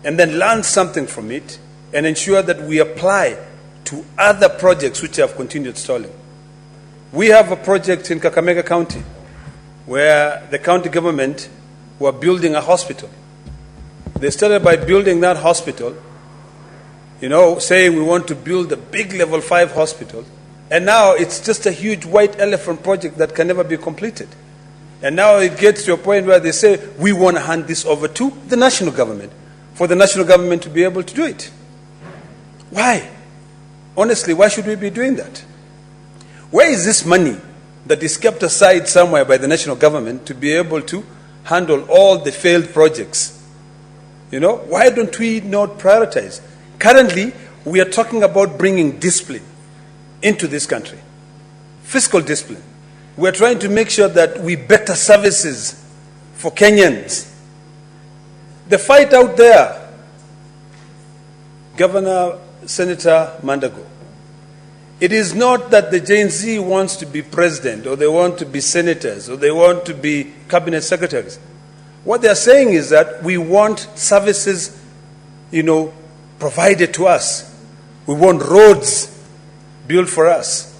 and then learn something from it and ensure that we apply to other projects which have continued stalling. We have a project in Kakamega County where the county government were building a hospital. They started by building that hospital, saying we want to build a big level 5 hospital. And now it's just a huge white elephant project that can never be completed. And now it gets to a point where they say, we want to hand this over to the national government, for the national government to be able to do it. Why? Honestly, why should we be doing that? Where is this money that is kept aside somewhere by the national government to be able to handle all the failed projects? Why don't we not prioritize? Currently, we are talking about bringing discipline into this country. Fiscal discipline. We're trying to make sure that we better services for Kenyans. The fight out there, Governor, Senator Mandago, it is not that the Gen Z wants to be president, or they want to be senators, or they want to be cabinet secretaries. What they're saying is that we want services, provided to us. We want roads built for us.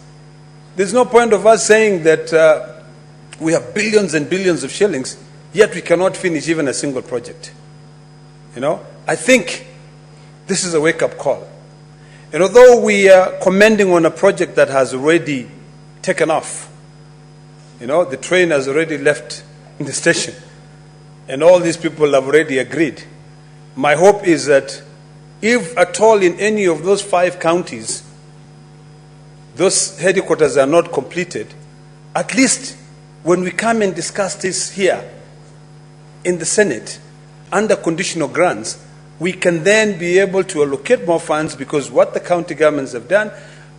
There's no point of us saying that we have billions and billions of shillings, yet we cannot finish even a single project. I think this is a wake-up call. And although we are commending on a project that has already taken off, the train has already left in the station, and all these people have already agreed, my hope is that if at all in any of those 5 counties, those headquarters are not completed, at least when we come and discuss this here in the Senate, under conditional grants, we can then be able to allocate more funds, because what the county governments have done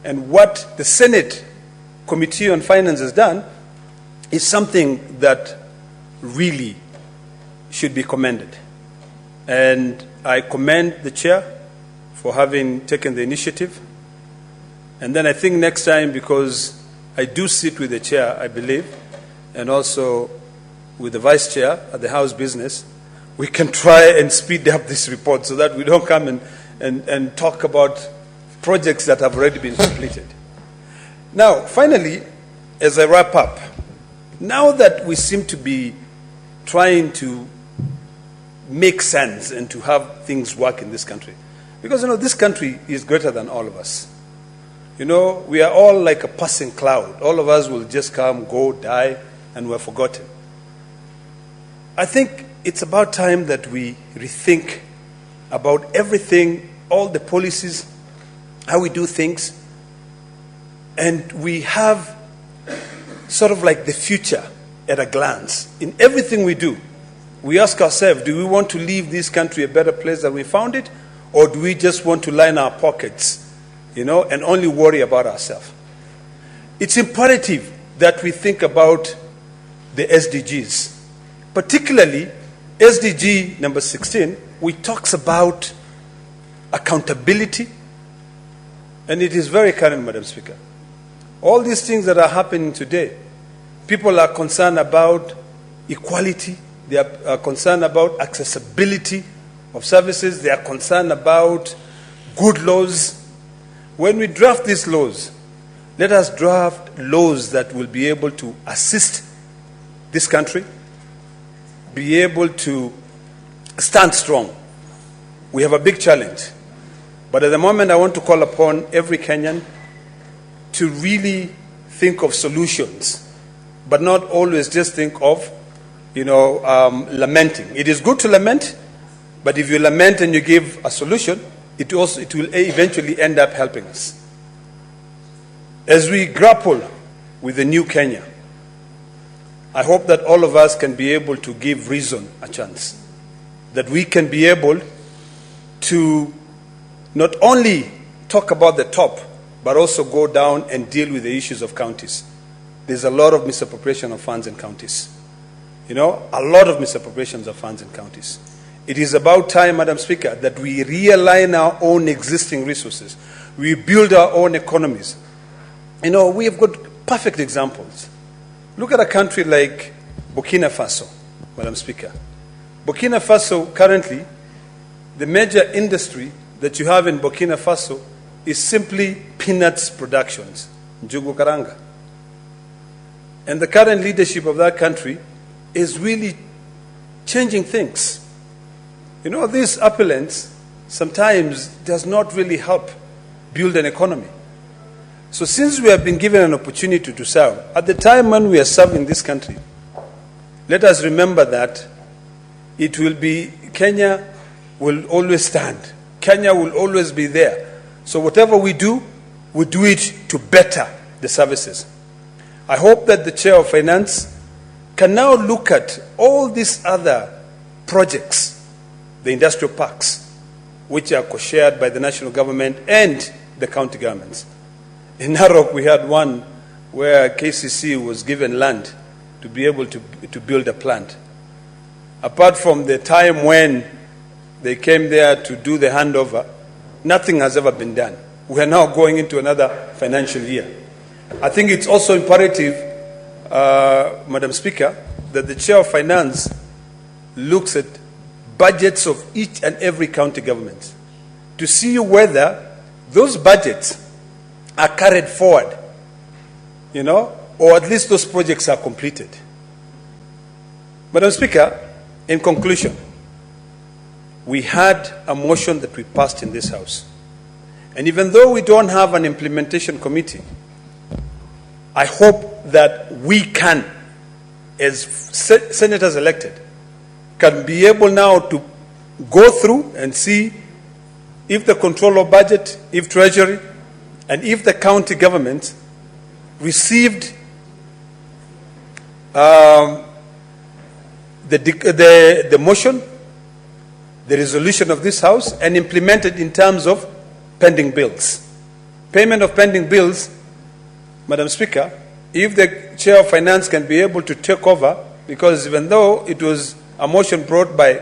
and what the Senate Committee on Finance has done is something that really should be commended. And I commend the chair for having taken the initiative. And then I think next time, because I do sit with the chair, I believe, and also with the vice chair at the House Business, we can try and speed up this report so that we don't come and talk about projects that have already been completed. Now, finally, as I wrap up, now that we seem to be trying to make sense and to have things work in this country, because, this country is greater than all of us. We are all like a passing cloud. All of us will just come, go, die, and we're forgotten. I think it's about time that we rethink about everything, all the policies, how we do things, and we have sort of like the future at a glance. In everything we do, we ask ourselves, do we want to leave this country a better place than we found it, or do we just want to line our pockets, and only worry about ourselves? It's imperative that we think about the SDGs, particularly SDG number 16, which talks about accountability, and it is very current, Madam Speaker. All these things that are happening today, people are concerned about equality, they are concerned about accessibility of services, they are concerned about good laws. When we draft these laws, let us draft laws that will be able to assist this country, be able to stand strong. We have a big challenge. But at the moment, I want to call upon every Kenyan to really think of solutions, but not always just think of, lamenting. It is good to lament, but if you lament and you give a solution, it will eventually end up helping us. As we grapple with the new Kenya, I hope that all of us can be able to give reason a chance, that we can be able to not only talk about the top, but also go down and deal with the issues of counties. There's a lot of misappropriation of funds in counties. A lot of misappropriations of funds in counties. It is about time, Madam Speaker, that we realign our own existing resources. We build our own economies. We have got perfect examples. Look at a country like Burkina Faso, Madam Speaker. Burkina Faso currently the major industry that you have in Burkina Faso is simply peanuts productions, njugu karanga. And the current leadership of that country is really changing things. You know, these appellants sometimes does not really help build an economy. So since we have been given an opportunity to serve, at the time when we are serving this country, let us remember that it will be, Kenya will always stand. Kenya will always be there. So whatever we do it to better the services. I hope that the Chair of Finance can now look at all these other projects, the industrial parks, which are co-shared by the national government and the county governments. In Narok, we had one where KCC was given land to be able to build a plant. Apart from the time when they came there to do the handover, nothing has ever been done. We are now going into another financial year. I think it's also imperative, Madam Speaker, that the Chair of Finance looks at budgets of each and every county government to see whether those budgets are carried forward, you know, or at least those projects are completed. Madam Speaker, in conclusion, we had a motion that we passed in this House. And even though we don't have an implementation committee, I hope that we can, as senators elected, can be able now to go through and see if the control of budget, if treasury, and if the county government received the motion, the resolution of this House, and implemented in terms of pending bills. Payment of pending bills, Madam Speaker, if the Chair of Finance can be able to take over, because even though it was a motion brought by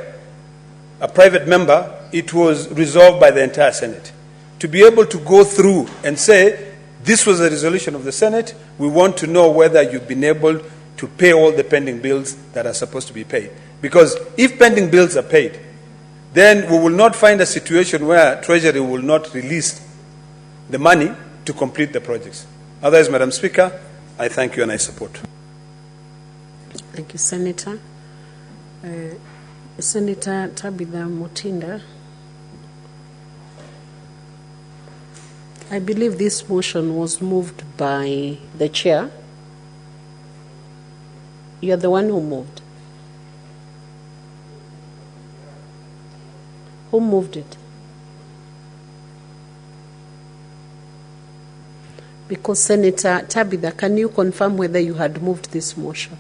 a private member, it was resolved by the entire Senate. To be able to go through and say, this was a resolution of the Senate, we want to know whether you've been able to pay all the pending bills that are supposed to be paid. Because if pending bills are paid, then we will not find a situation where Treasury will not release the money to complete the projects. Otherwise, Madam Speaker, I thank you and I support. Thank you, Senator. Senator Tabitha Mutinda. I believe this motion was moved by the chair. You're the one who moved. Who moved it? Because Senator Tabitha, can you confirm whether you had moved this motion?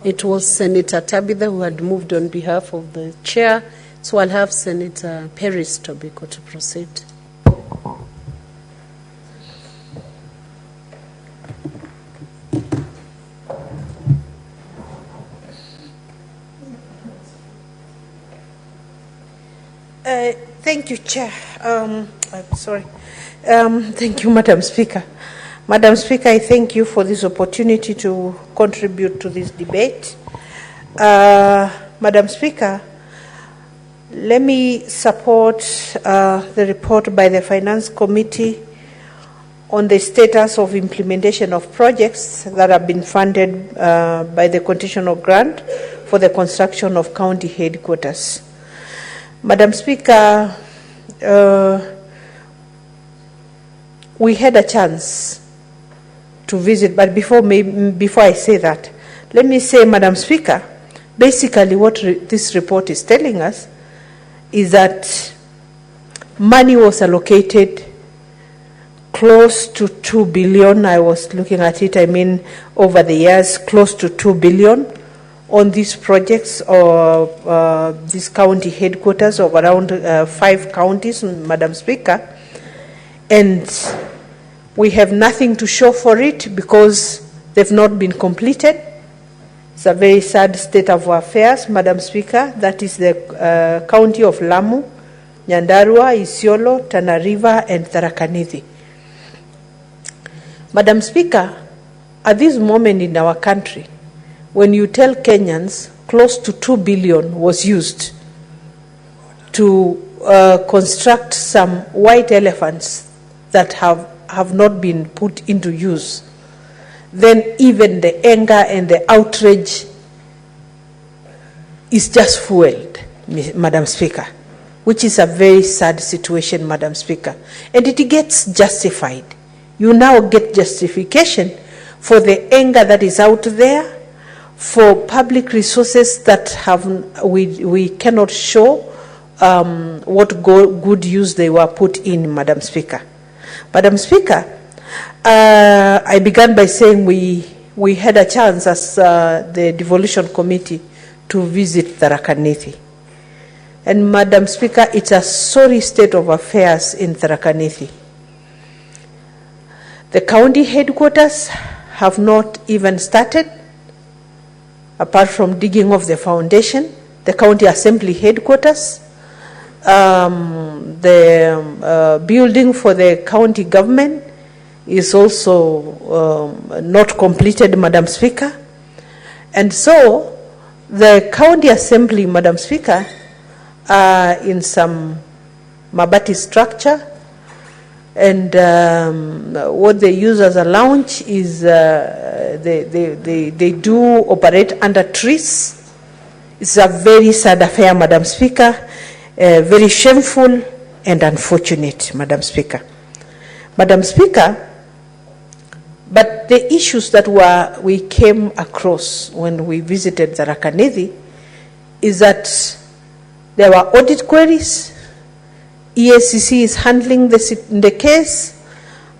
It was Senator Tabitha who had moved on behalf of the chair, so I'll have Senator Peris Tobiko to proceed. Thank you, Chair. Thank you, Madam Speaker. Madam Speaker, I thank you for this opportunity to contribute to this debate. Madam Speaker, let me support the report by the Finance Committee on the status of implementation of projects that have been funded by the conditional grant for the construction of county headquarters. Madam Speaker, we had a chance to visit, but before I say that, let me say, Madam Speaker, basically what this report is telling us is that money was allocated close to 2 billion. I was looking at it, over the years, close to 2 billion on these projects or these county headquarters of around 5 counties, Madam Speaker. And we have nothing to show for it because they've not been completed. It's a very sad state of affairs, Madam Speaker. That is the county of Lamu, Nyandarua, Isiolo, Tana River, and Tharaka Nithi. Madam Speaker, at this moment in our country, when you tell Kenyans close to 2 billion was used to construct some white elephants that have not been put into use, then even the anger and the outrage is just fueled, Madam Speaker, which is a very sad situation, Madam Speaker. And it gets justified. You now get justification for the anger that is out there, for public resources that we cannot show what good use they were put in, Madam Speaker. Madam Speaker, I began by saying we had a chance as the devolution committee to visit Tharaka Nithi. And Madam Speaker, it's a sorry state of affairs in Tharaka Nithi. The county headquarters have not even started, apart from digging off the foundation. The county assembly headquarters, the building for the county government is also not completed, Madam Speaker. And so the county assembly, Madam Speaker, in some mabati structure, and what they use as a lounge is they do operate under trees. It's a very sad affair, Madam Speaker, very shameful and unfortunate, Madam Speaker. Madam Speaker, but the issues that we came across when we visited Tharaka Nithi is that there were audit queries. EACC is handling the case,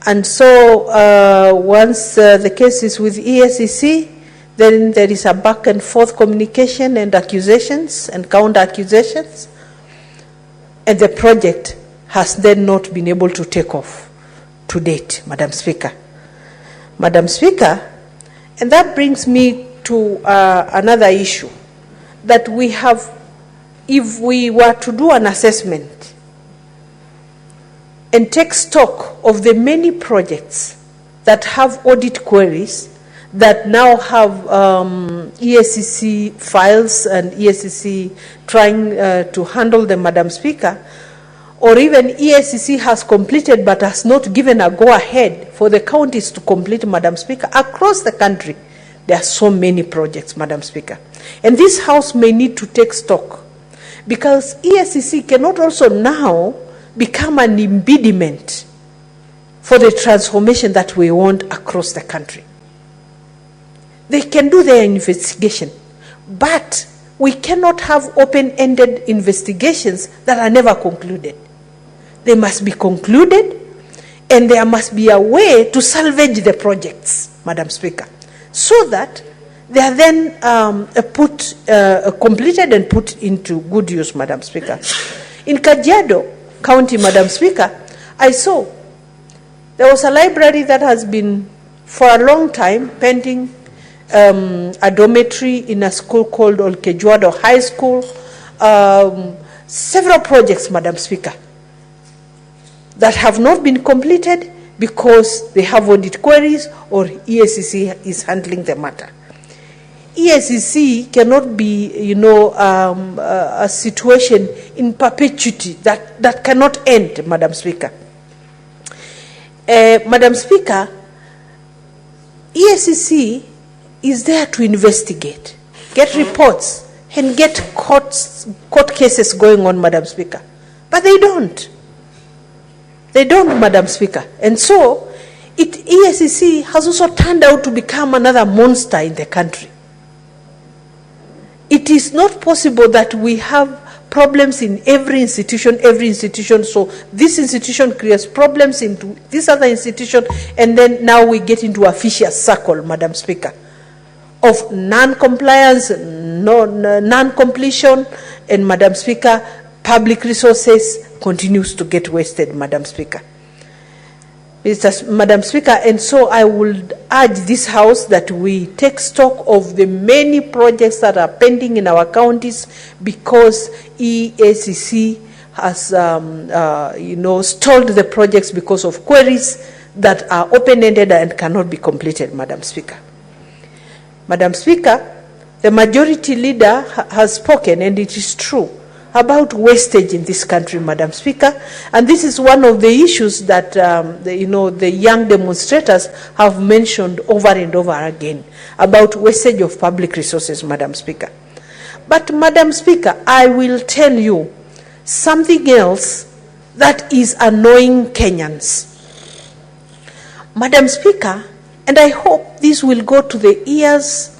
and so once the case is with EACC, then there is a back and forth communication and accusations and counter accusations, and the project has then not been able to take off to date, Madam Speaker. Madam Speaker, and that brings me to another issue, that we have, if we were to do an assessment and take stock of the many projects that have audit queries, that now have EACC files and EACC trying to handle them, Madam Speaker, or even EACC has completed but has not given a go-ahead for the counties to complete, Madam Speaker. Across the country, there are so many projects, Madam Speaker. And this House may need to take stock, because EACC cannot also now become an impediment for the transformation that we want across the country. They can do their investigation, but we cannot have open-ended investigations that are never concluded. They must be concluded, and there must be a way to salvage the projects, Madam Speaker, so that they are then completed and put into good use, Madam Speaker. In Kajiado County, Madam Speaker, I saw there was a library that has been for a long time pending a dormitory in a school called Olkejuado High School. Several projects, Madam Speaker, that have not been completed because they have audit queries or EACC is handling the matter. EACC cannot be, a situation in perpetuity that cannot end, Madam Speaker. Madam Speaker, EACC is there to investigate, get reports, and get court cases going on, Madam Speaker. But they don't. They don't, Madam Speaker. And so, EACC has also turned out to become another monster in the country. It is not possible that we have problems in every institution, so this institution creates problems into this other institution, and then now we get into a vicious circle, Madam Speaker, of non-compliance, non-completion, and, Madam Speaker, public resources continues to get wasted, Madam Speaker. Madam Speaker, and so I would urge this House that we take stock of the many projects that are pending in our counties, because EACC stalled the projects because of queries that are open-ended and cannot be completed, Madam Speaker. Madam Speaker, the majority leader has spoken, and it is true, about wastage in this country, Madam Speaker, and this is one of the issues that the young demonstrators have mentioned over and over again, about wastage of public resources, Madam Speaker. But, Madam Speaker, I will tell you something else that is annoying Kenyans. Madam Speaker, and I hope this will go to the ears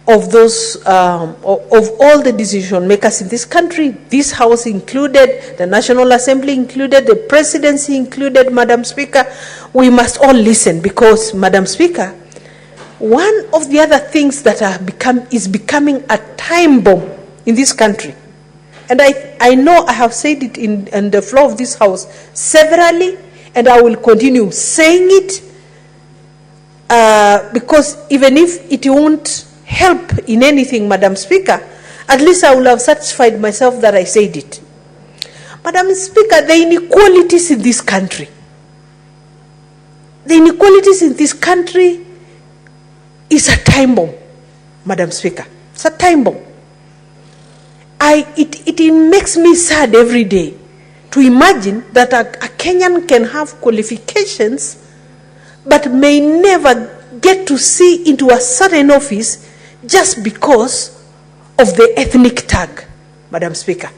of those, of all the decision makers in this country, this House included, the National Assembly included, the Presidency included, Madam Speaker. We must all listen because, Madam Speaker, one of the other things that is becoming a time bomb in this country, and I know I have said it in the floor of this House severally, and I will continue saying it because even if it won't help in anything, Madam Speaker, at least I will have satisfied myself that I said it. Madam Speaker, the inequalities in this country, is a time bomb, Madam Speaker. It's a time bomb. It makes me sad every day to imagine that a Kenyan can have qualifications but may never get to see into a certain office just because of the ethnic tag, Madam Speaker.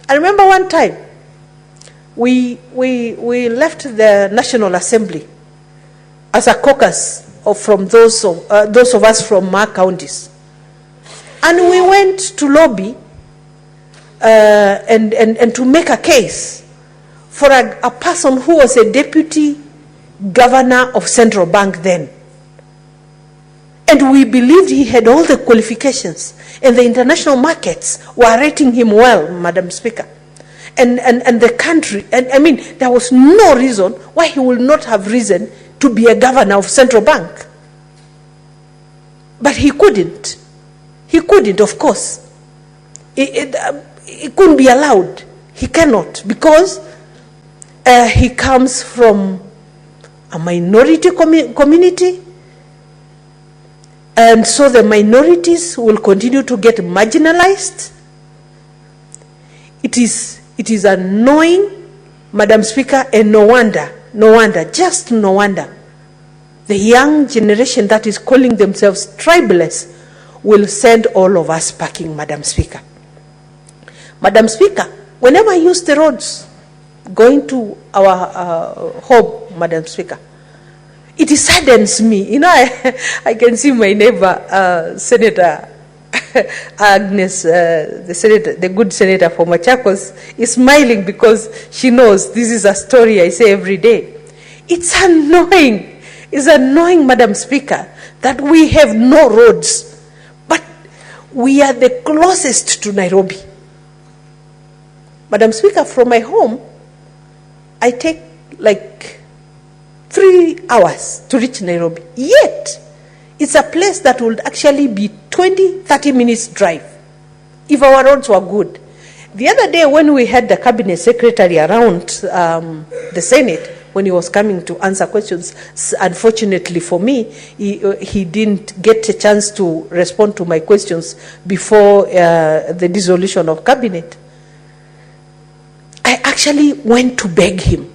I remember one time we left the National Assembly as a caucus from those of us from our counties. And we went to lobby and to make a case for a person who was a deputy governor of Central Bank then. And we believed he had all the qualifications, and the international markets were rating him well, Madam Speaker. And the country, and I mean, there was no reason why he would not have risen to be a governor of Central Bank. But he couldn't. He couldn't, of course. It couldn't be allowed. He cannot, because he comes from a minority community, and so the minorities will continue to get marginalized. It is annoying, Madam Speaker, and no wonder, just no wonder, the young generation that is calling themselves tribalists will send all of us packing, Madam Speaker. Madam Speaker, whenever I use the roads going to our home, Madam Speaker, it saddens me. You know, I can see my neighbor, Senator Agnes, the good senator for Machakos, is smiling because she knows this is a story I say every day. It's annoying. It's annoying, Madam Speaker, that we have no roads, but we are the closest to Nairobi. Madam Speaker, from my home, I take like 3 hours to reach Nairobi. Yet, it's a place that would actually be 20-30 minutes drive if our roads were good. The other day when we had the cabinet secretary around the Senate, when he was coming to answer questions, unfortunately for me, he didn't get a chance to respond to my questions before the dissolution of cabinet. I actually went to beg him.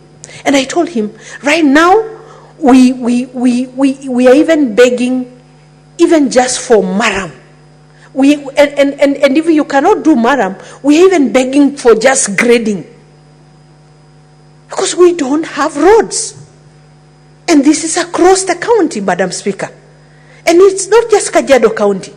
And I told him, right now, we are even begging, even just for Maram. And if you cannot do Maram, we are even begging for just grading. Because we don't have roads. And this is across the county, Madam Speaker. And it's not just Kajiado County.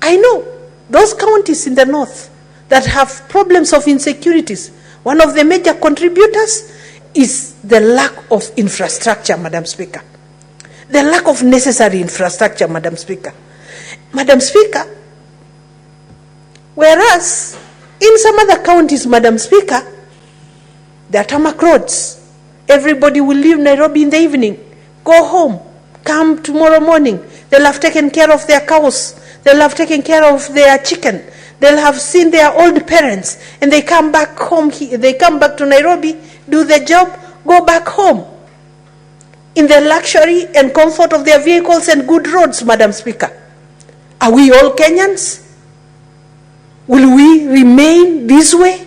I know those counties in the north that have problems of insecurities. One of the major contributors is the lack of infrastructure, Madam Speaker. The lack of necessary infrastructure, Madam Speaker. Madam Speaker, whereas in some other counties, Madam Speaker, there are tarmac roads. Everybody will leave Nairobi in the evening, go home, come tomorrow morning. They'll have taken care of their cows. They'll have taken care of their chicken. they'll have seen their old parents, and they come back home, they come back to Nairobi, do the job, go back home in the luxury and comfort of their vehicles and good roads, Madam Speaker. Are we all Kenyans? Will we remain this way?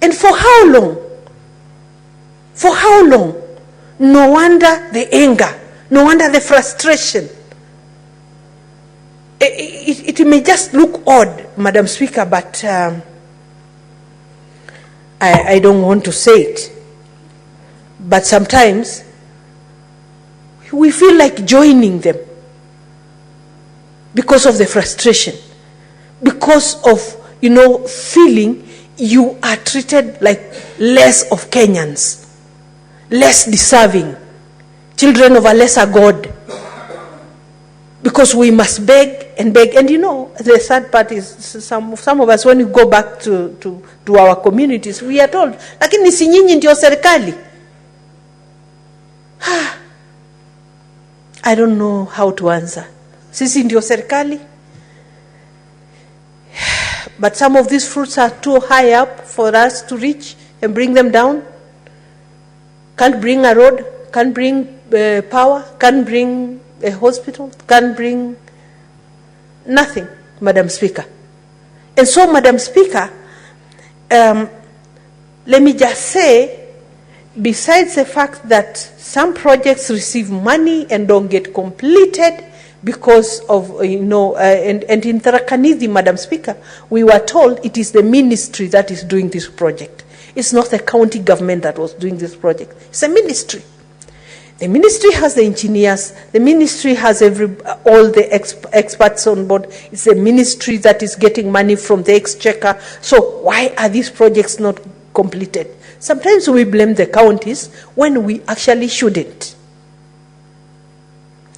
And for how long? For how long? No wonder the anger, no wonder the frustration. It may just look odd, Madam Speaker, but I don't want to say it. But sometimes we feel like joining them because of the frustration, because of, feeling you are treated like less of Kenyans, less deserving, children of a lesser God, because we must beg and beg. And the sad part is some of us, when we go back to our communities, we are told, lakini si nyinyi ndio serikali. I don't know how to answer. Sisi ndio serikali? But some of these fruits are too high up for us to reach and bring them down. Can't bring a road, can't bring power, can't bring a hospital, can't bring nothing, Madam Speaker. And so, Madam Speaker, let me just say, besides the fact that some projects receive money and don't get completed because of, and in Tharaka-Nithi, Madam Speaker, we were told it is the ministry that is doing this project. It's not the county government that was doing this project. It's a ministry. The ministry has the engineers. The ministry has all the experts on board. It's a ministry that is getting money from the exchequer. So why are these projects not completed? Sometimes we blame the counties when we actually shouldn't.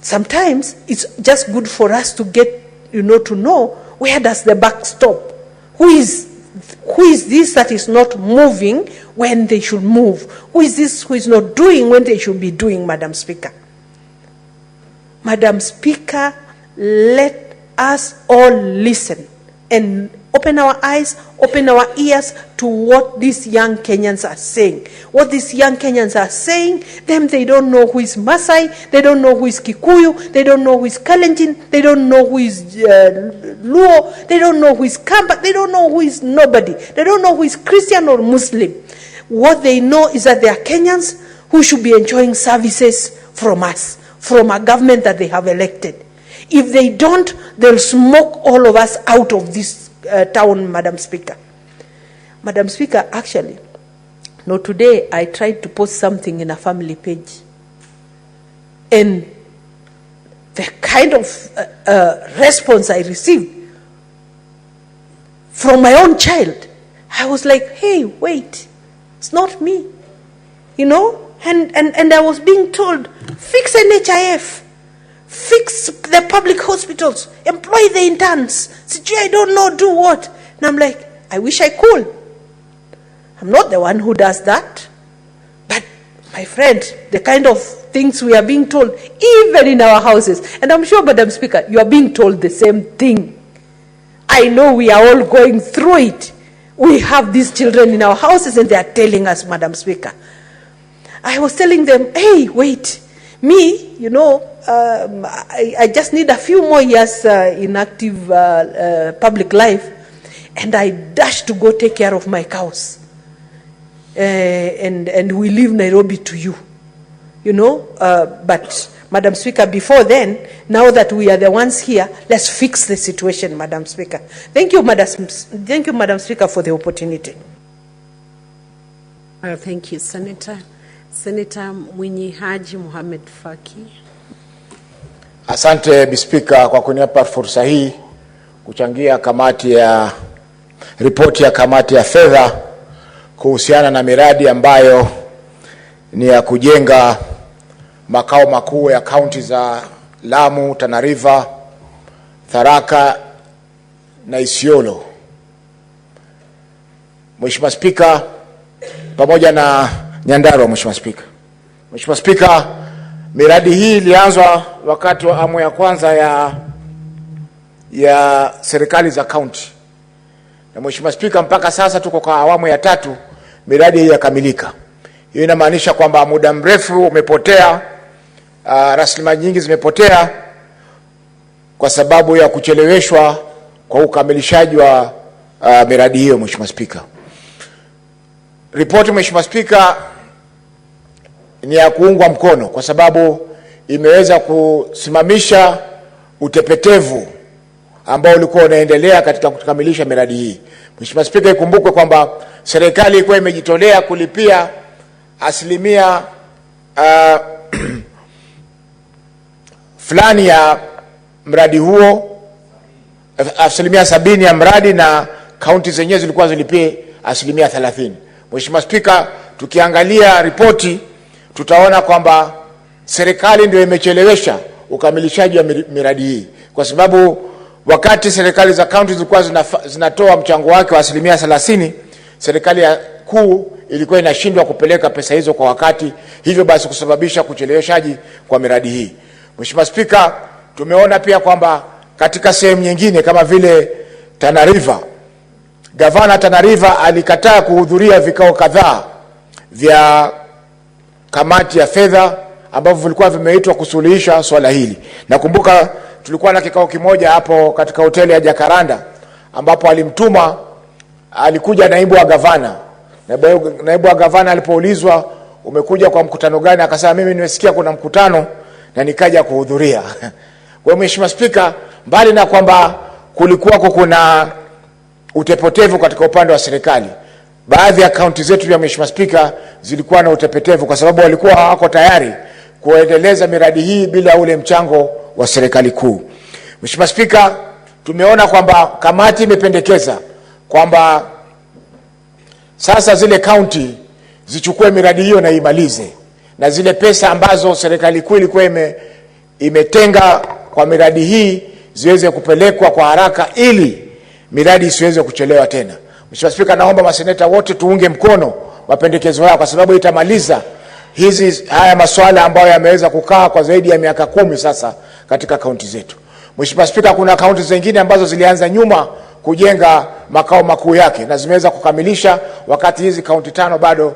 Sometimes it's just good for us to get, to know where does the buck stop. Who is this that is not moving when they should move? Who is this who is not doing when they should be doing, Madam Speaker? Madam Speaker, let us all listen and open our eyes, open our ears to what these young Kenyans are saying. What these young Kenyans are saying, they don't know who is Masai, they don't know who is Kikuyu, they don't know who is Kalenjin, they don't know who is Luo, they don't know who is Kamba, they don't know who is nobody. They don't know who is Christian or Muslim. What they know is that they are Kenyans who should be enjoying services from us, from a government that they have elected. If they don't, they'll smoke all of us out of this town, Madam Speaker. Madam Speaker, actually, today I tried to post something in a family page. And the kind of response I received from my own child, I was like, hey, wait, it's not me. And I was being told, fix NHIF. Fix the public hospitals, employ the interns. I don't know, do what? And I'm like, I wish I could. I'm not the one who does that. But, my friend, the kind of things we are being told, even in our houses, and I'm sure, Madam Speaker, you are being told the same thing. I know we are all going through it. We have these children in our houses and they are telling us, Madam Speaker. I was telling them, hey, wait, me, I just need a few more years in active public life, and I dash to go take care of my cows. And we leave Nairobi to you, But, Madam Speaker, before then, now that we are the ones here, let's fix the situation, Madam Speaker. Thank you, Madam Speaker, for the opportunity. Thank you, Senator. Senator Mwinyi Haji Mohamed Faki. Asante Bispika kwa kunipa fursa hii kuchangia ripoti ya kamati ya fedha kuhusiana na miradi ambayo ni ya kujenga makao makuu ya kaunti za Lamu, Tana River, Tharaka na Isiolo. Mheshimiwa Spika, pamoja na Nyandarua, Mheshimiwa Spika. Mheshimiwa Spika, miradi hii ilianzwa wakati wa awamu ya kwanza ya serikali za kaunti. Na Mheshimiwa Spika, mpaka sasa tuko kwa awamu ya 3, miradi hii yakamilika. Hiyo inamaanisha kwamba muda mrefu umepotea, rasilimali nyingi zimepotea kwa sababu ya kucheleweshwa kwa ukamilishaji wa miradi hiyo. Mheshimiwa Spika, ripoti Mheshimiwa Spika ni ya kuungwa mkono kwa sababu imeweza kusimamisha utepetevu ambao ulikuwa unaendelea katika kukamilisha miradi hii. Mheshimiwa Spika, ikumbukwe kwamba serikali ilikuwa imejitolea kulipia asilimia fulani ya mradi huo, asilimia 70 ya mradi, na kaunti zenyewe zilikuwa zilipie asilimia 30. Mheshimiwa Spika, tukiangalia ripoti tutaona kwamba serikali ndio imechelewesha ukamilishaji wa miradi hii, kwa sababu wakati serikali za kaunti zilikuwa zinatoa mchango wake wa asilimia 30, serikali ya kuu ilikuwa inashindwa kupeleka pesa hizo kwa wakati, hivyo basi kusababisha kucheleweshaji kwa miradi hii. Mheshimiwa Spika, tumeona pia kwamba katika sehemu nyingine kama vile Tana River, Gavana Tana River alikataa kuhudhuria vikao kadhaa vya kamati ya fedha ambavyo vilikuwa vimeitwa kusuluhisha swala hili. Nakumbuka tulikuwa na kikao kimoja hapo katika hoteli ya Jacaranda ambapo alikuja naibu wa gavana. Naibu wa gavana alipoulizwa umekuja kwa mkutano gani, akasema mimi nimesikia kuna mkutano na nikaja kuhudhuria. Kwa Mheshimiwa Spika, mbali na kwamba kulikuwa kuna utepetevu katika upande wa serikali, baadhi ya kaunti zetu ya Mheshimiwa Spika zilikuwa na utepetevu kwa sababu walikuwa hawako tayari kuendeleza miradi hii bila ule mchango wa serikali kuu. Mheshimiwa Spika, tumeona kwamba kamati imependekeza kwamba sasa zile kaunti zichukue miradi hiyo na imalize, na zile pesa ambazo serikali kuu ilikuwa imetenga kwa miradi hii ziweze kupelekwa kwa haraka ili miradi isiweze kuchelewa tena. Mheshimiwa Spika, naomba maseneta wote tuunge mkono mapendekezo haya kwa sababu itamaliza haya masuala ambayo yameweza kukaa kwa zaidi ya miaka 10 sasa katika kaunti zetu. Mheshimiwa Spika, kuna kaunti zingine ambazo zilianza nyuma kujenga makao makuu yake na zimeweza kukamilisha, wakati hizi kaunti 5 bado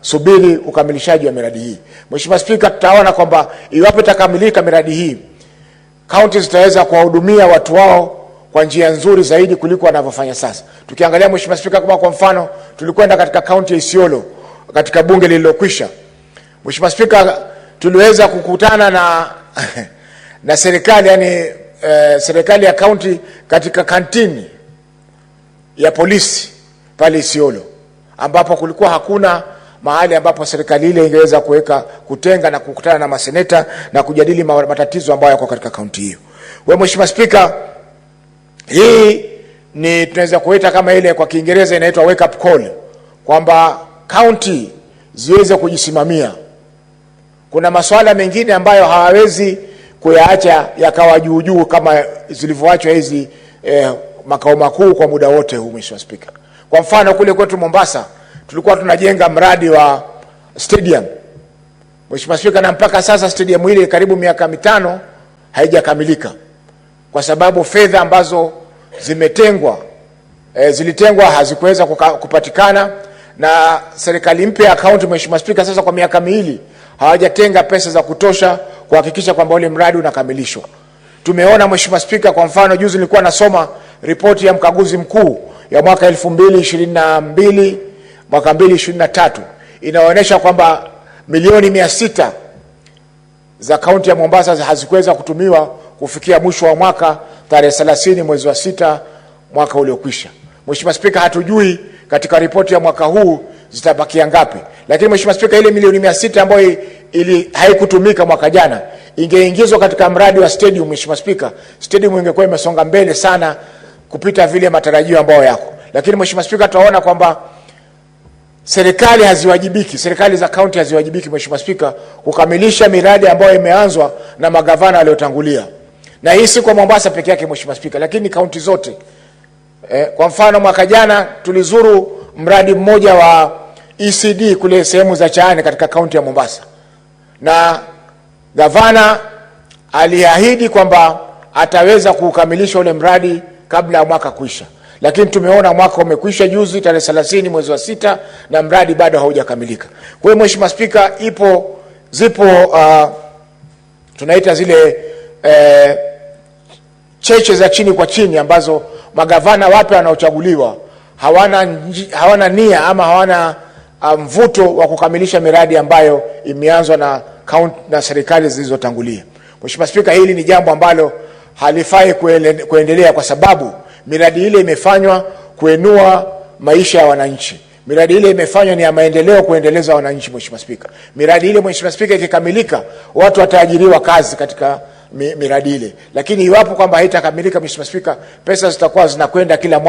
subiri ukamilishaji wa miradi hii. Mheshimiwa Spika, tutaona kwamba iwapo itakamilika miradi hii, kaunti zitaweza kuwahudumia watu wao kwa njia nzuri zaidi kuliko wanavyofanya sasa. Tukiangalia Mheshimiwa Spika, kwa mfano tulikwenda katika kaunti ya Isiolo katika bunge lililokwisha. Mheshimiwa Spika, tuliweza kukutana na serikali, serikali ya kaunti katika kantini ya polisi pale Isiolo, ambapo kulikuwa hakuna mahali ambapo serikali ile ingeweza kutenga na kukutana na maseneta na kujadili matatizo ambayo yako katika kaunti hiyo. Mheshimiwa Spika, hii ni tunaweza kuita kama ile kwa Kiingereza inaitwa wake up call, kwamba kaunti ziweze kujisimamia. Kuna masuala mengine ambayo hawawezi kuyaacha yakawa juu kama zilivyoachwa hizi makao makuu kwa muda wote huu. Mheshimiwa Spika, kwa mfano kule kwetu Mombasa tulikuwa tunajenga mradi wa stadium. Mheshimiwa Spika, na mpaka sasa stadium ile karibu miaka 5 haijakamilika kwa sababu fedha ambazo zilitengwa hazikuweza kupatikana, na serikali mpya ya kaunti Mheshimiwa Spika sasa kwa miaka 2 hawajatenga pesa za kutosha kuhakikisha kwamba ule mradi unakamilishwa. Tumeona Mheshimiwa Spika, kwa mfano juzi nilikuwa nasoma ripoti ya mkaguzi mkuu ya mwaka 2022 mwaka 2023 inaonyesha kwamba milioni 600 za kaunti ya Mombasa hazikuweza kutumiwa kufikia mwisho wa mwaka tarehe 30 mwezi wa 6 mwaka uliokwisha. Mheshimiwa Spika, hatujui katika ripoti ya mwaka huu zitabakia ngapi, lakini Mheshimiwa Spika, ile milioni 600 ambayo haikutumika mwaka jana ingeingizwa katika mradi wa stadium. Mheshimiwa Spika, stadium ingekuwa imesonga mbele sana kupita vile matarajio ambayo yako. Lakini Mheshimiwa Spika, tunaona kwamba serikali haziwajibiki, serikali za kaunti haziwajibiki Mheshimiwa Spika kukamilisha miradi ambayo imeanzwa na magavana waliotangulia. Na hii si kwa Mombasa peke yake Mheshimiwa Spika, lakini kaunti zote. Kwa mfano mwaka jana tulizuru mradi mmoja wa ECD kule sehemu za Chaani katika kaunti ya Mombasa, na gavana aliahidi kwamba ataweza kukamilisha ule mradi kabla ya mwaka kuisha, lakini tumeona mwaka umekwisha juzi tarehe 30 mwezi wa 6 na mradi bado haujakamilika. Kwa hiyo Mheshimiwa Spika, zipo tunaita zile cheche za chini kwa chini ambazo magavana wapya wanaochaguliwa hawana nia ama hawana mvuto wa kukamilisha miradi ambayo imeanzwa na serikali zilizotangulia. Mheshimiwa Spika, hili ni jambo ambalo halifai kuendelea, kwa sababu miradi ile imefanywa kuinua maisha ya wananchi. Miradi ile imefanywa ni ya maendeleo, kuendeleza wananchi. Mheshimiwa Spika, miradi ile Mheshimiwa Spika ikikamilika, watu wataajiriwa kazi katika miradi ile, lakini iwapo kwamba haitakamilika, Mheshimiwa Spika, pesa zitakuwa zinakwenda kila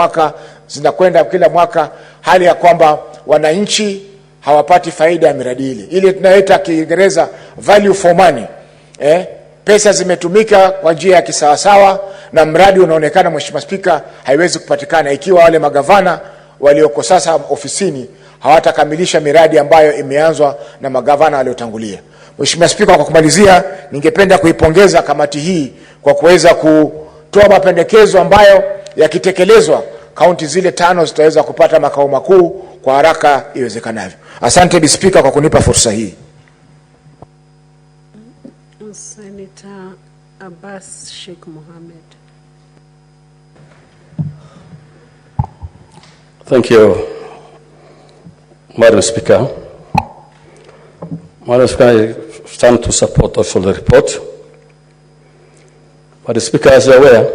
mwaka, hali ya kwamba wananchi hawapati faida ya miradi ile. Ile tunaita Kiingereza value for money. Pesa zimetumika kwa njia ya kisawasawa na mradi unaonekana, Mheshimiwa Spika, haiwezi kupatikana ikiwa wale magavana walioko sasa ofisini hawatakamilisha miradi ambayo imeanzwa na magavana waliotangulia. Mheshimiwa Spika, kwa kumalizia, ningependa kuipongeza kamati hii kwa kuweza kutoa mapendekezo ambayo yakitekelezwa kaunti zile 5 zitaweza kupata makao makuu kwa haraka iwezekanavyo. Asante Bi Spika kwa kunipa fursa hii. Senator Abbas Sheikh Mohammed. Thank you, Madam Speaker. Madam Speaker, I stand to support also the report. But the Speaker, as you are aware,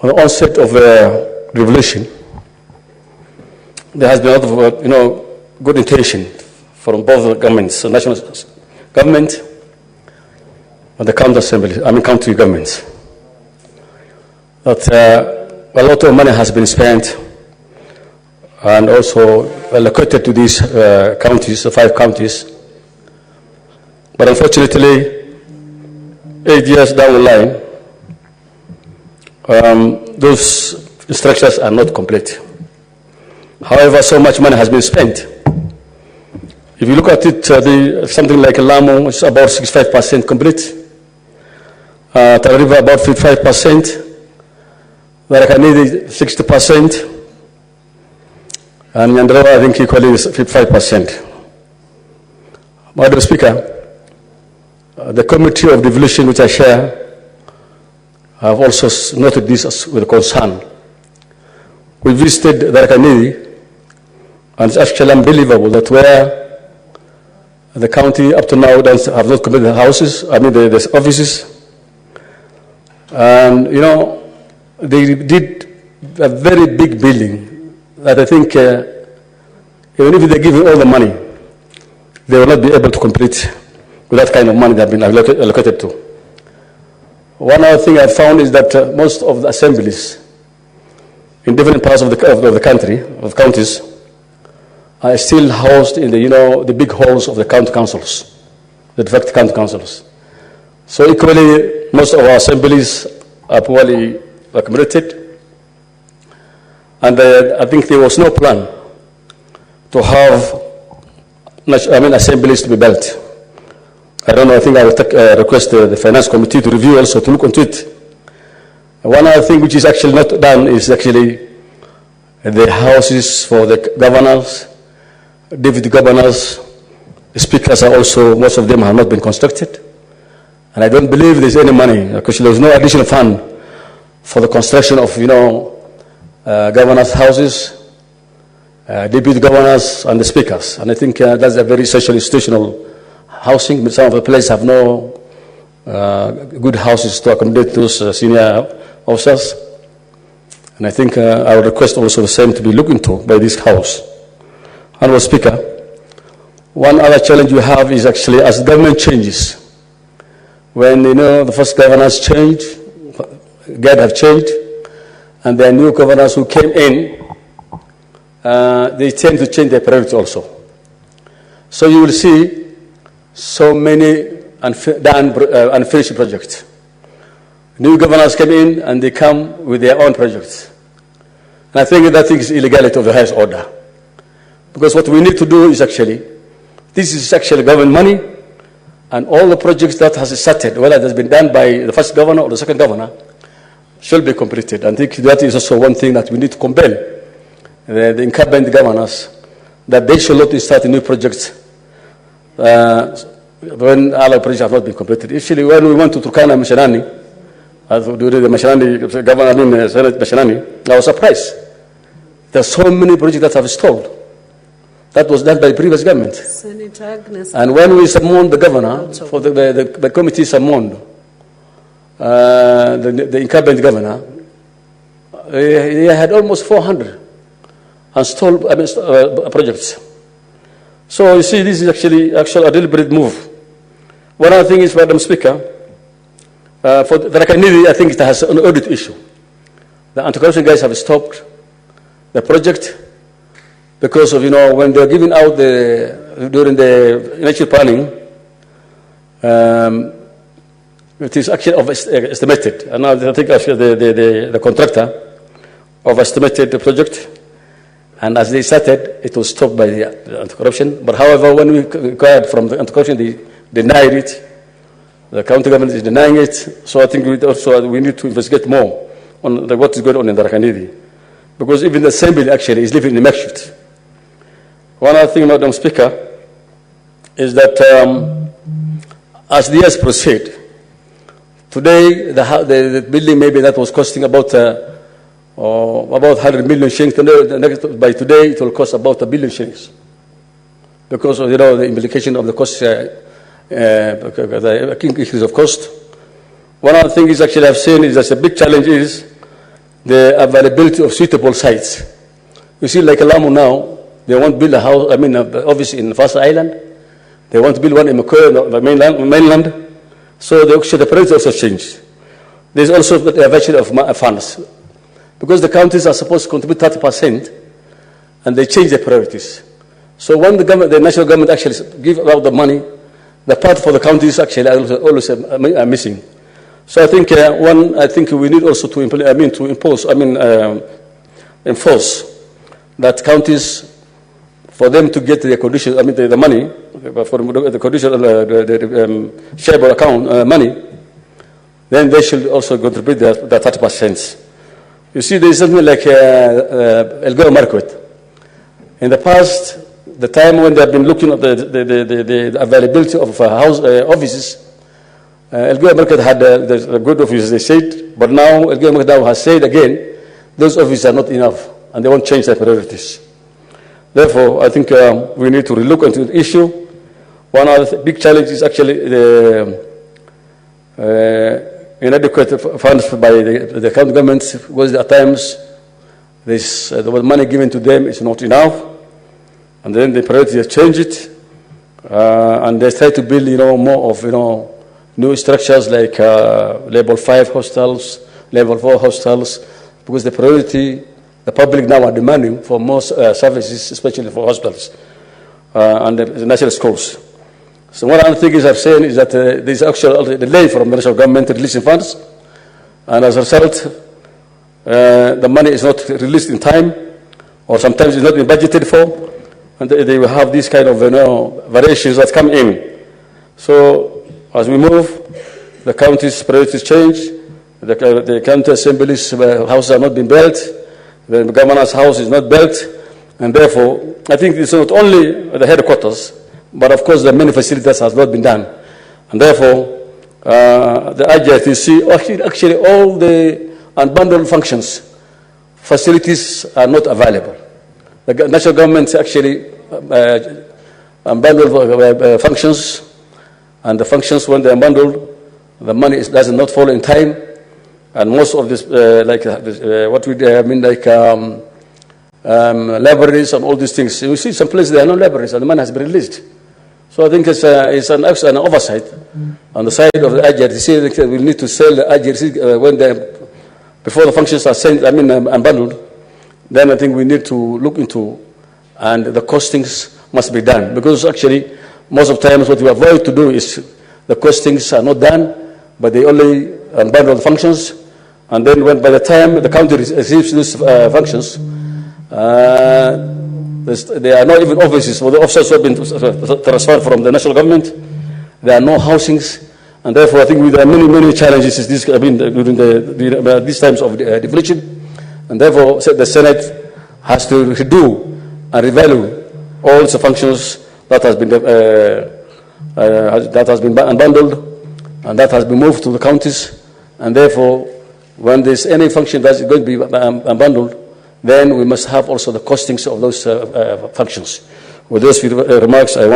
on the onset of the revolution, there has been a lot of good intention from both the governments, the national government and the county governments, that a lot of money has been spent and also allocated to these counties, the 5 counties. But unfortunately, 8 years down the line, those structures are not complete. However, so much money has been spent. If you look at it, something like Lamu is about 65% complete, Tana River about 55%, Tharaka-Nithi 60%, and Nyandarua I think equally is 55%. Madam Speaker, the Committee of Devolution which I share have also noted this with concern. We visited Tharaka-Nithi, and it's actually unbelievable that where the county up to now have not completed the houses, the offices, and they did a very big building that I think even if they give all the money, they will not be able to complete with that kind of money that have been allocated to. One other thing I found is that most of the assemblies in different parts of the country, of counties, are still housed in the big halls of the county councils, the de facto county councils. So equally, most of our assemblies are poorly accommodated, and I think there was no plan to have assemblies to be built. I don't know, I think I will request the Finance Committee to review also, to look into it. One other thing which is actually not done is actually the houses for the governors, deputy governors, the speakers are also, most of them have not been constructed. And I don't believe there's any money, because there's no additional fund for the construction of, governors' houses, deputy governors, and the speakers. And I think that's a very social institutional housing. Some of the places have no good houses to accommodate those senior officers. And I think I would request also the same to be looked into by this House. Honourable Speaker, one other challenge we have is actually as government changes. When the first governors change, have changed, and there are new governors who came in, they tend to change their priorities also. So you will see so many unfinished projects. New governors come in and they come with their own projects. And I think that is illegality of the highest order. Because what we need to do is this is actually government money, and all the projects that has started, whether it has been done by the first governor or the second governor, should be completed. I think that is also one thing that we need to compel the incumbent governors, that they should not start new projects when other projects have not been completed. Actually, when we went to Turkana Mashanani, during the Mashanani governor, Senate Mashanani, I was surprised. There are so many projects that have stalled. That was done by the previous government. Senator Agnes. And when we summoned the governor, for the committee summoned the incumbent governor, he had almost 400 installed projects. So you see, this is actually a deliberate move. One other thing is, Madam Speaker, for the Rakanidi, I think it has an audit issue. The anti-corruption guys have stopped the project because of, when they're giving out during the initial planning, it is actually estimated. And now I think actually the contractor overestimated the project. And as they started, it was stopped by the anti-corruption. But however, when we inquired from the anti-corruption, they denied it. The county government is denying it. So I think we need to investigate more on what is going on in the Rakanidi. Because even the assembly actually is living in makeshift. One other thing, Madam Speaker, is that as the years proceed, today the building maybe that was costing about 100 million shillings. By today, it will cost about 1 billion shillings because of the implication of the cost, the increase of cost. One other thing is actually I've seen is that a big challenge is the availability of suitable sites. You see, like Lamu now, they want to build a house. Obviously in Fast Island, they want to build one in Makoy, the mainland. So the priorities also changed. There's also a diversion of funds. Because the counties are supposed to contribute 30%, and they change their priorities. So when the national government actually gives out the money, the part for the counties actually always are missing. So I think we need also to enforce that counties, for them to get the condition, the money for the condition shareable account money, then they should also contribute the 30%. You see, there is something like Elgeyo Market. In the past, the time when they have been looking at the availability of offices, Elgeyo Market had the good offices, they said, but now Elgeyo Market now has said again, those offices are not enough, and they won't change their priorities. Therefore, I think we need to relook into the issue. One other big challenge is actually the inadequate funds by the county governments, because at times the money given to them is not enough, and then the priorities change it, and they try to build more of new structures like level 5 hostels, level 4 hostels, because the priority, the public now are demanding for more services, especially for hospitals and the national schools. So one other thing I've seen is that there is actually a delay from the national government releasing funds, and as a result, the money is not released in time, or sometimes it's not been budgeted for, and they will have these kind of variations that come in. So as we move, the county's priorities change, the county assemblies houses are not being built, the governor's house is not built, and therefore, I think it's not only the headquarters, but of course, the many facilities have not been done. And therefore, the IGRTC, actually all the unbundled functions, facilities are not available. The national government actually unbundled functions, and the functions, when they are bundled, the money does not fall in time. And most of this, libraries and all these things, you see some places there are no libraries, and the money has been released. So I think it's an oversight on the side of the IGRTC. We need to sell the IGRTC before the functions are sent, unbundled. Then I think we need to look into, and the costings must be done, because actually most of the times what we avoid to do is the costings are not done, but they only unbundle the functions, and then by the time the county receives these functions, there are not even offices for the officers who have been transferred from the national government. There are no housings, And therefore, I think there are many challenges during these times of devolution. And therefore, the Senate has to redo and revalue all the functions that has been unbundled and that has been moved to the counties. And therefore, when there's any function that's going to be unbundled, then we must have also the costings of those functions. With those remarks, I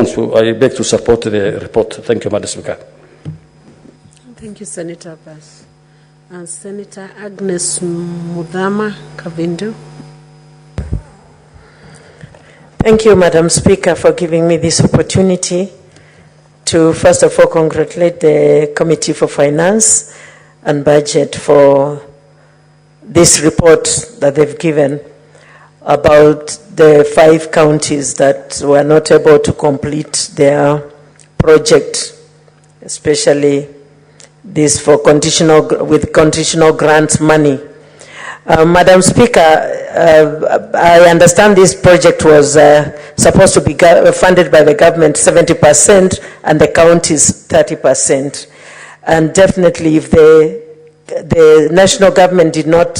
beg to support the report. Thank you, Madam Speaker. Thank you, Senator Abbas. And Senator Agnes Mudhama Kavindu. Thank you, Madam Speaker, for giving me this opportunity to, first of all, congratulate the Committee for Finance and Budget for this report that they've given about the 5 counties that were not able to complete their project, especially this for with conditional grant money. Madam Speaker, I understand this project was supposed to be funded by the government 70% and the counties 30%. And definitely if the national government did not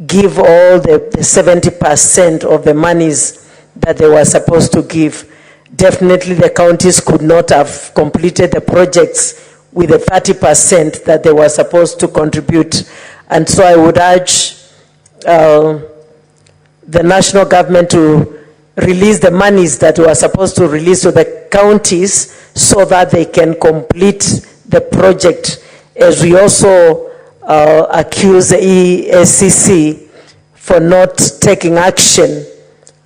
give all the 70% of the monies that they were supposed to give, definitely the counties could not have completed the projects with the 30% that they were supposed to contribute. And so I would urge the national government to release the monies that were supposed to release to the counties so that they can complete the project, as we also accuse the EACC for not taking action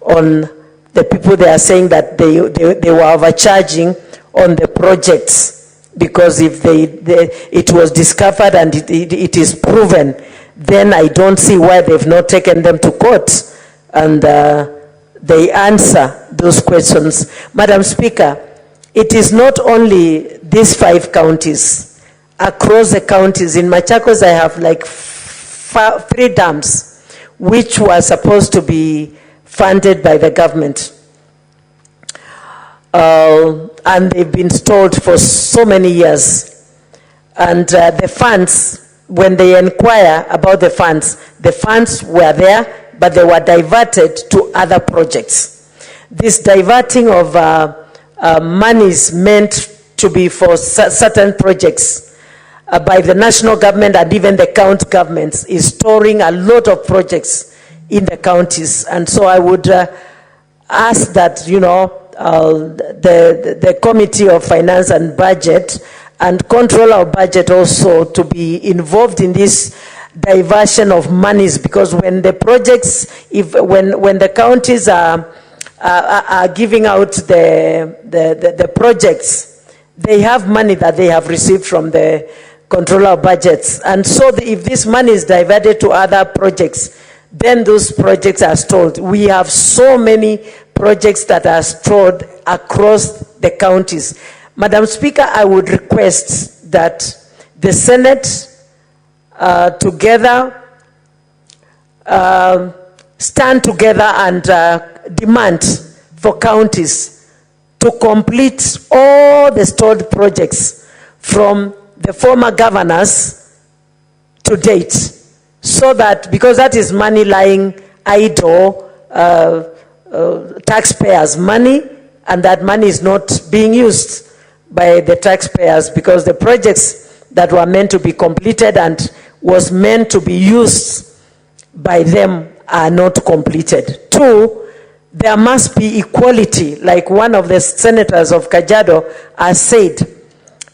on the people they are saying that they were overcharging on the projects, because if it was discovered and it is proven, then I don't see why they've not taken them to court and they answer those questions. Madam Speaker, it is not only these 5 counties. Across the counties, in Machakos, I have like 3 dams which were supposed to be funded by the government. And they've been stalled for so many years. And the funds, when they inquire about the funds were there, but they were diverted to other projects. This diverting of monies meant to be for certain projects by the national government and even the county governments is storing a lot of projects in the counties. And so I would ask that, the Committee of Finance and Budget and Control of Budget also to be involved in this diversion of monies, because when the projects, when the counties are giving out the projects, they have money that they have received from the Controller of Budgets. And so if this money is diverted to other projects, then those projects are stalled. We have so many projects that are stalled across the counties. Madam Speaker, I would request that the Senate stand together and demand for counties to complete all the stalled projects from the former governors to date, so that, because that is money lying idle, taxpayers' money, and that money is not being used by the taxpayers, because the projects that were meant to be completed and was meant to be used by them are not completed. 2, there must be equality, like one of the senators of Kajiado has said.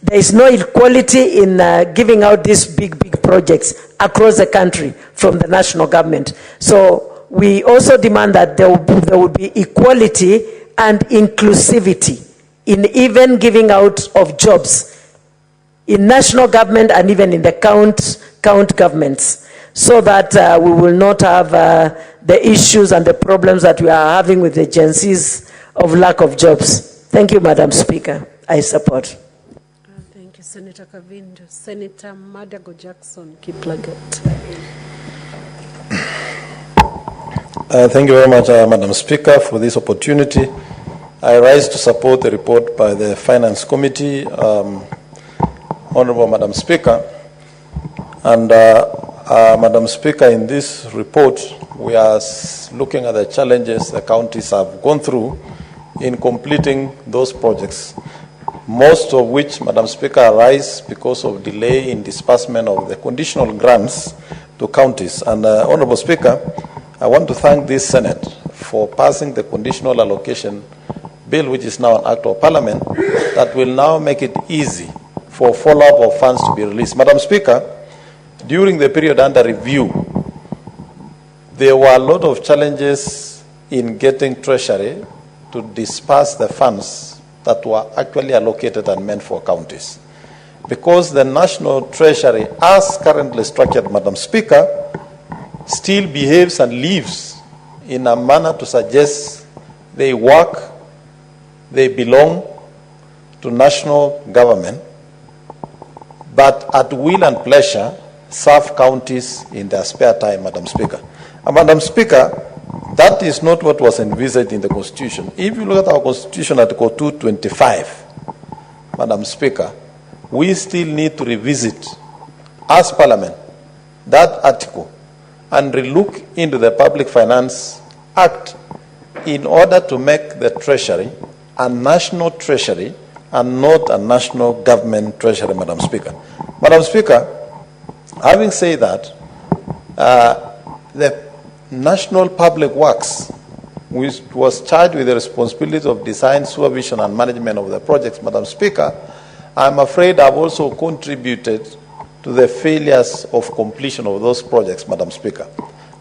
There is no equality in giving out these big projects across the country from the national government. So we also demand that there will be equality and inclusivity in even giving out of jobs in national government and even in the count governments, so that we will not have the issues and the problems that we are having with the agencies of lack of jobs. Thank you, Madam Speaker. I support. Thank you, Senator Kavindu. Senator Madago Jackson Kiplagat. Thank you very much, Madam Speaker, for this opportunity. I rise to support the report by the Finance Committee. Honorable Madam Speaker. And Madam Speaker, in this report, we are looking at the challenges the counties have gone through in completing those projects, most of which, Madam Speaker, arise because of delay in disbursement of the conditional grants to counties. And Honorable Speaker, I want to thank this Senate for passing the conditional allocation bill, which is now an act of parliament, that will now make it easy for follow-up of funds to be released. Madam Speaker, during the period under review, there were a lot of challenges in getting Treasury to disperse the funds that were actually allocated and meant for counties. Because the National Treasury, as currently structured, Madam Speaker, still behaves and lives in a manner to suggest they work, they belong to national government, but at will and pleasure serve counties in their spare time, Madam Speaker. And Madam Speaker, that is not what was envisaged in the Constitution. If you look at our Constitution, Article 225, Madam Speaker, we still need to revisit, as Parliament, that article and relook into the Public Finance Act in order to make the Treasury a national treasury and not a national government treasury, Madam Speaker. Madam Speaker, having said that, the National Public Works, which was charged with the responsibility of design, supervision, and management of the projects, Madam Speaker, I'm afraid I've also contributed to the failures of completion of those projects, Madam Speaker.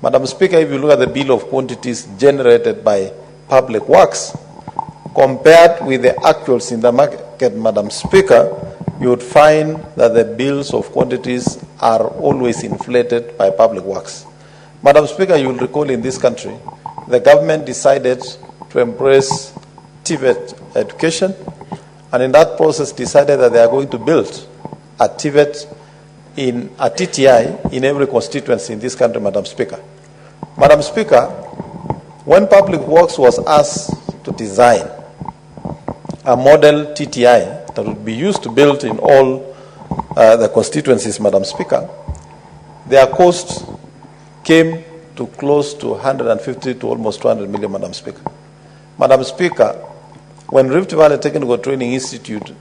Madam Speaker, if you look at the bill of quantities generated by Public Works, compared with the actuals in the market, Madam Speaker, you would find that the bills of quantities are always inflated by Public Works. Madam Speaker, you will recall in this country, the government decided to embrace TVET education, and in that process decided that they are going to build a TVET in a TTI in every constituency in this country, Madam Speaker. Madam Speaker, when Public Works was asked to design a model TTI that would be used to build in all the constituencies, Madam Speaker, their cost came to close to 150 to almost 200 million, Madam Speaker. Madam Speaker, when Rift Valley Technical Training Institute,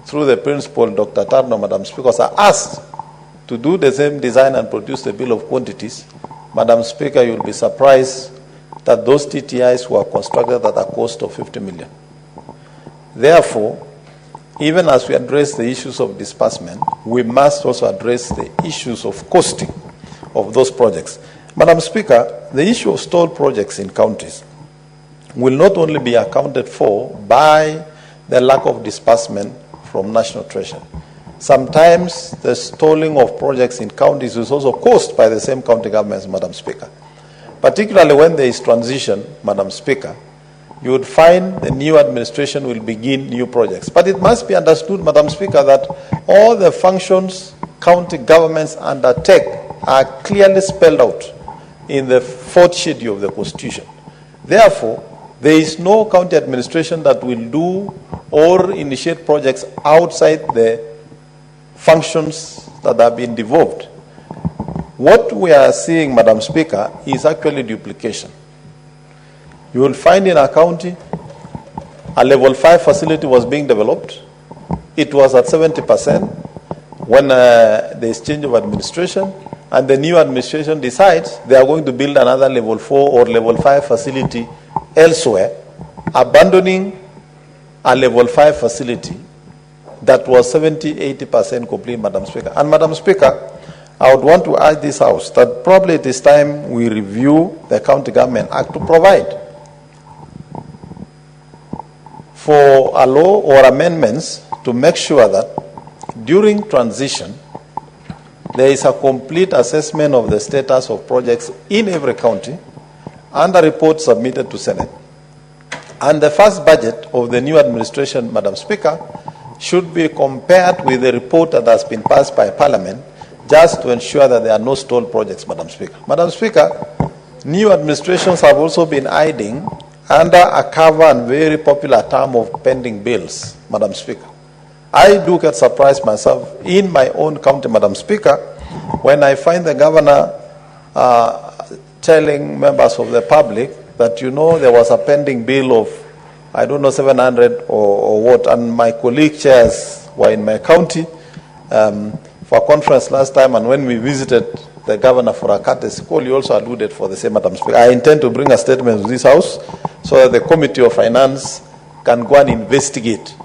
through the principal, Dr. Tarno, Madam Speaker, was asked to do the same design and produce the bill of quantities, Madam Speaker, you'll be surprised that those TTIs were constructed at a cost of 50 million. Therefore, even as we address the issues of disbursement, we must also address the issues of costing of those projects. Madam Speaker, the issue of stalled projects in counties will not only be accounted for by the lack of disbursement from National Treasury. Sometimes the stalling of projects in counties is also caused by the same county governments, Madam Speaker. Particularly when there is transition, Madam Speaker, you would find the new administration will begin new projects. But it must be understood, Madam Speaker, that all the functions county governments undertake are clearly spelled out in the fourth schedule of the Constitution. Therefore, there is no county administration that will do or initiate projects outside the functions that have been devolved. What we are seeing, Madam Speaker, is actually duplication. You will find in our county a level 5 facility was being developed. It was at 70% when there is change of administration, and the new administration decides they are going to build another level 4 or level 5 facility elsewhere, abandoning a level 5 facility that was 70-80% complete, Madam Speaker. And Madam Speaker, I would want to urge this House that probably it is time we review the County Government Act to provide for a law or amendments to make sure that during transition there is a complete assessment of the status of projects in every county and a report submitted to Senate. And the first budget of the new administration, Madam Speaker, should be compared with the report that has been passed by Parliament, just to ensure that there are no stalled projects, Madam Speaker. Madam Speaker, new administrations have also been hiding under a cover and very popular term of pending bills, Madam Speaker. I do get surprised myself in my own county, Madam Speaker, when I find the governor telling members of the public that, you know, there was a pending bill of, I don't know, 700 or what, and my colleague chairs were in my county for a conference last time, and when we visited the governor for a courtesy call, he also alluded for the same, Madam Speaker. I intend to bring a statement to this House so that the Committee of Finance can go and investigate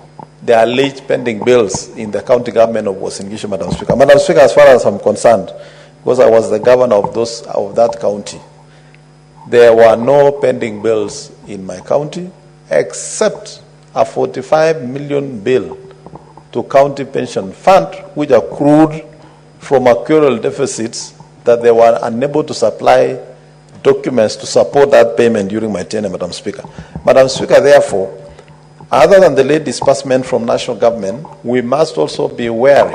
the alleged pending bills in the county government of Uasin Gishu, Madam Speaker. Madam Speaker, as far as I'm concerned, because I was the governor of that county, there were no pending bills in my county except a 45 million bill to county pension fund, which accrued from actuarial deficits that they were unable to supply documents to support that payment during my tenure, Madam Speaker. Madam Speaker, therefore, other than the late disbursement from national government, we must also be wary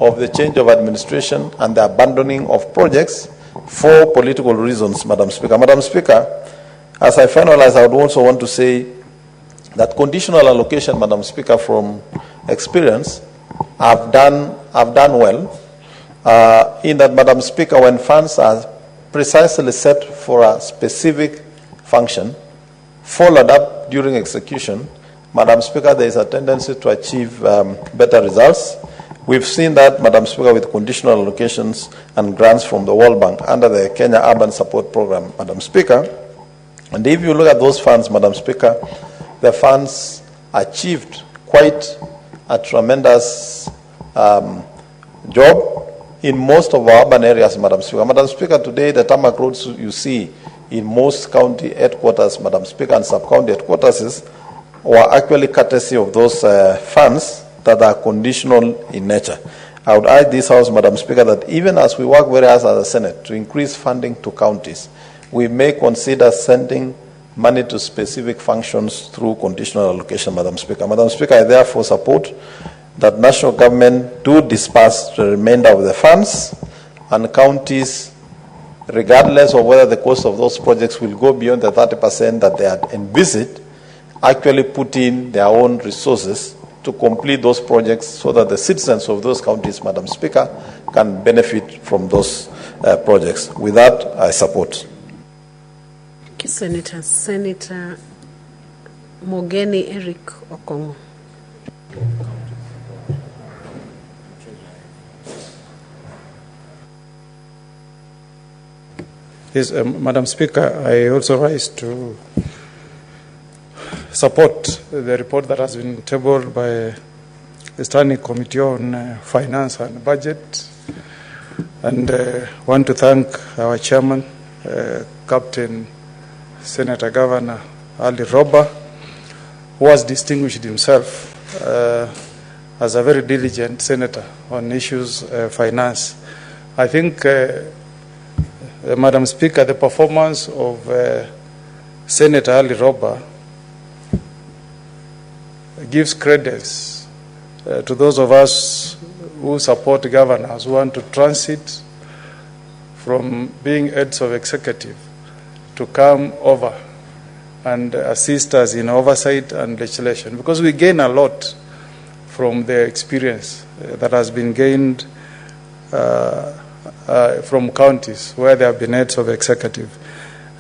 of the change of administration and the abandoning of projects for political reasons, Madam Speaker. Madam Speaker, as I finalize, I would also want to say that conditional allocation, Madam Speaker, from experience, I've done well, in that, Madam Speaker, when funds are precisely set for a specific function, followed up during execution, Madam Speaker, there is a tendency to achieve better results. We've seen that, Madam Speaker, with conditional allocations and grants from the World Bank under the Kenya Urban Support Program, Madam Speaker. And if you look at those funds, Madam Speaker, the funds achieved quite a tremendous job in most of our urban areas, Madam Speaker. Madam Speaker, today the tarmac roads you see in most county headquarters, Madam Speaker, and sub-county headquarters were actually courtesy of those funds that are conditional in nature. I would urge this House, Madam Speaker, that even as we work very hard as a Senate to increase funding to counties, we may consider sending money to specific functions through conditional allocation, Madam Speaker. Madam Speaker, I therefore support that national government do disperse the remainder of the funds, and counties, regardless of whether the cost of those projects will go beyond the 30% that they had envisaged, actually put in their own resources to complete those projects so that the citizens of those counties, Madam Speaker, can benefit from those projects. With that, I support. Thank you, Senator. Senator Mogeni Eric Okongo. Yes, Madam Speaker, I also rise to support the report that has been tabled by the Standing Committee on Finance and Budget, and want to thank our chairman, Captain Senator Governor Ali Roba, who has distinguished himself as a very diligent senator on issues finance. I think, Madam Speaker, the performance of Senator Ali Roba gives credence to those of us who support governors who want to transit from being heads of executive to come over and assist us in oversight and legislation, because we gain a lot from their experience that has been gained from counties where they have been heads of executive.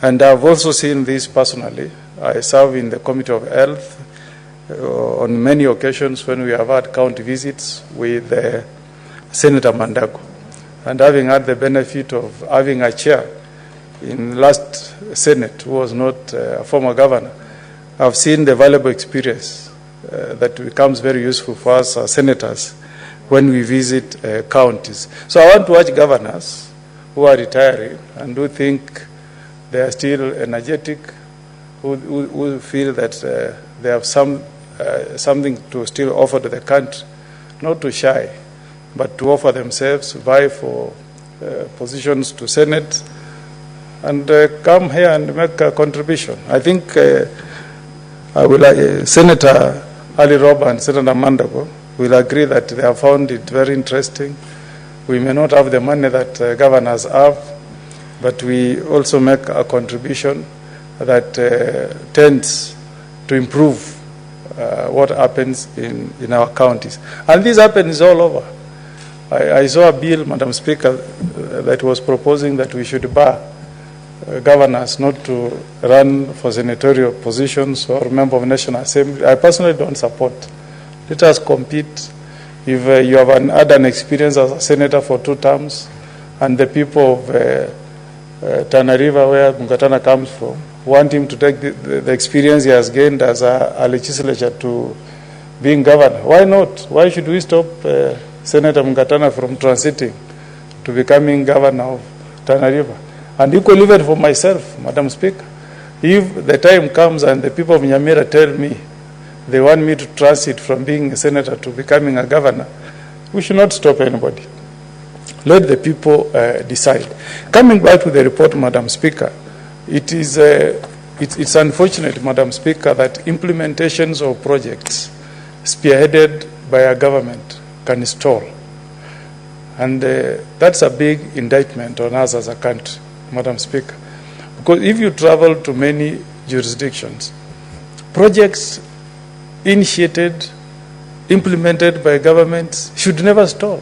And I've also seen this personally. I serve in the Committee of Health on many occasions when we have had county visits with Senator Mandago. And having had the benefit of having a chair in last Senate who was not a former governor, I've seen the valuable experience that becomes very useful for us as senators when we visit counties. So I want to urge governors who are retiring and who think they are still energetic, who feel that they have something to still offer to the country, not to shy, but to offer themselves, vie for positions to Senate, and come here and make a contribution. I think Senator Ali Roba and Senator Mandago will agree that they have found it very interesting. We may not have the money that governors have, but we also make a contribution that tends to improve what happens in our counties. And this happens all over. I saw a bill, Madam Speaker, that was proposing that we should bar governors not to run for senatorial positions or member of National Assembly. I personally don't support. Let us compete. If you have had an experience as a senator for 2 terms, and the people of Tana River, where Mungatana comes from, want him to take the experience he has gained as a legislature to being governor, why not? Why should we stop Senator Mungatana from transiting to becoming governor of Tana River? And equally even for myself, Madam Speaker, if the time comes and the people of Nyamira tell me they want me to transit from being a senator to becoming a governor, we should not stop anybody. Let the people decide. Coming back to the report, Madam Speaker, it's unfortunate, Madam Speaker, that implementations of projects spearheaded by a government can stall. And that's a big indictment on us as a country, Madam Speaker. Because if you travel to many jurisdictions, projects initiated, implemented by governments should never stall.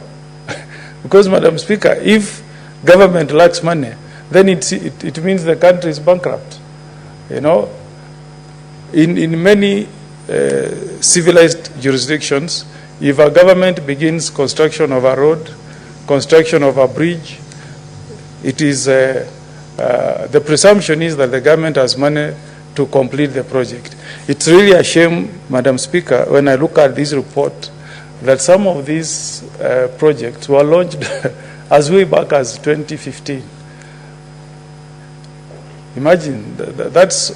Because, Madam Speaker, if government lacks money, then it means the country is bankrupt. You know, in many civilized jurisdictions, if a government begins construction of a road, construction of a bridge, it is the presumption is that the government has money to complete the project. It's really a shame, Madam Speaker, when I look at this report, that some of these projects were launched as way back as 2015. Imagine, that's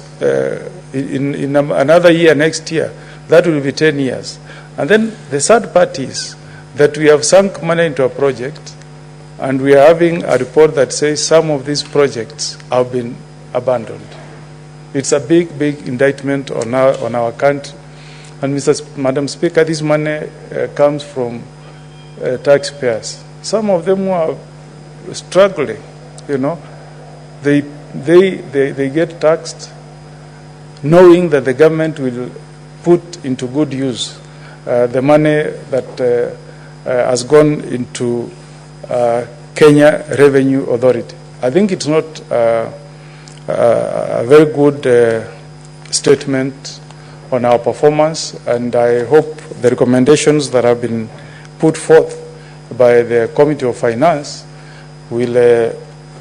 in another year, next year, that will be 10 years. And then the sad part is that we have sunk money into a project, and we are having a report that says some of these projects have been abandoned. It's a big, big indictment on our country. And Madam Speaker, this money comes from taxpayers. Some of them are struggling, you know. They get taxed knowing that the government will put into good use the money that has gone into Kenya Revenue Authority. I think it's not a very good statement on our performance, and I hope the recommendations that have been put forth by the Committee of Finance will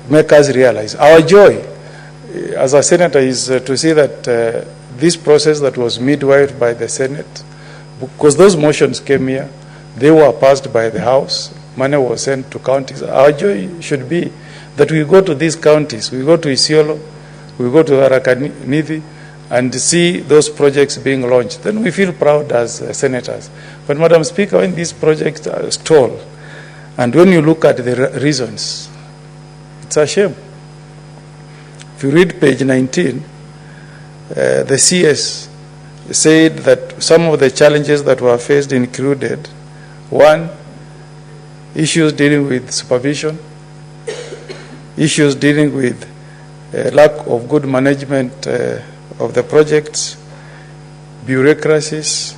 make us realize. Our joy as a senator is to see that this process that was midwifed by the Senate, because those motions came here, they were passed by the House, money was sent to counties. Our joy should be that we go to these counties, we go to Isiolo, we go to Tharaka-Nithi, and see those projects being launched. Then we feel proud as senators. But, Madam Speaker, when these projects are stalled, and when you look at the reasons, it's a shame. If you read page 19, the CS said that some of the challenges that were faced included, 1, issues dealing with supervision, issues dealing with lack of good management of the projects, bureaucracies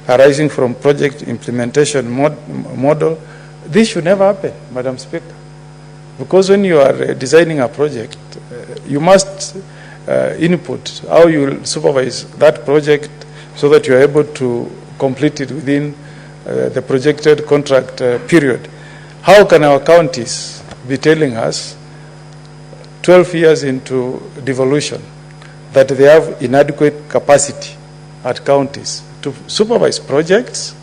arising from project implementation model. This should never happen, Madam Speaker. Because when you are designing a project, you must input how you will supervise that project so that you are able to complete it within the projected contract period. How can our counties be telling us 12 years into devolution that they have inadequate capacity at counties to supervise projects?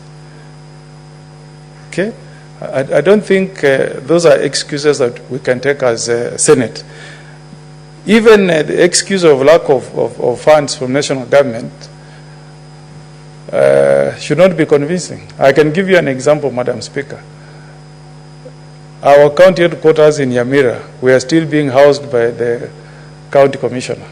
Okay? I don't think those are excuses that we can take as a Senate. Even the excuse of lack of funds from national government should not be convincing. I can give you an example, Madam Speaker. Our county headquarters in Nyamira, we are still being housed by the county commissioner.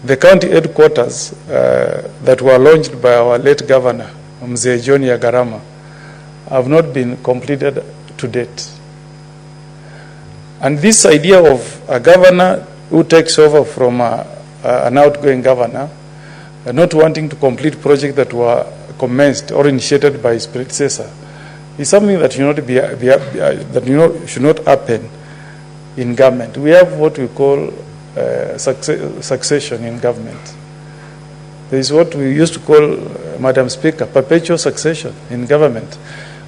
The county headquarters that were launched by our late governor, Mzee John Yagarama, have not been completed to date. And this idea of a governor who takes over from a an outgoing governor not wanting to complete projects that were commenced or initiated by his predecessor is something that should not happen in government. We have what we call succession in government. There is what we used to call, Madam Speaker, perpetual succession in government.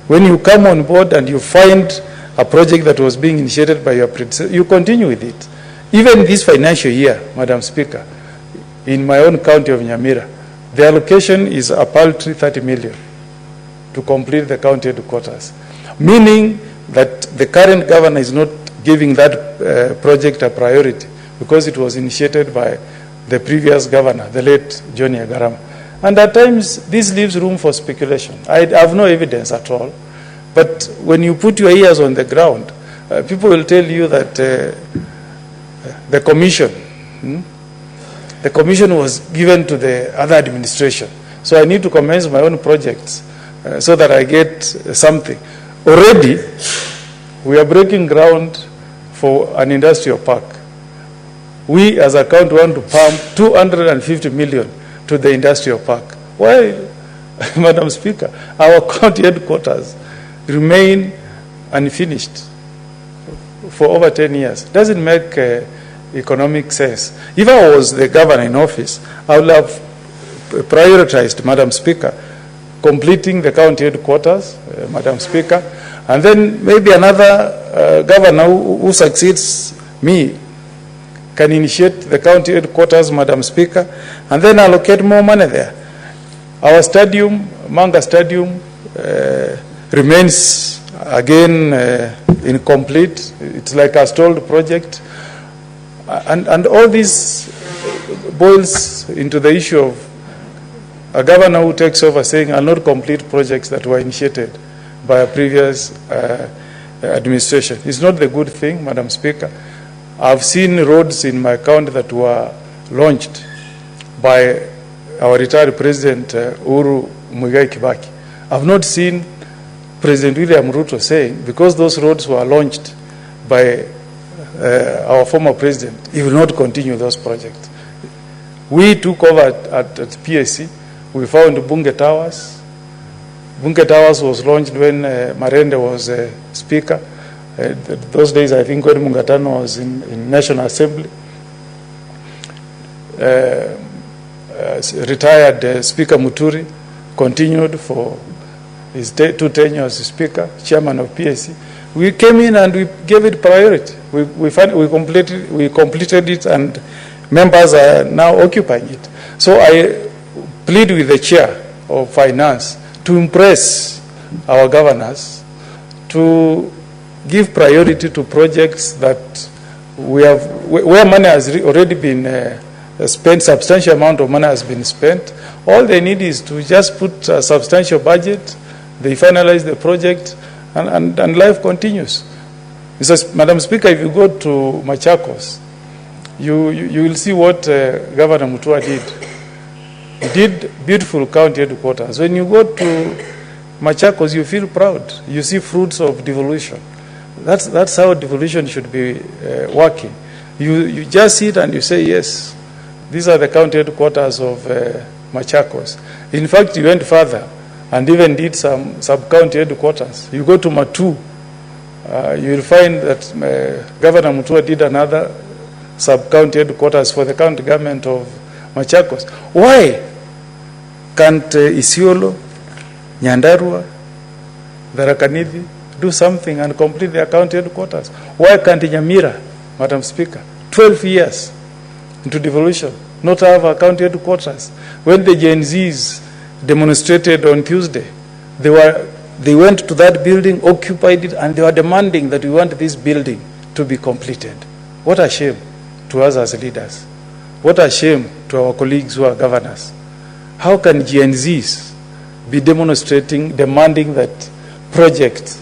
When you come on board and you find a project that was being initiated by your predecessor, you continue with it. Even this financial year, Madam Speaker, in my own county of Nyamira, the allocation is a paltry 30 million to complete the county headquarters, meaning that the current governor is not giving that project a priority because it was initiated by the previous governor, the late John Yagarama. And at times, this leaves room for speculation. I have no evidence at all, but when you put your ears on the ground, people will tell you that the commission was given to the other administration. So I need to commence my own projects so that I get something. Already, we are breaking ground for an industrial park. We as a county want to pump 250 million to the industrial park. Why, Madam Speaker, our county headquarters remain unfinished for over 10 years? Doesn't make economic sense. If I was the governor in office, I would have prioritized, Madam Speaker, completing the county headquarters, Madam Speaker, and then maybe another governor who succeeds me can initiate the county headquarters, Madam Speaker, and then allocate more money there. Our stadium, Manga Stadium, remains again incomplete. It's like a stalled project. And all this boils into the issue of a governor who takes over saying, I'll not complete projects that were initiated by a previous administration. It's not the good thing, Madam Speaker. I've seen roads in my county that were launched by our retired President Uhuru Muigai Kibaki. I've not seen President William Ruto saying, because those roads were launched by our former president, he will not continue those projects. We took over at PSC. We found Bunge Towers. Bunge Towers was launched when Marende was Speaker. Those days, I think, when Mungatano was in National Assembly. Retired Speaker Muturi continued for his 2 tenures as Speaker, Chairman of PSC. We came in and we gave it priority. We completed it, and members are now occupying it. So I plead with the Chair of Finance to impress our governors to give priority to projects that we have, where money has already been spent, substantial amount of money has been spent. All they need is to just put a substantial budget, they finalize the project, and life continues. Madam Speaker, if you go to Machakos, you will see what Governor Mutua did. He did beautiful county headquarters. When you go to Machakos, you feel proud. You see fruits of devolution. That's how devolution should be working. You just sit and you say, yes, these are the county headquarters of Machakos. In fact, you went further and even did some sub-county headquarters. You go to Matu, you will find that Governor Mutua did another sub-county headquarters for the county government of Machakos. Why can't Isiolo, Nyandarua, Tharaka-Nithi do something and complete their county headquarters? Why can't Nyamira, Madam Speaker, 12 years into devolution, not have a county headquarters? When the Gen Zs demonstrated on Tuesday, they went to that building, occupied it, and they were demanding that we want this building to be completed. What a shame to us as leaders. What a shame to our colleagues who are governors. How can Gen Zs be demonstrating, demanding that projects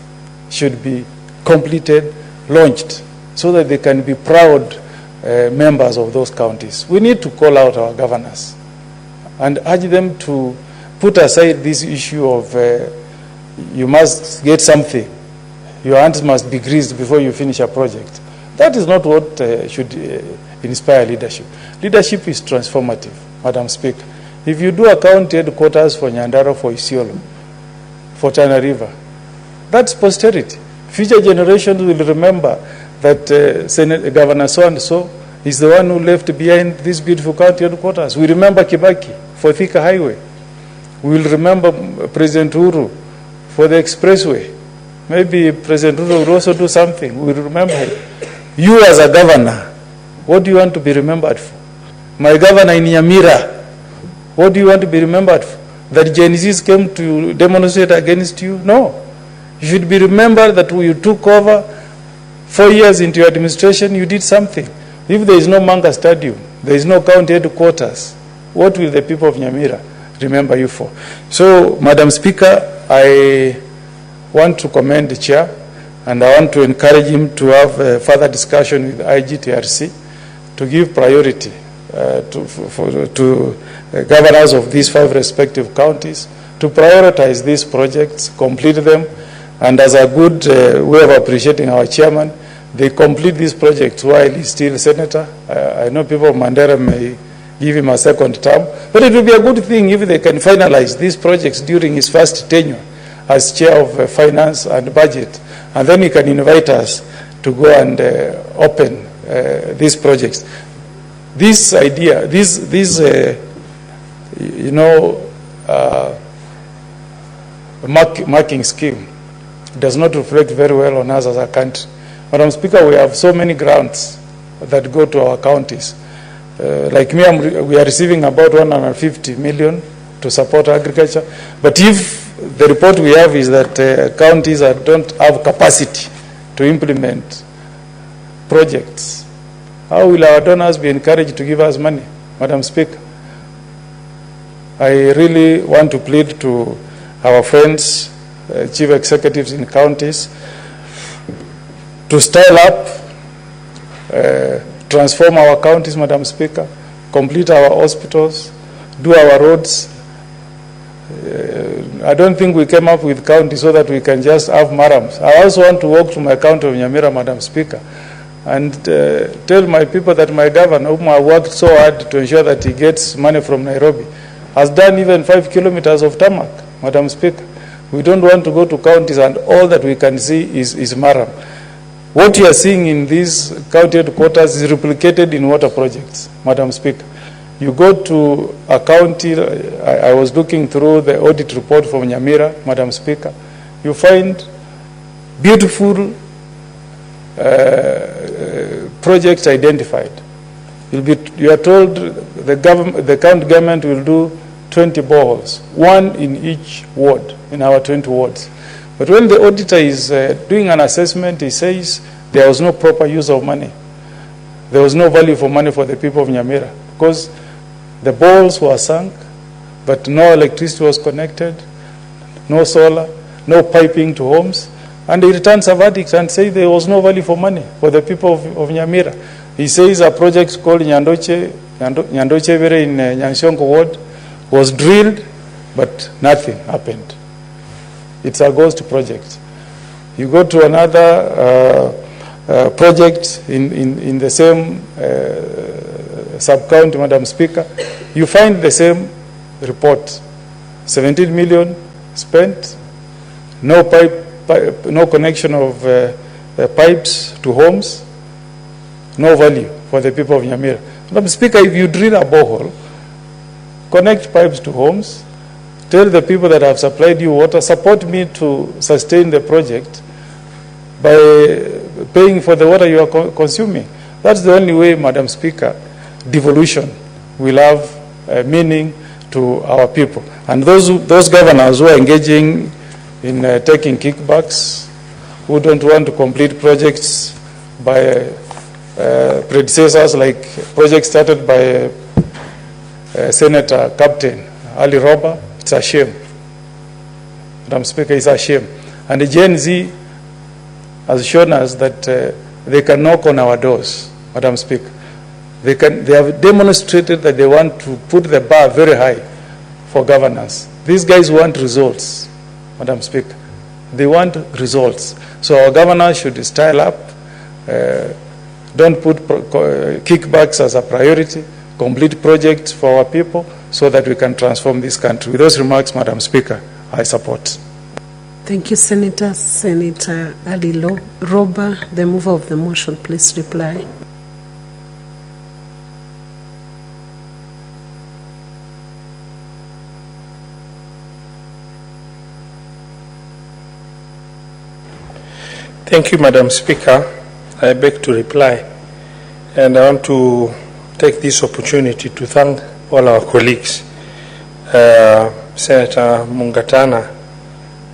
should be completed, launched, so that they can be proud members of those counties? We need to call out our governors and urge them to put aside this issue of you must get something, your hands must be greased before you finish a project. That is not what is inspire leadership. Leadership is transformative, Madam Speaker. If you do a county headquarters for Nyandarua, for Isiolo, for Tana River, that's posterity. Future generations will remember that Senate Governor so-and-so is the one who left behind this beautiful county headquarters. We remember Kibaki for Thika Highway. We will remember President Uhuru for the expressway. Maybe President Ruto will also do something. We will remember him. You as a governor, what do you want to be remembered for? My governor in Nyamira, what do you want to be remembered for? That Gen Zs came to demonstrate against you? No. You should be remembered that you took over 4 years into your administration, you did something. If there is no Manga Stadium, there is no county headquarters, what will the people of Nyamira remember you for? So, Madam Speaker, I want to commend the chair, and I want to encourage him to have a further discussion with IGTRC to give priority to governors of these 5 respective counties to prioritize these projects, complete them, and as a good way of appreciating our chairman, they complete these projects while he's still senator. I know people of Mandera may give him a second term, but it will be a good thing if they can finalize these projects during his first tenure as chair of finance and budget, and then he can invite us to go and open these projects. This idea, marking scheme does not reflect very well on us as a country. Madam Speaker, we have so many grants that go to our counties. Like me, we are receiving about 150 million to support agriculture. But if the report we have is that counties don't have capacity to implement projects, how will our donors be encouraged to give us money, Madam Speaker? I really want to plead to our friends, chief executives in counties, to style up, transform our counties, Madam Speaker, complete our hospitals, do our roads. I don't think we came up with counties so that we can just have marams. I also want to walk to my county of Nyamira, Madam Speaker, and tell my people that my governor, whom I worked so hard to ensure that he gets money from Nairobi, has done even 5 kilometers of tarmac, Madam Speaker. We don't want to go to counties and all that we can see is maram. What you are seeing in these county headquarters is replicated in water projects, Madam Speaker. You go to a county, I was looking through the audit report from Nyamira, Madam Speaker, you find beautiful projects identified. You are told the county government will do 20 boreholes, 1 in each ward, in our 20 wards. But when the auditor is doing an assessment, he says there was no proper use of money. There was no value for money for the people of Nyamira because the boreholes were sunk, but no electricity was connected, no solar, no piping to homes. And he returns a verdict and says there was no value for money for the people of Nyamira. He says a project called Nyandoche Vere in Nyanshongo ward was drilled, but nothing happened. It's a ghost project. You go to another project in the same sub-county, Madam Speaker, you find the same report. 17 million spent, no no connection of pipes to homes, no value for the people of Nyamira. Madam Speaker, if you drill a borehole, connect pipes to homes, tell the people that have supplied you water, support me to sustain the project by paying for the water you are consuming. That's the only way, Madam Speaker, devolution will have meaning to our people. And those governors who are engaging in taking kickbacks, who don't want to complete projects by predecessors like projects started by Senator Captain Ali Roba, it's a shame. Madam Speaker, it's a shame. And the Gen Z has shown us that they can knock on our doors, Madam Speaker. They have demonstrated that they want to put the bar very high for governance. These guys want results, Madam Speaker. They want results. So our governors should style up, Don't put kickbacks as a priority. Complete projects for our people so that we can transform this country. With those remarks, Madam Speaker, I support. Thank you, Senator. Senator Ali Roba, the mover of the motion, please reply. Thank you, Madam Speaker. I beg to reply, and I want to take this opportunity to thank all our colleagues. Senator Mungatana,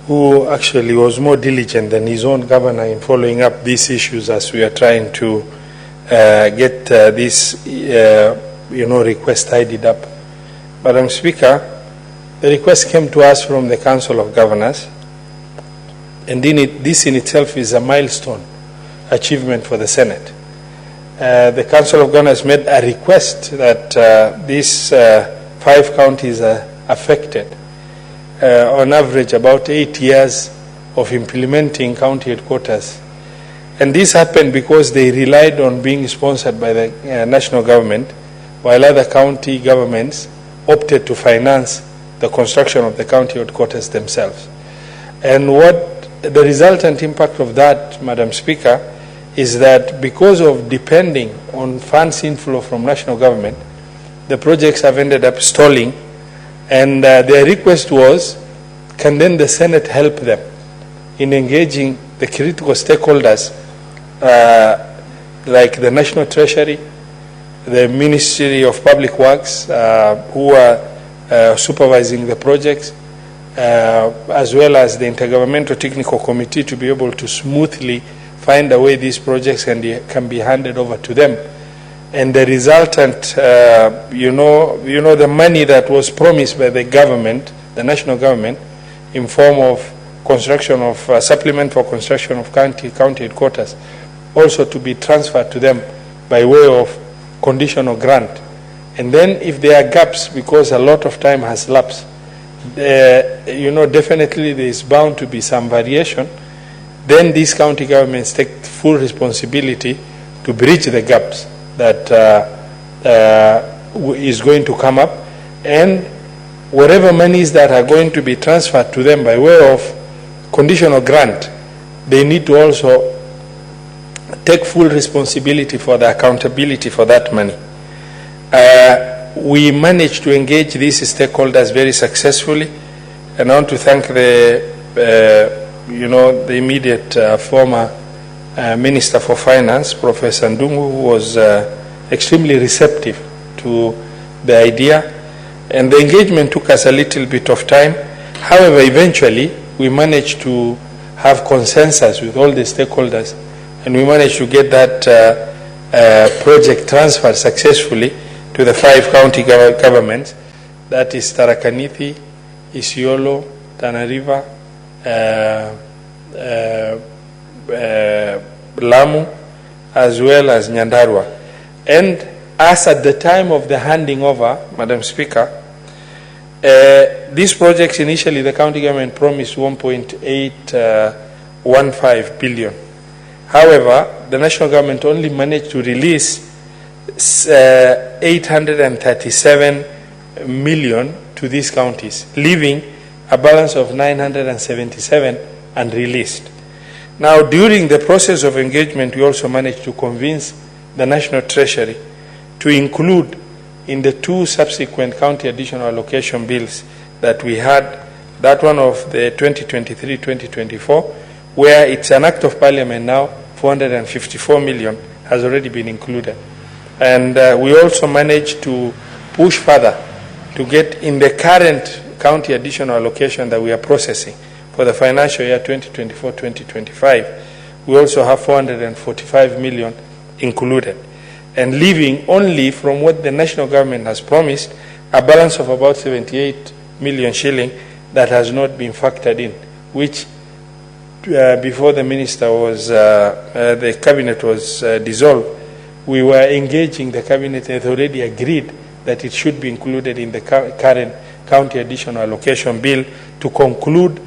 who actually was more diligent than his own governor in following up these issues as we are trying to get this request tidied up. Madam Speaker, the request came to us from the Council of Governors, and this in itself is a milestone achievement for the Senate. The Council of Governors made a request that these 5 counties are affected, on average about 8 years of implementing county headquarters. And this happened because they relied on being sponsored by the national government, while other county governments opted to finance the construction of the county headquarters themselves. And what the resultant impact of that, Madam Speaker, is that because of depending on funds inflow from national government, the projects have ended up stalling, and their request was, can then the Senate help them in engaging the critical stakeholders like the National Treasury, the Ministry of Public Works, who are supervising the projects, as well as the Intergovernmental Technical Committee, to be able to smoothly find a way these projects can be handed over to them. And the resultant, the money that was promised by the government, the national government, in form of construction of supplement for construction of county headquarters, also to be transferred to them by way of conditional grant. And then if there are gaps, because a lot of time has lapsed, definitely there is bound to be some variation. Then these county governments take full responsibility to bridge the gaps that is going to come up, and whatever monies that are going to be transferred to them by way of conditional grant, they need to also take full responsibility for the accountability for that money. We managed to engage these stakeholders very successfully, and I want to thank the immediate former Minister for Finance, Professor Ndungu, who was extremely receptive to the idea. And the engagement took us a little bit of time. However, eventually, we managed to have consensus with all the stakeholders, and we managed to get that project transferred successfully to the 5 county governments, that is Tharaka-Nithi, Isiolo, Tana River, Lamu, as well as Nyandarua. And as at the time of the handing over, Madam Speaker, these projects initially the county government promised 1.815 billion. However, the national government only managed to release 837 million to these counties, leaving a balance of 977 unreleased. Now, during the process of engagement, we also managed to convince the National Treasury to include in the 2 subsequent county additional allocation bills that we had, that one of the 2023-2024, where it's an act of parliament now, 454 million has already been included. And we also managed to push further to get in the current county additional allocation that we are processing for the financial year 2024-2025, we also have 445 million included, and leaving only, from what the national government has promised, a balance of about 78 million shilling that has not been factored in, which before the minister was, the cabinet was dissolved, we were engaging the cabinet and already agreed that it should be included in the current county additional allocation bill to conclude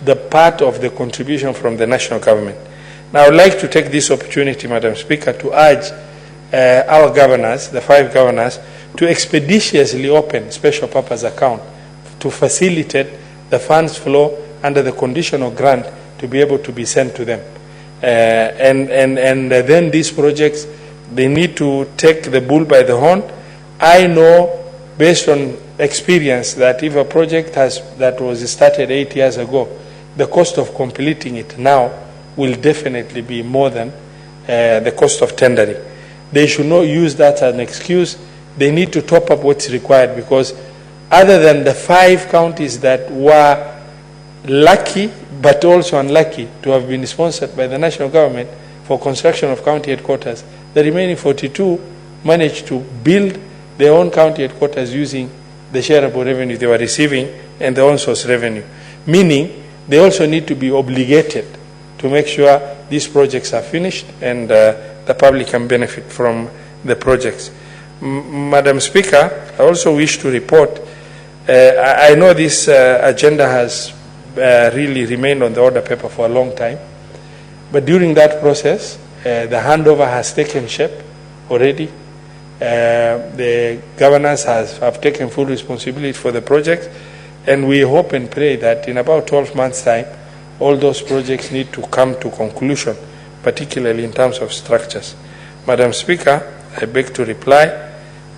the part of the contribution from the national government. Now, I would like to take this opportunity, Madam Speaker, to urge our governors, the 5 governors, to expeditiously open special purpose account to facilitate the funds flow under the conditional grant to be able to be sent to them. And then these projects, they need to take the bull by the horn. I know, based on experience, that if a project that was started 8 years ago, the cost of completing it now will definitely be more than the cost of tendering. They should not use that as an excuse. They need to top up what's required, because other than the 5 counties that were lucky but also unlucky to have been sponsored by the national government for construction of county headquarters, the remaining 42 managed to build their own county headquarters using the shareable revenue they were receiving and their own source revenue. Meaning, they also need to be obligated to make sure these projects are finished and the public can benefit from the projects. Madam Speaker, I also wish to report, I know this agenda has really remained on the order paper for a long time, but during that process, the handover has taken shape already. The governors have taken full responsibility for the project, and we hope and pray that in about 12 months' time, all those projects need to come to conclusion, particularly in terms of structures. Madam Speaker, I beg to reply.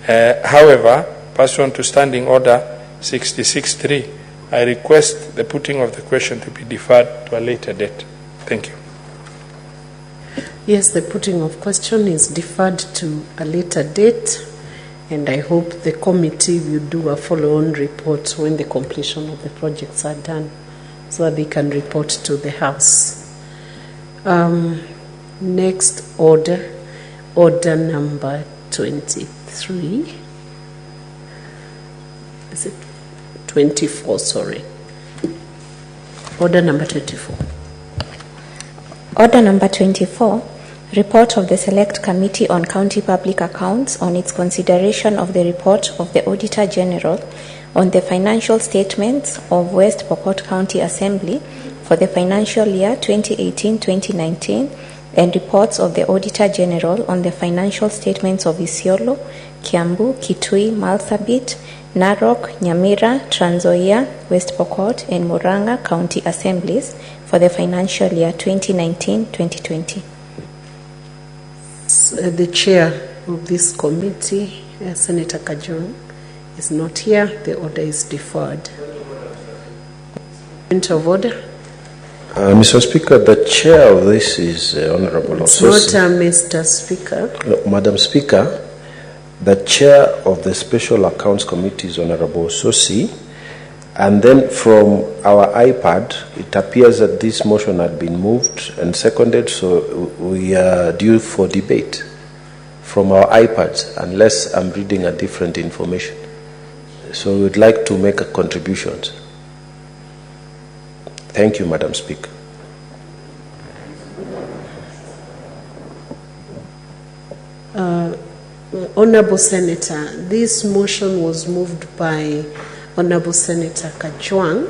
However, pursuant to Standing Order 66.3, I request the putting of the question to be deferred to a later date. Thank you. Yes, the putting of question is deferred to a later date, and I hope the committee will do a follow-on report when the completion of the projects are done, so that they can report to the House. Next order, order number 23. Is it 24? Sorry. Order number 24. Order number 24. Report of the Select Committee on County Public Accounts on its consideration of the report of the Auditor General on the financial statements of West Pokot County Assembly for the financial year 2018-2019 and reports of the Auditor General on the financial statements of Isiolo, Kiambu, Kitui, Marsabit, Narok, Nyamira, Trans Nzoia, West Pokot, and Murang'a County Assemblies for the financial year 2019-2020. The chair of this committee, Senator Kajun, is not here. The order is deferred. Point of order. Mr. Speaker, the chair of this is Honorable It's Ososi. not Mr. Speaker. No, Madam Speaker, the chair of the Special Accounts Committee is Honorable Ososi. And then from our iPad, it appears that this motion had been moved and seconded, so we are due for debate from our iPads, unless I'm reading a different information. So we would like to make a contribution. Thank you, Madam Speaker. Honorable Senator, this motion was moved by Honorable Senator Kajwang,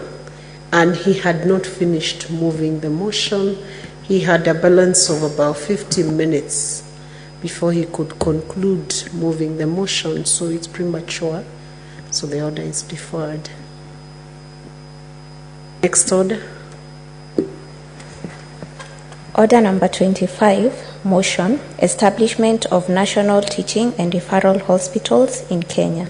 and he had not finished moving the motion. He had a balance of about 15 minutes before he could conclude moving the motion, so it's premature. So the order is deferred. Next order. Order number 25, motion, establishment of national teaching and referral hospitals in Kenya.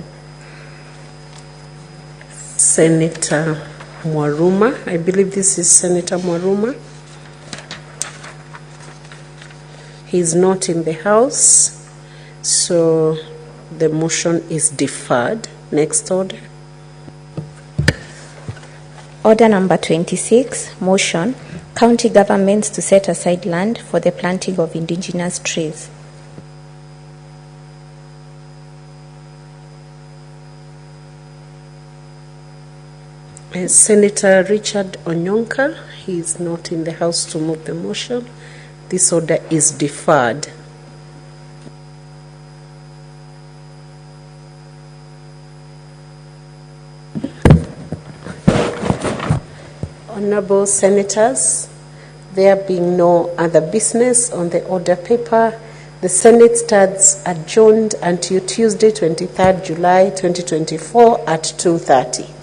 Senator Mwaruma, I believe this is Senator Mwaruma. He's not in the House, so the motion is deferred. Next order. Order number 26, motion, county governments to set aside land for the planting of indigenous trees. Senator Richard Onyonka, he is not in the House to move the motion. This order is deferred. Honorable Senators, there being no other business on the order paper, The Senate stands adjourned until Tuesday, 23rd July 2024 at 2:30.